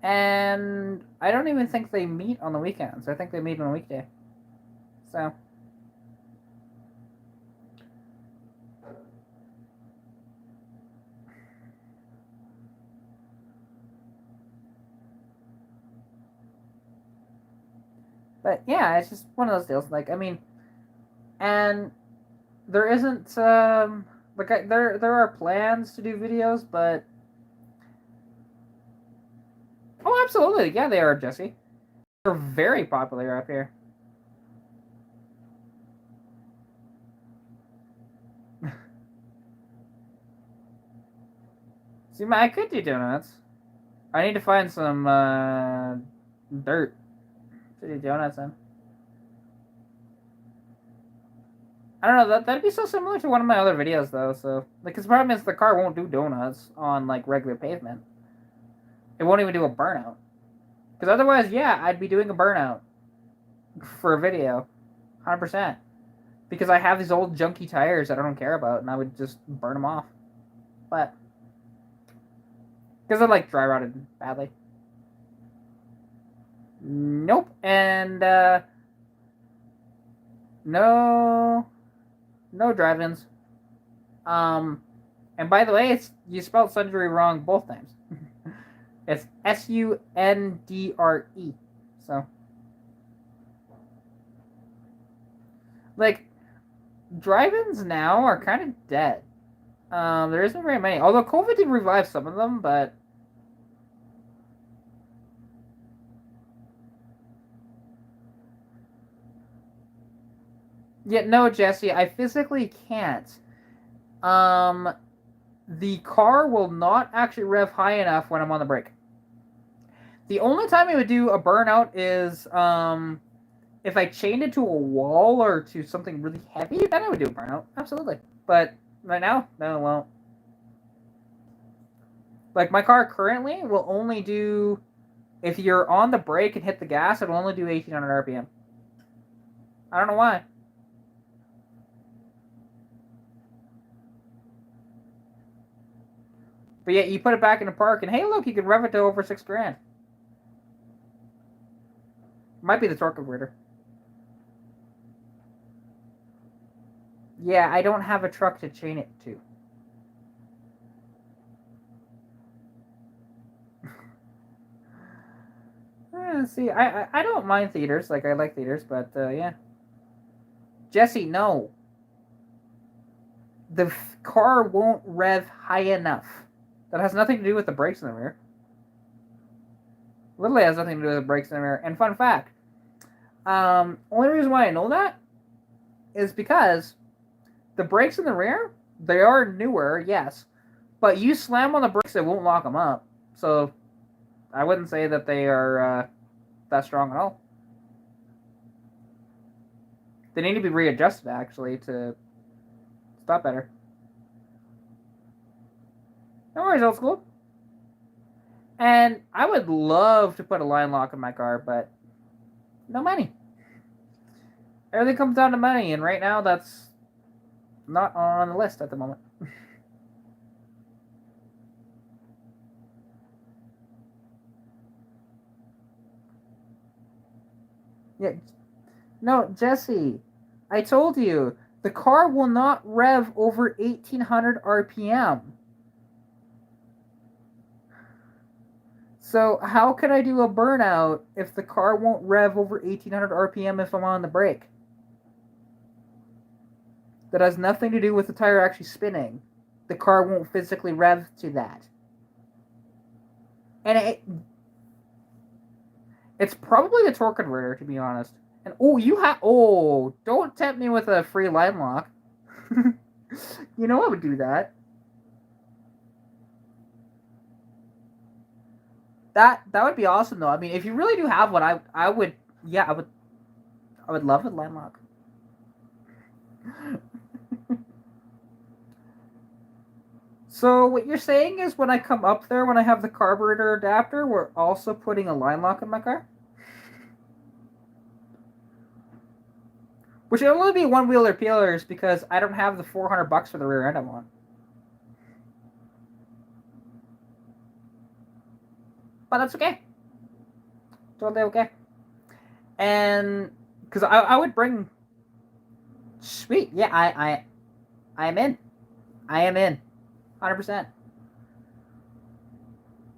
And I don't even think they meet on the weekends. I think they meet on a weekday. So. But yeah, it's just one of those deals. Like, I mean, and there isn't, like, there are plans to do videos, but. Oh, absolutely. Yeah, they are, Jesse. They're very popular up here. See, I could do donuts. I need to find some dirt to do donuts in. I don't know. That'd be so similar to one of my other videos, though. So, like, the problem is the car won't do donuts on like regular pavement. It won't even do a burnout. Because otherwise, yeah, I'd be doing a burnout for a video, 100%. Because I have these old junky tires that I don't care about, and I would just burn them off. But because they're like dry rotted badly. Nope, and no drive-ins. And by the way, you spelled Sundre wrong both times. It's Sundre. So, like, drive-ins now are kind of dead. There isn't very many. Although COVID did revive some of them, but yeah, no, Jesse, I physically can't. The car will not actually rev high enough when I'm on the brake. The only time it would do a burnout is if I chained it to a wall or to something really heavy, then I would do a burnout. Absolutely. But right now, no, it won't. Like, my car currently will only do, if you're on the brake and hit the gas, it'll only do 1,800 RPM. I don't know why. But yet you put it back in the park and hey, look, you can rev it to over $6,000. Might be the torque converter. Yeah, I don't have a truck to chain it to. See, I don't mind theaters. Like, I like theaters, but yeah. Jesse, no. The car won't rev high enough. That has nothing to do with the brakes in the rear. Literally has nothing to do with the brakes in the rear. And fun fact, only reason why I know that is because the brakes in the rear, they are newer, yes, but you slam on the brakes, it won't lock them up. So I wouldn't say that they are that strong at all. They need to be readjusted, actually, to stop better. No worries, old school. And I would love to put a line lock in my car, but no money. Everything comes down to money, and right now that's not on the list at the moment. Yeah, no, Jesse, I told you the car will not rev over 1,800 RPM. So how could I do a burnout if the car won't rev over 1,800 RPM if I'm on the brake? That has nothing to do with the tire actually spinning. the car won't physically rev to that. And it's probably the torque converter, to be honest. And don't tempt me with a free line lock. You know I would do that. That would be awesome though. I mean, if you really do have one, I would yeah I would love a line lock. So what you're saying is when I come up there, when I have the carburetor adapter, we're also putting a line lock in my car? Which would only be one wheeler peelers because I don't have the $400 for the rear end I want. But that's okay. Totally okay. And because I would bring sweet. Yeah, I am in. I am in. 100%.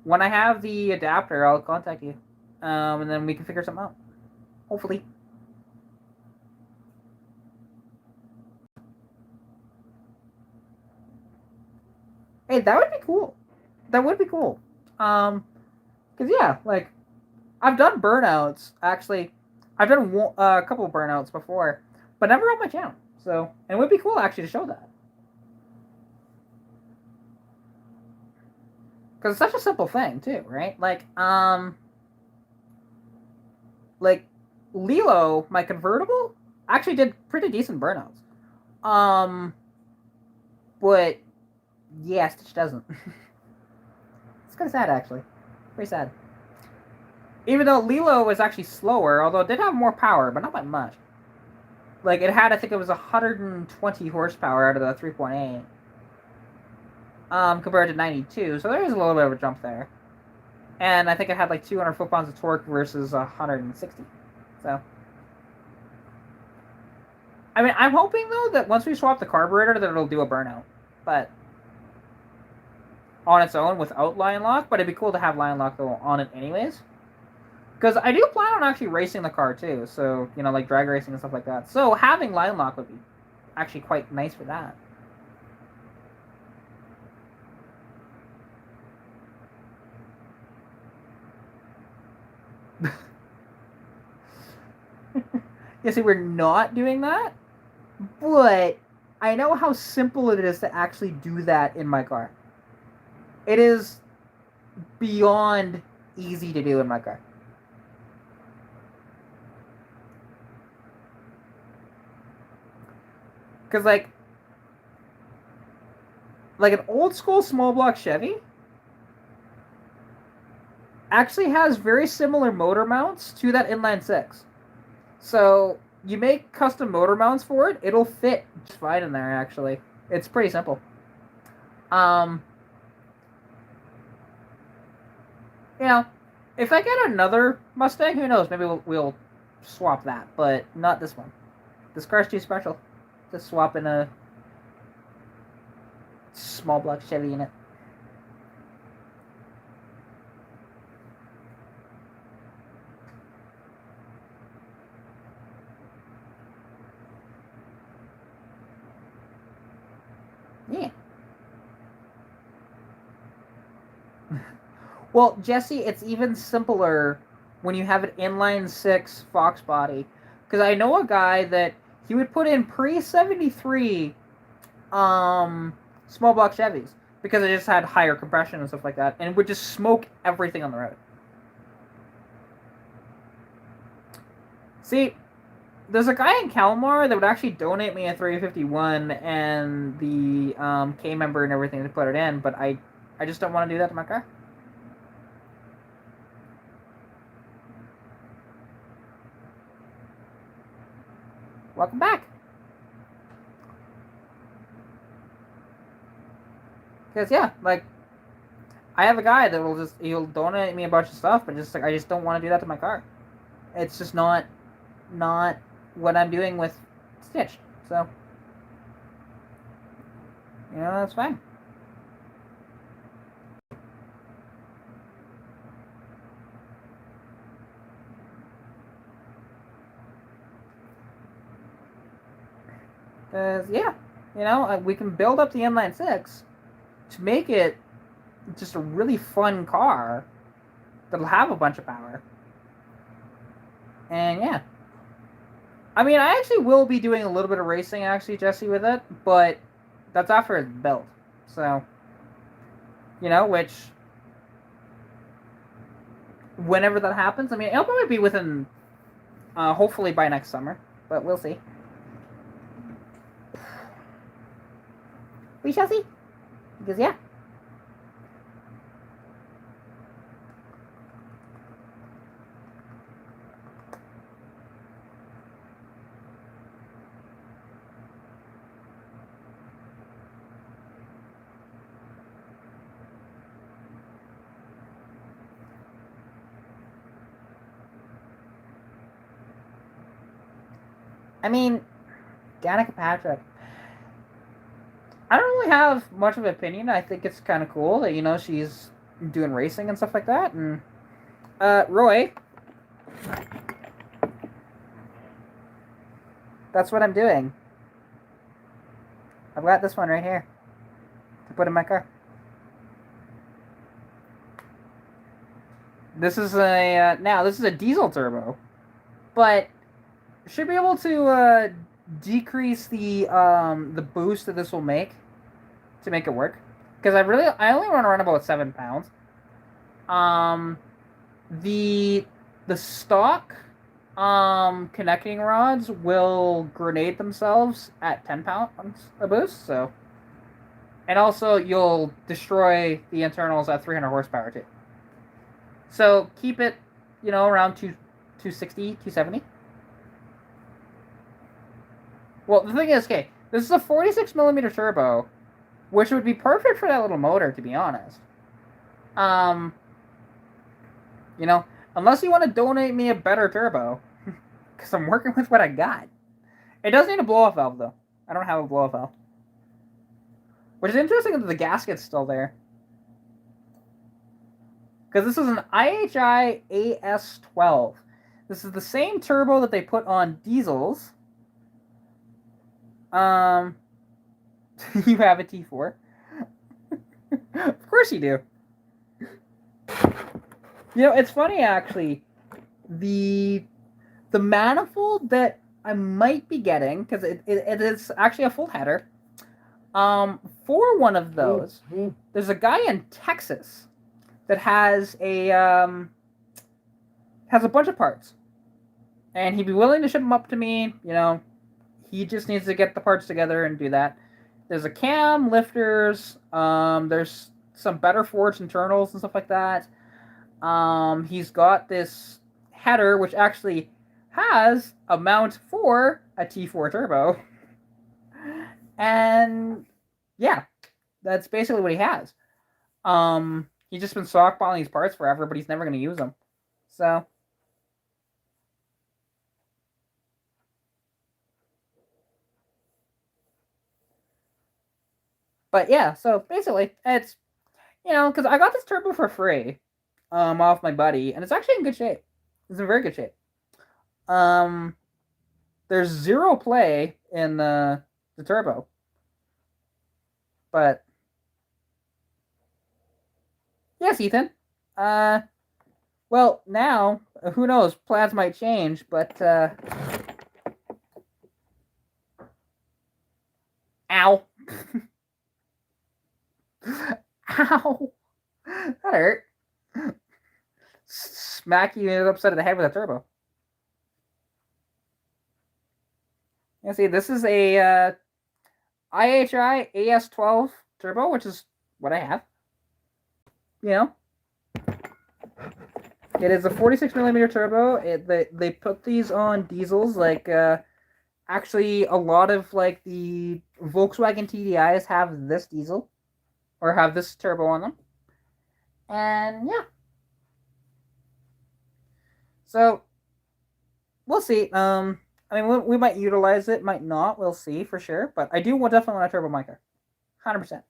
When I have the adapter, I'll contact you. And then we can figure something out. Hopefully. Hey, that would be cool. That would be cool. Cause yeah, like I've done burnouts. Actually, I've done a couple of burnouts before, but never on my channel. So, and it would be cool actually to show that. Because it's such a simple thing too, right? Like Lilo, my convertible, actually did pretty decent burnouts. But yeah, Stitch doesn't. It's kind of sad actually, pretty sad. Even though Lilo was actually slower, although it did have more power, but not by much. Like it had, I think it was 120 horsepower out of the 3.8. Compared to 92, so there is a little bit of a jump there. And I think it had like 200 foot-pounds of torque versus 160. So, I mean, I'm hoping though that once we swap the carburetor, that it'll do a burnout, but on its own without line lock. But it'd be cool to have line lock though on it anyways, because I do plan on actually racing the car too. So you know, like drag racing and stuff like that. So having line lock would be actually quite nice for that. Yeah, see, we're not doing that, but I know how simple it is to actually do that in my car. It is beyond easy to do in my car. Because, like an old school small block Chevy actually has very similar motor mounts to that inline six. So you make custom motor mounts for it, it'll fit just fine in there. Actually, it's pretty simple. You know, if I get another Mustang, who knows? Maybe we'll swap that, but not this one. This car's too special to swap in a small block Chevy in it. Yeah. Well, Jesse, it's even simpler when you have an inline six Fox body. Because I know a guy that he would put in pre-73 small block Chevys because it just had higher compression and stuff like that, and it would just smoke everything on the road. See, there's a guy in Kalmar that would actually donate me a 351 and the K member and everything to put it in, but I just don't want to do that to my car. Welcome back. Because yeah, like I have a guy that he'll donate me a bunch of stuff, but just like I just don't want to do that to my car. It's just not what I'm doing with Stitch. So you know, that's fine. Because yeah, you know, we can build up the inline six, to make it just a really fun car that'll have a bunch of power. And yeah. I mean, I actually will be doing a little bit of racing, actually, Jesse, with it, but that's after it's built. So, which, whenever that happens, I mean, it'll probably be within, hopefully by next summer, but we'll see. We shall see. Because, yeah. I mean, Danica Patrick. I don't really have much of an opinion. I think it's kind of cool that, she's doing racing and stuff like that. And, Roy, that's what I'm doing. I've got this one right here to put in my car. This is a diesel turbo, but should be able to decrease the boost that this will make to make it work. Because I only want to run about 7 pounds. The stock connecting rods will grenade themselves at 10 pounds a boost. So, and also you'll destroy the internals at 300 horsepower too. So keep it, around 260, 270. Well, the thing is, okay, this is a 46 millimeter turbo, which would be perfect for that little motor, to be honest. Unless you want to donate me a better turbo, because I'm working with what I got. It does need a blow-off valve, though. I don't have a blow-off valve. Which is interesting that the gasket's still there. Because this is an IHI AS12. This is the same turbo that they put on diesels. You have a T4. Of course you do. It's funny, actually. The manifold that I might be getting, because it is actually a full header, for one of those, there's a guy in Texas that has a bunch of parts, and he'd be willing to ship them up to me. He just needs to get the parts together and do that. There's a cam, lifters, there's some better forged internals and stuff like that. He's got this header which actually has a mount for a T4 turbo. And yeah, that's basically what he has. He's just been stockpiling these parts forever, but he's never going to use them. So, but yeah, so basically, it's, because I got this turbo for free, off my buddy, and it's actually in good shape. It's in very good shape. There's zero play in the turbo, but yes, Ethan. Well, now who knows? Plans might change, but ow, ow, that hurt. Smack you upside of the head with a turbo. You see, this is a IHI AS12 turbo, which is what I have. It is a 46 millimeter turbo. They put these on diesels. Actually, a lot of the Volkswagen TDIs have this diesel, or have this turbo on them. And yeah. So we'll see. I mean, we might utilize it, might not. We'll see for sure. But I do definitely want a turbo my car, 100%.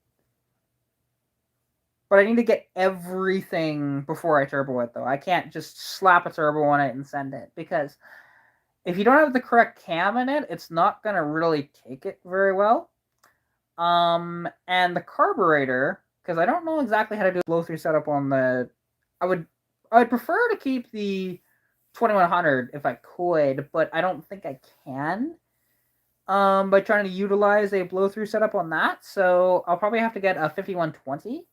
But I need to get everything before I turbo it, though. I can't just slap a turbo on it and send it, because if you don't have the correct cam in it, it's not going to really take it very well. And the carburetor because I don't know exactly how to do a blow through setup on the. I would prefer to keep the 2100 if I could, but I don't think I can. By trying to utilize a blow through setup on that, so I'll probably have to get a 5120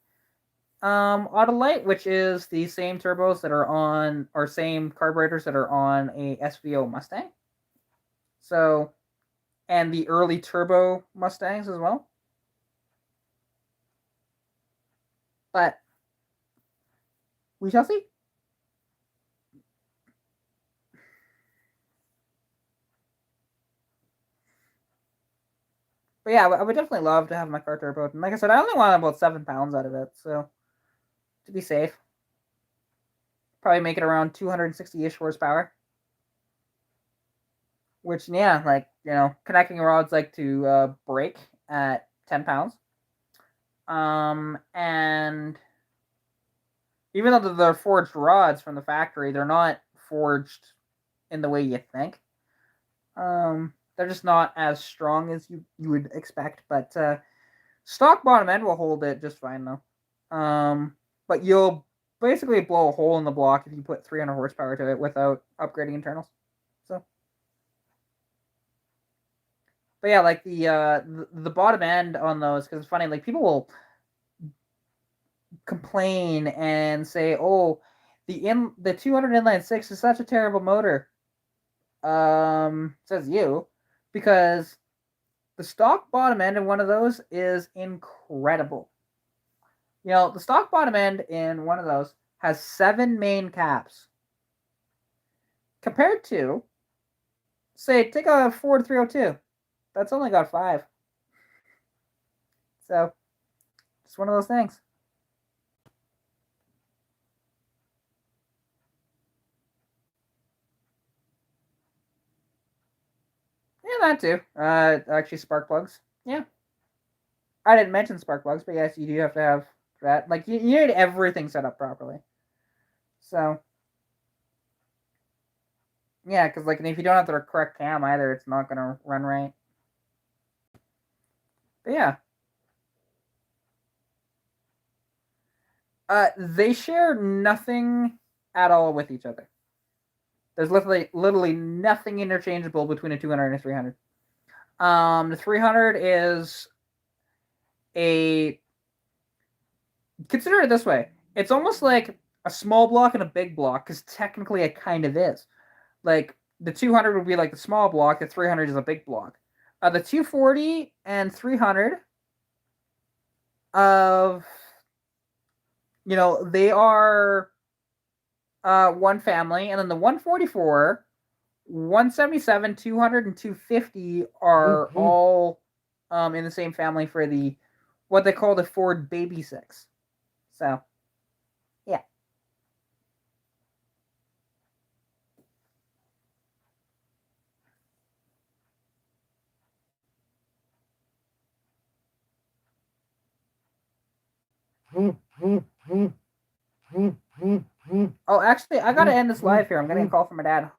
Autolite, which is the same turbos that are on, or same carburetors that are on a SVO Mustang. So, and the early turbo Mustangs as well. But we shall see. But yeah, I would definitely love to have my car turboed. And like I said, I only want about 7 pounds out of it, so to be safe, probably make it around 260-ish horsepower. Which, yeah, like, connecting rods like to break at 10 pounds. And even though they're forged rods from the factory, they're not forged in the way you think. They're just not as strong as you would expect, but stock bottom end will hold it just fine though. But you'll basically blow a hole in the block if you put 300 horsepower to it without upgrading internals. So, but yeah, like the bottom end on those, because it's funny, like people will complain and say, "Oh, the 200 inline six is such a terrible motor." Says you, because the stock bottom end in one of those is incredible. The stock bottom end in one of those has 7 main caps. Compared to, say, take a Ford 302. That's only got 5. So, it's one of those things. Yeah, that too. Actually, spark plugs. Yeah. I didn't mention spark plugs, but yes, you do have to have that. Like, you need everything set up properly. So, yeah, because, like, if you don't have the correct cam either, it's not going to run right. But yeah. They share nothing at all with each other. There's literally nothing interchangeable between a 200 and a 300. The 300 is a, consider it this way. It's almost like a small block and a big block, because technically it kind of is. Like, the 200 would be like the small block, the 300 is a big block. The 240 and 300 of, they are one family, and then the 144, 177, 200, and 250 are all in the same family for the what they call the Ford Baby 6. So, yeah. Oh, actually, I gotta end this live here. I'm getting a call from my dad.